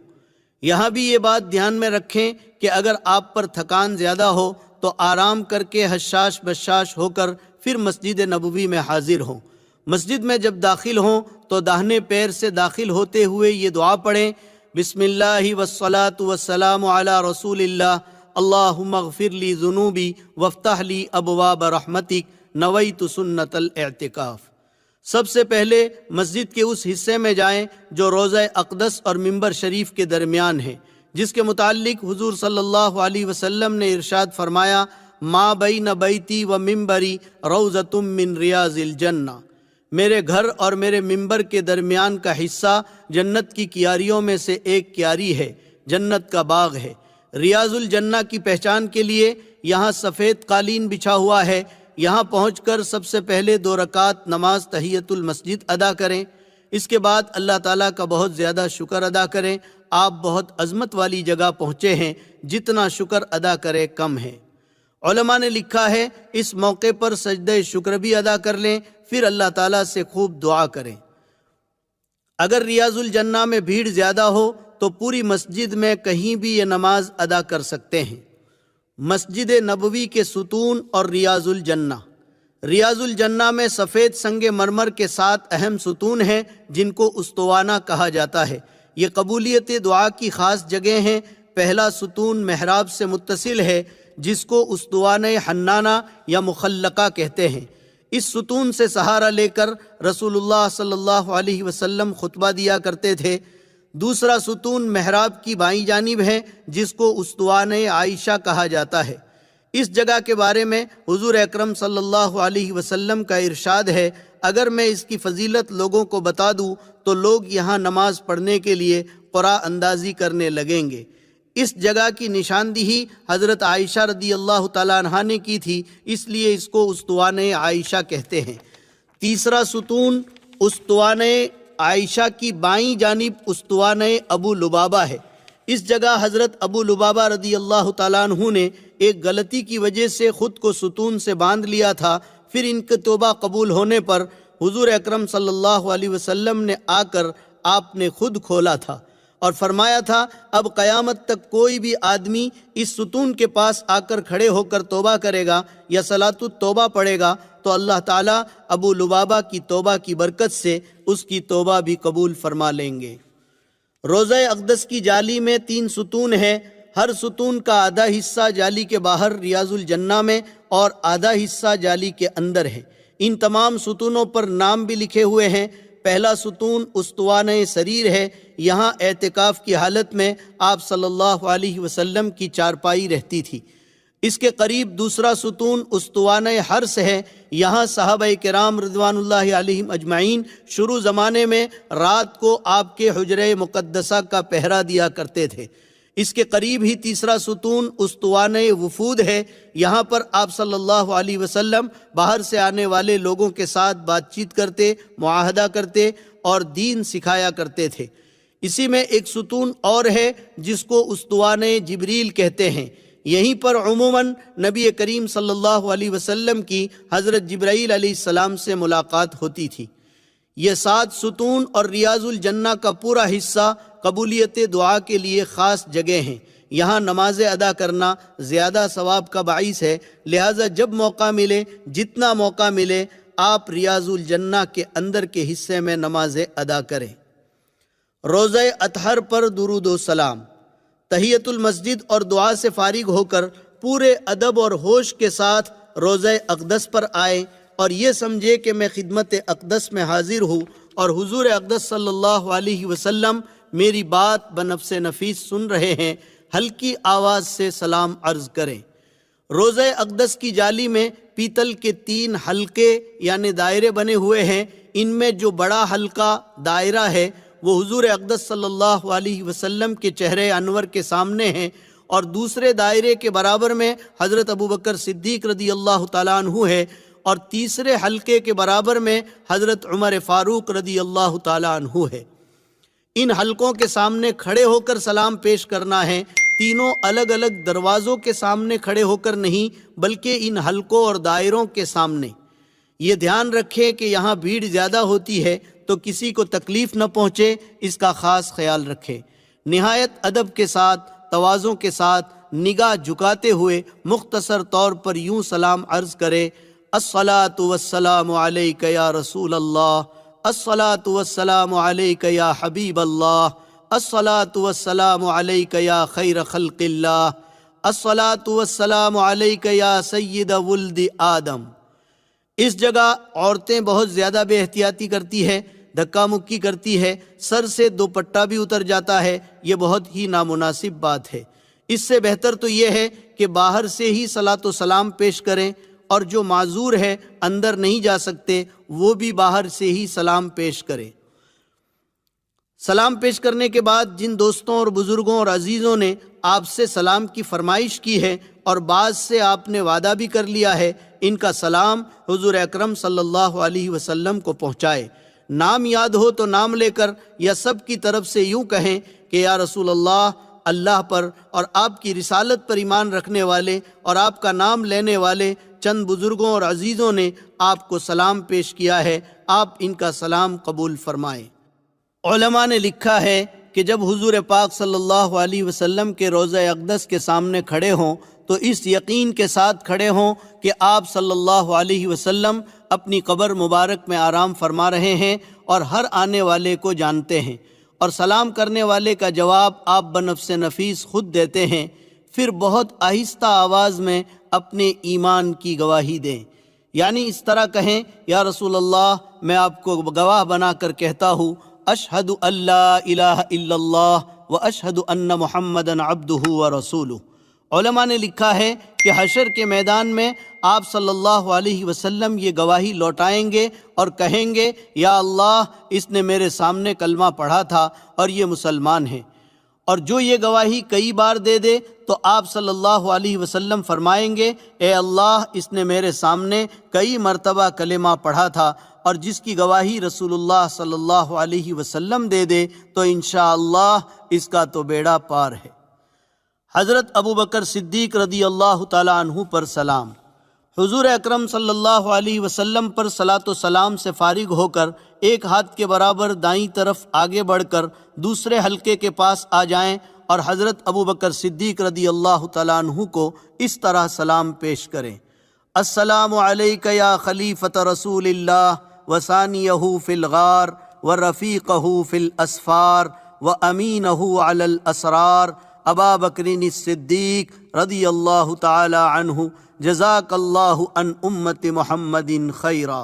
یہاں بھی یہ بات دھیان میں رکھیں کہ اگر آپ پر تھکان زیادہ ہو تو آرام کر کے حشاش بشاش ہو کر پھر مسجد نبوی میں حاضر ہوں۔ مسجد میں جب داخل ہوں تو داہنے پیر سے داخل ہوتے ہوئے یہ دعا پڑھیں، بسم اللہ والصلاة والسلام علی رسول اللہ اللہم اغفر لی ذنوبی وافتح لی ابواب رحمتک نویت سنت الاعتکاف۔ سب سے پہلے مسجد کے اس حصے میں جائیں جو روضہ اقدس اور منبر شریف کے درمیان ہے، جس کے متعلق حضور صلی اللہ علیہ وسلم نے ارشاد فرمایا، ما بین بیتی و منبری روضۃ من ریاض الجنہ، میرے گھر اور میرے ممبر کے درمیان کا حصہ جنت کی کیاریوں میں سے ایک کیاری ہے، جنت کا باغ ہے۔ ریاض الجنہ کی پہچان کے لیے یہاں سفید قالین بچھا ہوا ہے۔ یہاں پہنچ کر سب سے پہلے 2 رکعت نماز تحیۃ المسجد ادا کریں، اس کے بعد اللہ تعالیٰ کا بہت زیادہ شکر ادا کریں۔ آپ بہت عظمت والی جگہ پہنچے ہیں، جتنا شکر ادا کرے کم ہے۔ علماء نے لکھا ہے اس موقع پر سجدہ شکر بھی ادا کر لیں، پھر اللہ تعالیٰ سے خوب دعا کریں۔ اگر ریاض الجنہ میں بھیڑ زیادہ ہو تو پوری مسجد میں کہیں بھی یہ نماز ادا کر سکتے ہیں۔ مسجد نبوی کے ستون اور ریاض الجنہ۔ ریاض الجنہ میں سفید سنگ مرمر کے 7 اہم ستون ہیں جن کو استوانہ کہا جاتا ہے۔ یہ قبولیت دعا کی خاص جگہ ہیں۔ پہلا ستون محراب سے متصل ہے جس کو استوانہ حنانہ یا مخلقہ کہتے ہیں۔ اس ستون سے سہارا لے کر رسول اللہ صلی اللہ علیہ وسلم خطبہ دیا کرتے تھے۔ دوسرا ستون محراب کی بائیں جانب ہے جس کو استوانہ عائشہ کہا جاتا ہے۔ اس جگہ کے بارے میں حضور اکرم صلی اللہ علیہ وسلم کا ارشاد ہے، اگر میں اس کی فضیلت لوگوں کو بتا دوں تو لوگ یہاں نماز پڑھنے کے لیے قرآن اندازی کرنے لگیں گے۔ اس جگہ کی نشاندہی حضرت عائشہ رضی اللہ تعالیٰ عنہا نے کی تھی، اس لیے اس کو استوانہ عائشہ کہتے ہیں۔ تیسرا ستون استوانہ عائشہ کی بائیں جانب استوانہ ابو لبابہ ہے۔ اس جگہ حضرت ابو لبابہ رضی اللہ تعالیٰ عنہ نے ایک غلطی کی وجہ سے خود کو ستون سے باندھ لیا تھا، پھر ان کی توبہ قبول ہونے پر حضور اکرم صلی اللہ علیہ وسلم نے آ کر آپ نے خود کھولا تھا اور فرمایا تھا اب قیامت تک کوئی بھی آدمی اس ستون کے پاس آ کر کھڑے ہو کر توبہ کرے گا یا صلاۃ التوبہ پڑھے گا تو اللہ تعالیٰ ابو لبابہ کی توبہ کی برکت سے اس کی توبہ بھی قبول فرما لیں گے۔ روضہ اقدس کی جالی میں 3 ستون ہیں۔ ہر ستون کا آدھا حصہ جالی کے باہر ریاض الجنہ میں اور آدھا حصہ جالی کے اندر ہے۔ ان تمام ستونوں پر نام بھی لکھے ہوئے ہیں۔ پہلا ستون استوانہ سریر ہے۔ یہاں اعتکاف کی حالت میں آپ صلی اللہ علیہ وسلم کی چارپائی رہتی تھی۔ اس کے قریب دوسرا ستون استوانہ حرس ہے۔ یہاں صحابہ کرام رضوان اللہ علیہم اجمعین شروع زمانے میں رات کو آپ کے حجرہ مقدسہ کا پہرا دیا کرتے تھے۔ اس کے قریب ہی تیسرا ستون استوانہ وفود ہے۔ یہاں پر آپ صلی اللہ علیہ وسلم باہر سے آنے والے لوگوں کے ساتھ بات چیت کرتے، معاہدہ کرتے اور دین سکھایا کرتے تھے۔ اسی میں ایک ستون اور ہے جس کو استوانہ جبریل کہتے ہیں۔ یہیں پر عموماً نبی کریم صلی اللہ علیہ وسلم کی حضرت جبرائیل علیہ السلام سے ملاقات ہوتی تھی۔ یہ 7 ستون اور ریاض الجنہ کا پورا حصہ قبولیت دعا کے لیے خاص جگہ ہیں۔ یہاں نمازیں ادا کرنا زیادہ ثواب کا باعث ہے، لہٰذا جب موقع ملے، جتنا موقع ملے، آپ ریاض الجنہ کے اندر کے حصے میں نمازیں ادا کریں۔ روضہ اطہر پر درود و سلام۔ تحیۃ المسجد اور دعا سے فارغ ہو کر پورے ادب اور ہوش کے ساتھ روضہ اقدس پر آئیں اور یہ سمجھے کہ میں خدمت اقدس میں حاضر ہوں اور حضور اقدس صلی اللہ علیہ وسلم میری بات بنفس نفیس سن رہے ہیں۔ ہلکی آواز سے سلام عرض کریں۔ روضہ اقدس کی جالی میں پیتل کے 3 حلقے یعنی دائرے بنے ہوئے ہیں۔ ان میں جو بڑا حلقہ دائرہ ہے وہ حضور اقدس صلی اللہ علیہ وسلم کے چہرے انور کے سامنے ہیں، اور دوسرے دائرے کے برابر میں حضرت ابوبکر صدیق رضی اللہ تعالیٰ عنہ ہے، اور تیسرے حلقے کے برابر میں حضرت عمر فاروق رضی اللہ تعالیٰ عنہ ہے۔ ان حلقوں کے سامنے کھڑے ہو کر سلام پیش کرنا ہے۔ تینوں الگ الگ دروازوں کے سامنے کھڑے ہو کر نہیں، بلکہ ان حلقوں اور دائروں کے سامنے۔ یہ دھیان رکھیں کہ یہاں بھیڑ زیادہ ہوتی ہے تو کسی کو تکلیف نہ پہنچے، اس کا خاص خیال رکھیں۔ نہایت ادب کے ساتھ، تواضع کے ساتھ، نگاہ جھکاتے ہوئے مختصر طور پر یوں سلام عرض کرے: الصلاۃ والسلام علیک یا رسول اللہ، الصلاۃ والسلام علیک یا حبیب اللہ، الصلاۃ والسلام علیک یا خیر خلق اللہ، الصلاۃ والسلام علیک یا سید ولد آدم۔ اس جگہ عورتیں بہت زیادہ بے احتیاطی کرتی ہے، دھکا مکی کرتی ہے، سر سے دوپٹہ بھی اتر جاتا ہے۔ یہ بہت ہی نامناسب بات ہے۔ اس سے بہتر تو یہ ہے کہ باہر سے ہی صلاۃ و سلام پیش کریں اور جو معذور ہے اندر نہیں جا سکتے وہ بھی باہر سے ہی سلام پیش کرے۔ سلام پیش کرنے کے بعد جن دوستوں اور بزرگوں اور عزیزوں نے آپ سے سلام کی فرمائش کی ہے اور بعض سے آپ نے وعدہ بھی کر لیا ہے، ان کا سلام حضور اکرم صلی اللہ علیہ وسلم کو پہنچائے۔ نام یاد ہو تو نام لے کر یا سب کی طرف سے یوں کہیں کہ یا رسول اللہ، اللہ پر اور آپ کی رسالت پر ایمان رکھنے والے اور آپ کا نام لینے والے چند بزرگوں اور عزیزوں نے آپ کو سلام پیش کیا ہے، آپ ان کا سلام قبول فرمائیں۔ علماء نے لکھا ہے کہ جب حضور پاک صلی اللہ علیہ وسلم کے روضہ اقدس کے سامنے کھڑے ہوں تو اس یقین کے ساتھ کھڑے ہوں کہ آپ صلی اللہ علیہ وسلم اپنی قبر مبارک میں آرام فرما رہے ہیں اور ہر آنے والے کو جانتے ہیں، اور سلام کرنے والے کا جواب آپ بنفس نفیس خود دیتے ہیں۔ پھر بہت آہستہ آواز میں اپنے ایمان کی گواہی دیں، یعنی اس طرح کہیں یا رسول اللہ، میں آپ کو گواہ بنا کر کہتا ہوں اشہد ان لا الہ الا اللہ و اشہد ان محمدً عبدہ و رسولہ۔ علماء نے لکھا ہے کہ حشر کے میدان میں آپ صلی اللہ علیہ وسلم یہ گواہی لوٹائیں گے اور کہیں گے یا اللہ، اس نے میرے سامنے کلمہ پڑھا تھا اور یہ مسلمان ہے۔ اور جو یہ گواہی کئی بار دے دے تو آپ صلی اللہ علیہ وسلم فرمائیں گے اے اللہ، اس نے میرے سامنے کئی مرتبہ کلمہ پڑھا تھا، اور جس کی گواہی رسول اللہ صلی اللہ علیہ وسلم دے دے تو انشاءاللہ اس کا تو بیڑا پار ہے۔ حضرت ابو بکر صدیق رضی اللہ تعالی عنہ پر سلام۔ حضور اکرم صلی اللہ علیہ وسلم پر صلاۃ و سلام سے فارغ ہو کر ایک ہاتھ کے برابر دائیں طرف آگے بڑھ کر دوسرے حلقے کے پاس آ جائیں اور حضرت ابو بکر صدیق رضی اللہ تعالیٰ عنہ کو اس طرح سلام پیش کریں: السلام علیک یا خلیفۃ رسول اللہ وثانیہ فی الغار ورفیقہ فی الاسفار وامینہ علی الاسرار ابا بکر الصدیق رضی اللہ تعالی عنہ جزاک اللہ عن امت محمد خیرا۔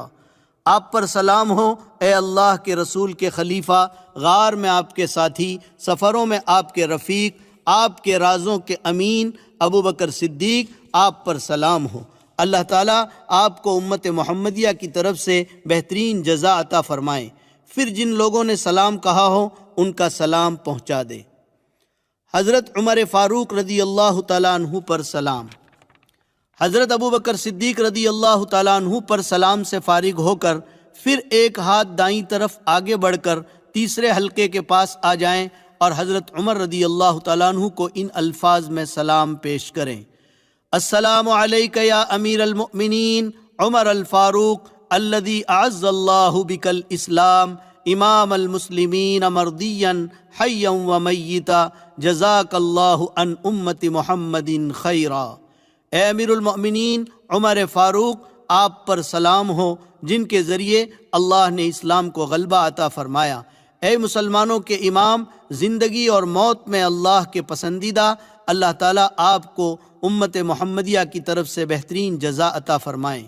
آپ پر سلام ہو اے اللہ کے رسول کے خلیفہ، غار میں آپ کے ساتھی، سفروں میں آپ کے رفیق، آپ کے رازوں کے امین ابو بکر صدیق، آپ پر سلام ہو۔ اللہ تعالیٰ آپ کو امت محمدیہ کی طرف سے بہترین جزا عطا فرمائے۔ پھر جن لوگوں نے سلام کہا ہو ان کا سلام پہنچا دے۔ حضرت عمر فاروق رضی اللہ تعالیٰ عنہ پر سلام۔ حضرت ابو بکر صدیق رضی اللہ تعالیٰ عنہ پر سلام سے فارغ ہو کر پھر ایک ہاتھ دائیں طرف آگے بڑھ کر تیسرے حلقے کے پاس آ جائیں اور حضرت عمر رضی اللہ تعالیٰ عنہ کو ان الفاظ میں سلام پیش کریں: السلام علیک یا امیر المؤمنین عمر الفاروق الذی اعز اللہ بک الاسلام امام المسلمین مردیا حیا ومیتا جزاک اللہ عن امت محمد خیرا۔ اے امیر المؤمنین عمر فاروق، آپ پر سلام ہو جن کے ذریعے اللہ نے اسلام کو غلبہ عطا فرمایا۔ اے مسلمانوں کے امام، زندگی اور موت میں اللہ کے پسندیدہ، اللہ تعالیٰ آپ کو امت محمدیہ کی طرف سے بہترین جزا عطا فرمائیں۔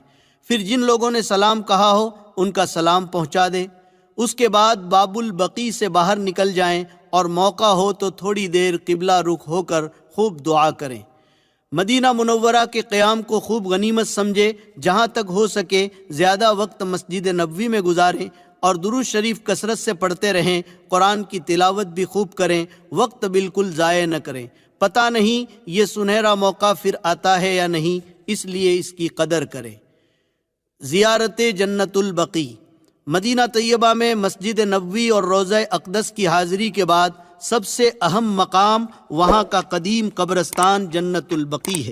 پھر جن لوگوں نے سلام کہا ہو ان کا سلام پہنچا دے۔ اس کے بعد باب البقیع سے باہر نکل جائیں اور موقع ہو تو تھوڑی دیر قبلہ رخ ہو کر خوب دعا کریں۔ مدینہ منورہ کے قیام کو خوب غنیمت سمجھے، جہاں تک ہو سکے زیادہ وقت مسجد نبوی میں گزاریں اور درود شریف کثرت سے پڑھتے رہیں، قرآن کی تلاوت بھی خوب کریں، وقت بالکل ضائع نہ کریں۔ پتہ نہیں یہ سنہرا موقع پھر آتا ہے یا نہیں، اس لیے اس کی قدر کریں۔ زیارت جنت البقیع۔ مدینہ طیبہ میں مسجد نبوی اور روضہ اقدس کی حاضری کے بعد سب سے اہم مقام وہاں کا قدیم قبرستان جنت البقیع ہے،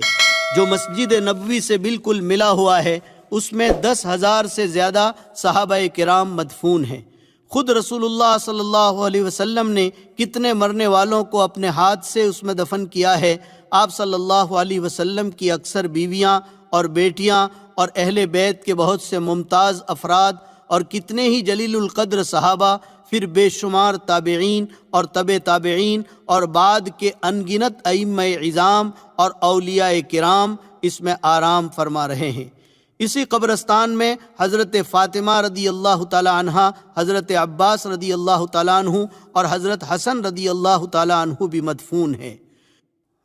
جو مسجد نبوی سے بالکل ملا ہوا ہے۔ اس میں 10,000 سے زیادہ صحابہ کرام مدفون ہیں۔ خود رسول اللہ صلی اللہ علیہ وسلم نے کتنے مرنے والوں کو اپنے ہاتھ سے اس میں دفن کیا ہے۔ آپ صلی اللہ علیہ وسلم کی اکثر بیویاں اور بیٹیاں اور اہل بیت کے بہت سے ممتاز افراد اور کتنے ہی جلیل القدر صحابہ، پھر بے شمار تابعین اور تبع تابعین اور بعد کے انگنت ائمہ عظام اور اولیاء کرام اس میں آرام فرما رہے ہیں۔ اسی قبرستان میں حضرت فاطمہ رضی اللہ تعالی عنہ، حضرت عباس رضی اللہ تعالی عنہ اور حضرت حسن رضی اللہ تعالی عنہ بھی مدفون ہیں۔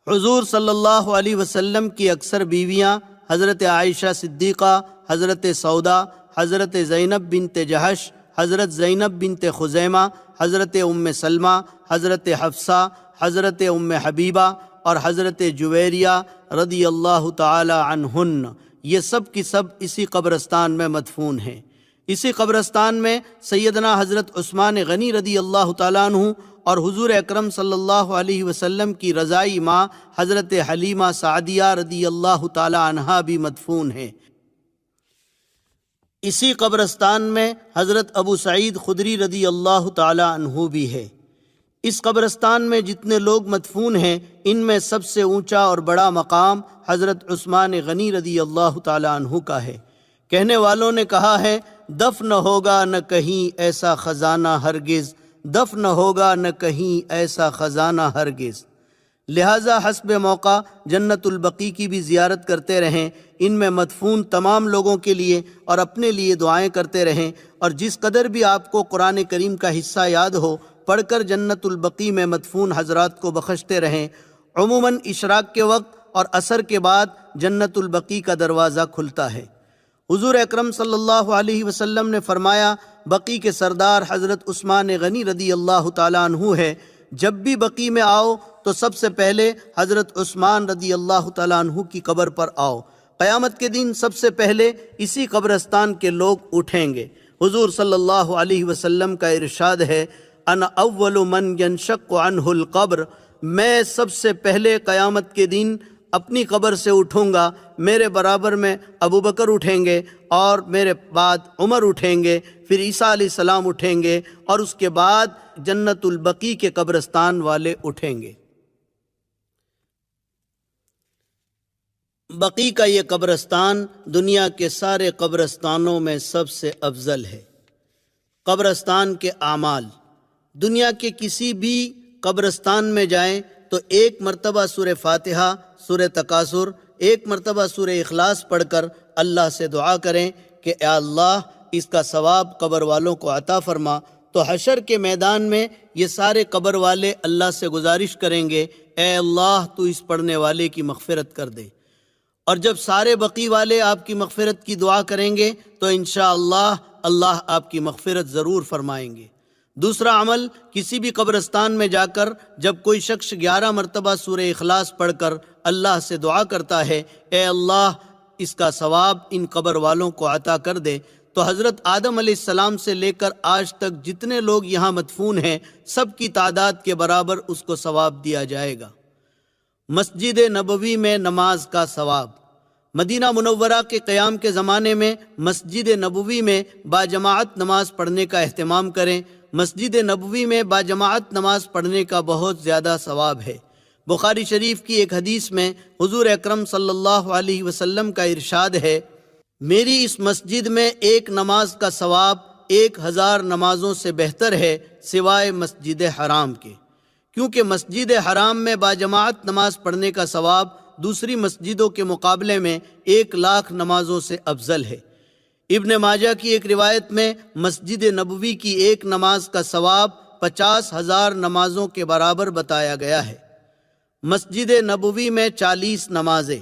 حضور صلی اللہ علیہ وسلم کی اکثر بیویاں حضرت عائشہ صدیقہ، حضرت سودا، حضرت زینب بنت جہش، حضرت زینب بنت خزیمہ، حضرت ام سلمہ، حضرت حفصہ، حضرت ام حبیبہ اور حضرت جویریہ رضی اللہ تعالی عنہن، یہ سب کی سب اسی قبرستان میں مدفون ہیں۔ اسی قبرستان میں سیدنا حضرت عثمان غنی رضی اللہ تعالیٰ عنہ اور حضور اکرم صلی اللہ علیہ وسلم کی رضائی ماں حضرت حلیمہ سعدیہ رضی اللہ تعالیٰ عنہا بھی مدفون ہیں۔ اسی قبرستان میں حضرت ابو سعید خدری رضی اللہ تعالیٰ عنہ بھی ہے۔ اس قبرستان میں جتنے لوگ مدفون ہیں ان میں سب سے اونچا اور بڑا مقام حضرت عثمان غنی رضی اللہ تعالیٰ عنہ کا ہے۔ کہنے والوں نے کہا ہے، دفن ہوگا نہ کہیں ایسا خزانہ ہرگز، دفن ہوگا نہ کہیں ایسا خزانہ ہرگز۔ لہٰذا حسب موقع جنت البقیع کی بھی زیارت کرتے رہیں، ان میں مدفون تمام لوگوں کے لیے اور اپنے لیے دعائیں کرتے رہیں، اور جس قدر بھی آپ کو قرآن کریم کا حصہ یاد ہو پڑھ کر جنت البقیع میں مدفون حضرات کو بخشتے رہیں۔ عموماً اشراق کے وقت اور عصر کے بعد جنت البقیع کا دروازہ کھلتا ہے۔ حضور اکرم صلی اللہ علیہ وسلم نے فرمایا، بقیع کے سردار حضرت عثمان غنی رضی اللہ تعالیٰ عنہ ہے، جب بھی بقیع میں آؤ تو سب سے پہلے حضرت عثمان رضی اللہ تعالیٰ عنہ کی قبر پر آؤ۔ قیامت کے دن سب سے پہلے اسی قبرستان کے لوگ اٹھیں گے۔ حضور صلی اللہ علیہ وسلم کا ارشاد ہے، انا اول من ینشق عنہ القبر، میں سب سے پہلے قیامت کے دن اپنی قبر سے اٹھوں گا، میرے برابر میں ابو بکر اٹھیں گے اور میرے بعد عمر اٹھیں گے، پھر عیسیٰ علیہ السلام اٹھیں گے اور اس کے بعد جنت البقیع کے قبرستان والے اٹھیں گے۔ بقیع کا یہ قبرستان دنیا کے سارے قبرستانوں میں سب سے افضل ہے۔ قبرستان کے اعمال، دنیا کے کسی بھی قبرستان میں جائیں تو ایک مرتبہ سورہ فاتحہ، سورہ تکاثر، ایک مرتبہ سورہ اخلاص پڑھ کر اللہ سے دعا کریں کہ اے اللہ اس کا ثواب قبر والوں کو عطا فرما، تو حشر کے میدان میں یہ سارے قبر والے اللہ سے گزارش کریں گے، اے اللہ تو اس پڑھنے والے کی مغفرت کر دے۔ اور جب سارے بقیع والے آپ کی مغفرت کی دعا کریں گے تو انشاءاللہ اللہ آپ کی مغفرت ضرور فرمائیں گے۔ دوسرا عمل، کسی بھی قبرستان میں جا کر جب کوئی شخص 11 مرتبہ سورہ اخلاص پڑھ کر اللہ سے دعا کرتا ہے، اے اللہ اس کا ثواب ان قبر والوں کو عطا کر دے، تو حضرت آدم علیہ السلام سے لے کر آج تک جتنے لوگ یہاں مدفون ہیں سب کی تعداد کے برابر اس کو ثواب دیا جائے گا۔ مسجد نبوی میں نماز کا ثواب، مدینہ منورہ کے قیام کے زمانے میں مسجد نبوی میں باجماعت نماز پڑھنے کا اہتمام کریں۔ مسجد نبوی میں باجماعت نماز پڑھنے کا بہت زیادہ ثواب ہے۔ بخاری شریف کی ایک حدیث میں حضور اکرم صلی اللہ علیہ وسلم کا ارشاد ہے، میری اس مسجد میں ایک نماز کا ثواب 1000 نمازوں سے بہتر ہے سوائے مسجد حرام کے، کیونکہ مسجد حرام میں باجماعت نماز پڑھنے کا ثواب دوسری مسجدوں کے مقابلے میں 1,00,000 نمازوں سے افضل ہے۔ ابن ماجہ کی ایک روایت میں مسجد نبوی کی ایک نماز کا ثواب 50,000 نمازوں کے برابر بتایا گیا ہے۔ مسجد نبوی میں 40 نمازیں۔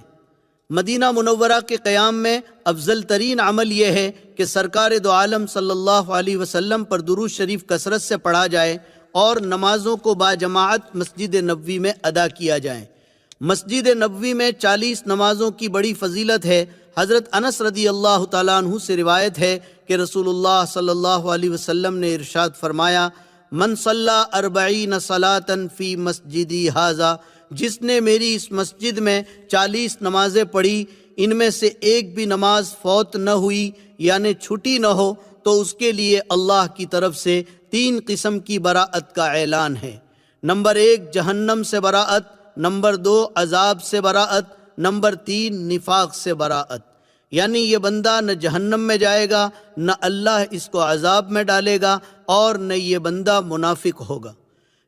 مدینہ منورہ کے قیام میں افضل ترین عمل یہ ہے کہ سرکار دو عالم صلی اللہ علیہ وسلم پر درود شریف کثرت سے پڑھا جائے اور نمازوں کو باجماعت مسجد نبوی میں ادا کیا جائے۔ مسجد نبوی میں 40 نمازوں کی بڑی فضیلت ہے۔ حضرت انس رضی اللہ تعالیٰ عنہ سے روایت ہے کہ رسول اللہ صلی اللہ علیہ وسلم نے ارشاد فرمایا، من صلی 40 صلاۃ فی مسجدی ھذا، جس نے میری اس مسجد میں 40 نمازیں پڑھی، ان میں سے ایک بھی نماز فوت نہ ہوئی یعنی چھٹی نہ ہو، تو اس کے لیے اللہ کی طرف سے 3 قسم کی براءت کا اعلان ہے۔ نمبر 1 جہنم سے براءت، نمبر 2 عذاب سے براءت، نمبر 3 نفاق سے براءت، یعنی یہ بندہ نہ جہنم میں جائے گا، نہ اللہ اس کو عذاب میں ڈالے گا، اور نہ یہ بندہ منافق ہوگا۔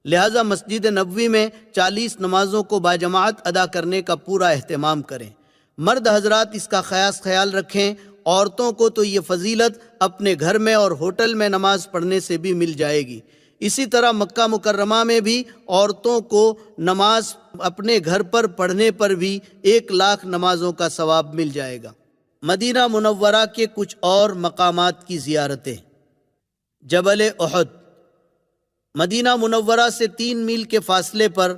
لہذا مسجد نبوی میں 40 نمازوں کو باجماعت ادا کرنے کا پورا اہتمام کریں۔ مرد حضرات اس کا خاص خیال رکھیں، عورتوں کو تو یہ فضیلت اپنے گھر میں اور ہوٹل میں نماز پڑھنے سے بھی مل جائے گی۔ اسی طرح مکہ مکرمہ میں بھی عورتوں کو نماز اپنے گھر پر پڑھنے پر بھی 1,00,000 نمازوں کا ثواب مل جائے گا۔ مدینہ منورہ کے کچھ اور مقامات کی زیارتیں۔ جبل احد، مدینہ منورہ سے 3 میل کے فاصلے پر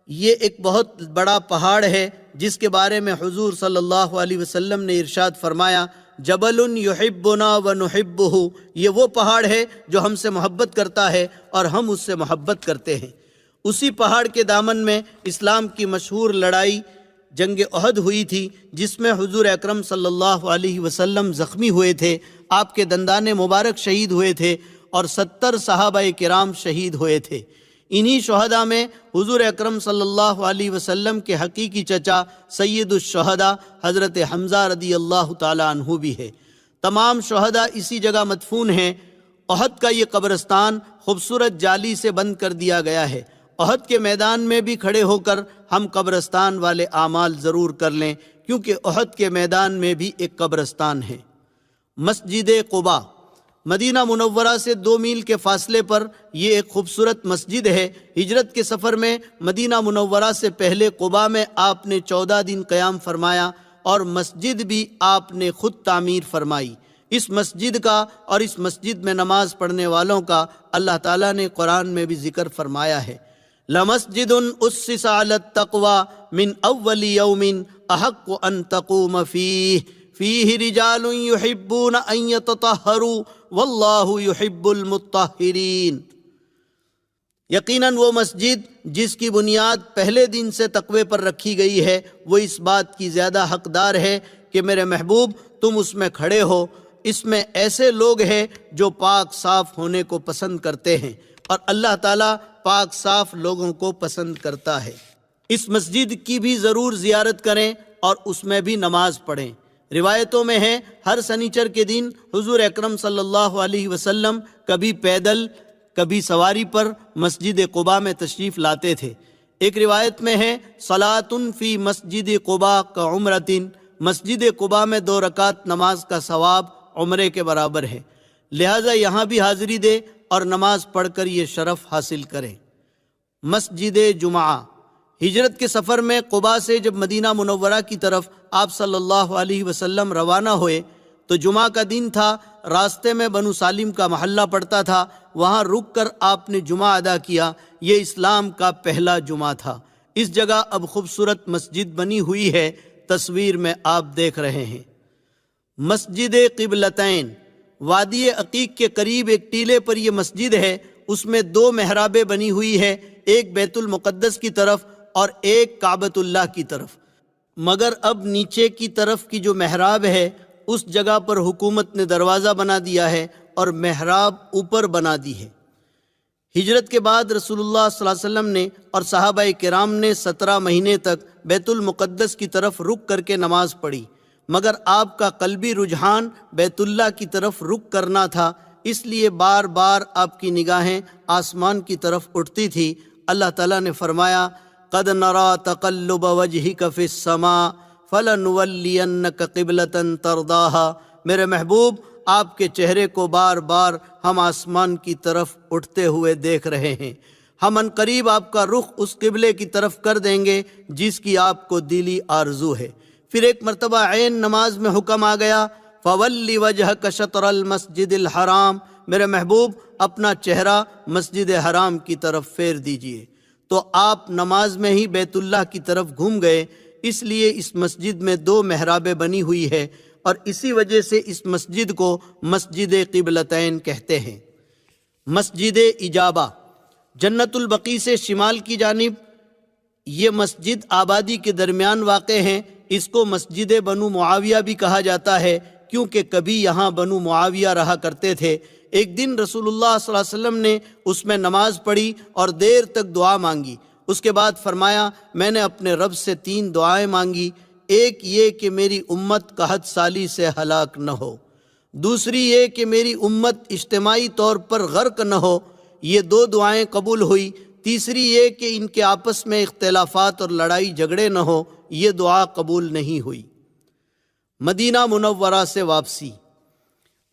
یہ ایک بہت بڑا پہاڑ ہے جس کے بارے میں حضور صلی اللہ علیہ وسلم نے ارشاد فرمایا، جبل یحبنا ونحبہ، یہ وہ پہاڑ ہے جو ہم سے محبت کرتا ہے اور ہم اس سے محبت کرتے ہیں۔ اسی پہاڑ کے دامن میں اسلام کی مشہور لڑائی جنگ احد ہوئی تھی، جس میں حضور اکرم صلی اللہ علیہ وسلم زخمی ہوئے تھے، آپ کے دندان مبارک شہید ہوئے تھے اور 70 صحابہ کرام شہید ہوئے تھے۔ انہی شہداء میں حضور اکرم صلی اللہ علیہ وسلم کے حقیقی چچا سید الشہداء حضرت حمزہ رضی اللہ تعالی عنہ بھی ہے۔ تمام شہداء اسی جگہ مدفون ہیں۔ احد کا یہ قبرستان خوبصورت جالی سے بند کر دیا گیا ہے۔ احد کے میدان میں بھی کھڑے ہو کر ہم قبرستان والے اعمال ضرور کر لیں، کیونکہ احد کے میدان میں بھی ایک قبرستان ہے۔ مسجد قباء، مدینہ منورہ سے 2 میل کے فاصلے پر یہ ایک خوبصورت مسجد ہے۔ ہجرت کے سفر میں مدینہ منورہ سے پہلے قباء میں آپ نے 14 دن قیام فرمایا اور مسجد بھی آپ نے خود تعمیر فرمائی۔ اس مسجد کا اور اس مسجد میں نماز پڑھنے والوں کا اللہ تعالیٰ نے قرآن میں بھی ذکر فرمایا ہے، لَمَسْجِدٌ أُسِّسَ عَلَى التَّقْوَى مِنْ أَوَّلِ يَوْمٍ أَحَقُّ أَن تَقُومَ فِيهِ رِجَالٌ يُحِبُّونَ أَن يَتَطَهَّرُوا وَاللَّهُ يُحِبُّ الْمُطَّهِّرِينَ۔ یقیناً وہ مسجد جس کی بنیاد پہلے دن سے تقوی پر رکھی گئی ہے، وہ اس بات کی زیادہ حقدار ہے کہ میرے محبوب تم اس میں کھڑے ہو۔ اس میں ایسے لوگ ہیں جو پاک صاف ہونے کو پسند کرتے ہیں، اور اللہ تعالیٰ پاک صاف لوگوں کو پسند کرتا ہے۔ اس مسجد کی بھی ضرور زیارت کریں اور اس میں بھی نماز پڑھیں۔ روایتوں میں ہے ہر سنیچر کے دن حضور اکرم صلی اللہ علیہ وسلم کبھی پیدل کبھی سواری پر مسجد قباء میں تشریف لاتے تھے۔ ایک روایت میں ہے صلاۃ فی مسجد قباء کعمرۃ، مسجد قباء میں 2 رکعت نماز کا ثواب عمرے کے برابر ہے، لہٰذا یہاں بھی حاضری دے اور نماز پڑھ کر یہ شرف حاصل کریں۔ مسجد جمعہ، ہجرت کے سفر میں قباء سے جب مدینہ منورہ کی طرف آپ صلی اللہ علیہ وسلم روانہ ہوئے تو جمعہ کا دن تھا۔ راستے میں بنو سالم کا محلہ پڑتا تھا، وہاں رک کر آپ نے جمعہ ادا کیا۔ یہ اسلام کا پہلا جمعہ تھا۔ اس جگہ اب خوبصورت مسجد بنی ہوئی ہے، تصویر میں آپ دیکھ رہے ہیں۔ مسجد قبلتین، وادی عقیق کے قریب ایک ٹیلے پر یہ مسجد ہے۔ اس میں 2 محرابیں بنی ہوئی ہے، ایک بیت المقدس کی طرف اور ایک کعبۃ اللہ کی طرف، مگر اب نیچے کی طرف کی جو محراب ہے اس جگہ پر حکومت نے دروازہ بنا دیا ہے اور محراب اوپر بنا دی ہے۔ ہجرت کے بعد رسول اللہ صلی اللہ علیہ وسلم نے اور صحابہ کرام نے 17 مہینے تک بیت المقدس کی طرف رک کر کے نماز پڑھی، مگر آپ کا قلبی رجحان بیت اللہ کی طرف رک کرنا تھا، اس لیے بار بار آپ کی نگاہیں آسمان کی طرف اٹھتی تھی۔ اللہ تعالیٰ نے فرمایا قد نرا تقلب وجہک فی السماء فلنولینک قبلۃ ترضاہا، میرے محبوب آپ کے چہرے کو بار بار ہم آسمان کی طرف اٹھتے ہوئے دیکھ رہے ہیں، ہم عنقریب آپ کا رخ اس قبلے کی طرف کر دیں گے جس کی آپ کو دلی آرزو ہے۔ پھر ایک مرتبہ عین نماز میں حکم آ گیا فولی وجہک شطر المسجد الحرام، میرے محبوب اپنا چہرہ مسجد حرام کی طرف پھیر دیجئے، تو آپ نماز میں ہی بیت اللہ کی طرف گھوم گئے۔ اس لیے اس مسجد میں 2 محرابیں بنی ہوئی ہے اور اسی وجہ سے اس مسجد کو مسجد قبلتین کہتے ہیں۔ مسجد اجابہ، جنت البقیع سے شمال کی جانب یہ مسجد آبادی کے درمیان واقع ہے۔ اس کو مسجد بنو معاویہ بھی کہا جاتا ہے، کیونکہ کبھی یہاں بنو معاویہ رہا کرتے تھے۔ ایک دن رسول اللہ صلی اللہ علیہ وسلم نے اس میں نماز پڑھی اور دیر تک دعا مانگی۔ اس کے بعد فرمایا میں نے اپنے رب سے 3 دعائیں مانگی، ایک یہ کہ میری امت قحط سالی سے ہلاک نہ ہو، دوسری یہ کہ میری امت اجتماعی طور پر غرق نہ ہو، یہ 2 دعائیں قبول ہوئی، تیسری یہ کہ ان کے آپس میں اختلافات اور لڑائی جھگڑے نہ ہو، یہ دعا قبول نہیں ہوئی۔ مدینہ منورہ سے واپسی،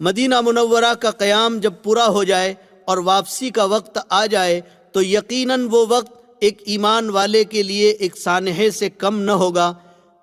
مدینہ منورہ کا قیام جب پورا ہو جائے اور واپسی کا وقت آ جائے تو یقیناً وہ وقت ایک ایمان والے کے لیے ایک سانحے سے کم نہ ہوگا۔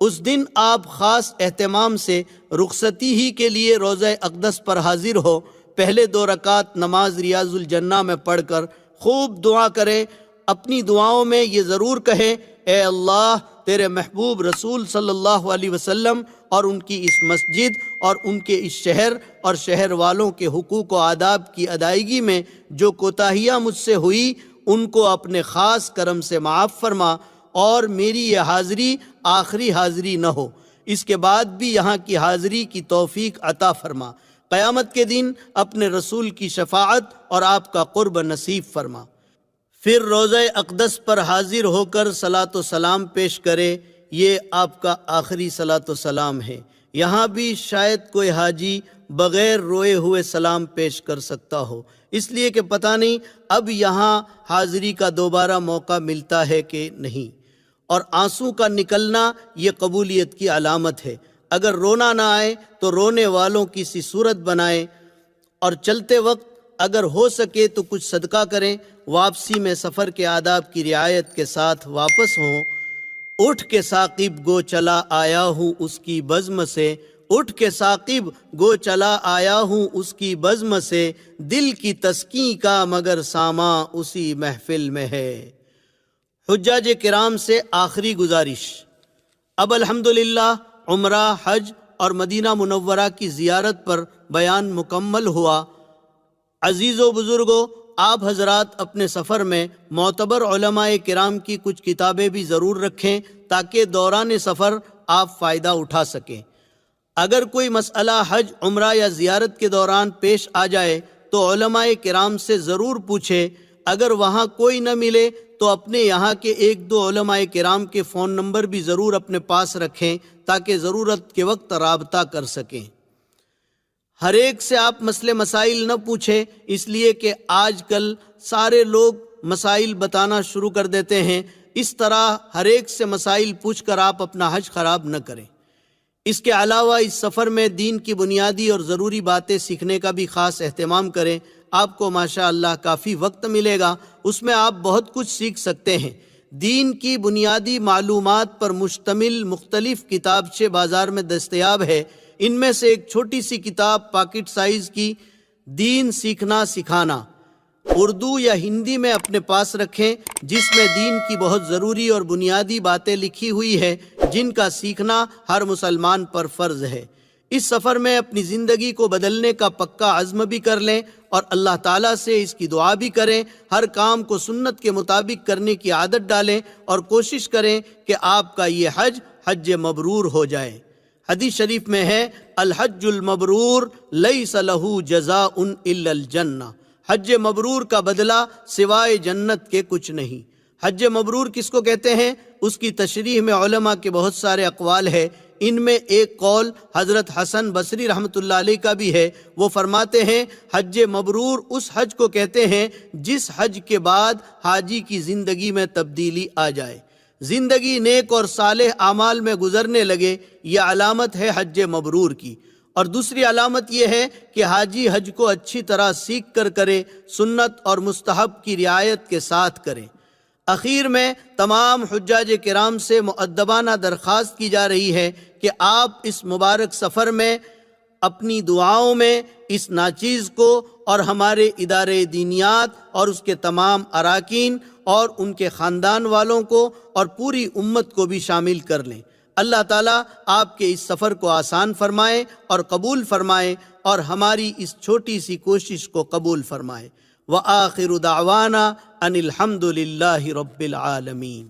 اس دن آپ خاص اہتمام سے رخصتی ہی کے لیے روضہ اقدس پر حاضر ہو، پہلے 2 رکعت نماز ریاض الجنہ میں پڑھ کر خوب دعا کریں۔ اپنی دعاؤں میں یہ ضرور کہیں، اے اللہ، تیرے محبوب رسول صلی اللہ علیہ وسلم اور ان کی اس مسجد اور ان کے اس شہر اور شہر والوں کے حقوق و آداب کی ادائیگی میں جو کوتاہیاں مجھ سے ہوئی ان کو اپنے خاص کرم سے معاف فرما، اور میری یہ حاضری آخری حاضری نہ ہو، اس کے بعد بھی یہاں کی حاضری کی توفیق عطا فرما۔ قیامت کے دن اپنے رسول کی شفاعت اور آپ کا قرب نصیب فرما۔ پھر روضہ اقدس پر حاضر ہو کر صلاۃ و سلام پیش کرے، یہ آپ کا آخری صلاۃ و سلام ہے۔ یہاں بھی شاید کوئی حاجی بغیر روئے ہوئے سلام پیش کر سکتا ہو، اس لیے کہ پتہ نہیں اب یہاں حاضری کا دوبارہ موقع ملتا ہے کہ نہیں۔ اور آنسو کا نکلنا یہ قبولیت کی علامت ہے۔ اگر رونا نہ آئے تو رونے والوں کی سی صورت بنائیں، اور چلتے وقت اگر ہو سکے تو کچھ صدقہ کریں۔ واپسی میں سفر کے آداب کی رعایت کے ساتھ واپس ہوں۔ اٹھ کے ثاقب گو چلا آیا ہوں اس کی بزم سے، اٹھ کے ثاقب گو چلا آیا ہوں اس کی بزم سے، دل کی تسکین کا مگر ساما اسی محفل میں ہے۔ حجاج کرام سے آخری گزارش۔ اب الحمدللہ عمرہ، حج اور مدینہ منورہ کی زیارت پر بیان مکمل ہوا۔ عزیزو بزرگو، آپ حضرات اپنے سفر میں معتبر علماء کرام کی کچھ کتابیں بھی ضرور رکھیں تاکہ دوران سفر آپ فائدہ اٹھا سکیں۔ اگر کوئی مسئلہ حج، عمرہ یا زیارت کے دوران پیش آ جائے تو علماء کرام سے ضرور پوچھیں۔ اگر وہاں کوئی نہ ملے تو اپنے یہاں کے 1-2 علماء کرام کے فون نمبر بھی ضرور اپنے پاس رکھیں تاکہ ضرورت کے وقت رابطہ کر سکیں۔ ہر ایک سے آپ مسئلے مسائل نہ پوچھیں، اس لیے کہ آج کل سارے لوگ مسائل بتانا شروع کر دیتے ہیں۔ اس طرح ہر ایک سے مسائل پوچھ کر آپ اپنا حج خراب نہ کریں۔ اس کے علاوہ اس سفر میں دین کی بنیادی اور ضروری باتیں سیکھنے کا بھی خاص اہتمام کریں۔ آپ کو ماشاءاللہ کافی وقت ملے گا، اس میں آپ بہت کچھ سیکھ سکتے ہیں۔ دین کی بنیادی معلومات پر مشتمل مختلف کتابچے بازار میں دستیاب ہے۔ ان میں سے ایک چھوٹی سی کتاب پاکٹ سائز کی دین سیکھنا سکھانا، اردو یا ہندی میں اپنے پاس رکھیں، جس میں دین کی بہت ضروری اور بنیادی باتیں لکھی ہوئی ہے جن کا سیکھنا ہر مسلمان پر فرض ہے۔ اس سفر میں اپنی زندگی کو بدلنے کا پکا عزم بھی کر لیں اور اللہ تعالیٰ سے اس کی دعا بھی کریں۔ ہر کام کو سنت کے مطابق کرنے کی عادت ڈالیں اور کوشش کریں کہ آپ کا یہ حج مبرور ہو جائے۔ حدیث شریف میں ہے، الحج المبرور لیس لہ جزاء الا الجنہ، حج مبرور کا بدلہ سوائے جنت کے کچھ نہیں۔ حج مبرور کس کو کہتے ہیں؟ اس کی تشریح میں علماء کے بہت سارے اقوال ہیں۔ ان میں ایک قول حضرت حسن بصری رحمۃ اللہ علیہ کا بھی ہے۔ وہ فرماتے ہیں، حج مبرور اس حج کو کہتے ہیں جس حج کے بعد حاجی کی زندگی میں تبدیلی آ جائے، زندگی نیک اور صالح اعمال میں گزرنے لگے، یہ علامت ہے حج مبرور کی۔ اور دوسری علامت یہ ہے کہ حاجی حج کو اچھی طرح سیکھ کر کرے، سنت اور مستحب کی رعایت کے ساتھ کرے۔ اخیر میں تمام حجاج کرام سے مؤدبانہ درخواست کی جا رہی ہے کہ آپ اس مبارک سفر میں اپنی دعاؤں میں اس ناچیز کو اور ہمارے ادارے دینیات اور اس کے تمام اراکین اور ان کے خاندان والوں کو اور پوری امت کو بھی شامل کر لیں۔ اللہ تعالیٰ آپ کے اس سفر کو آسان فرمائے اور قبول فرمائے اور ہماری اس چھوٹی سی کوشش کو قبول فرمائے۔ وآخر دعوانا ان الحمد للہ رب العالمین۔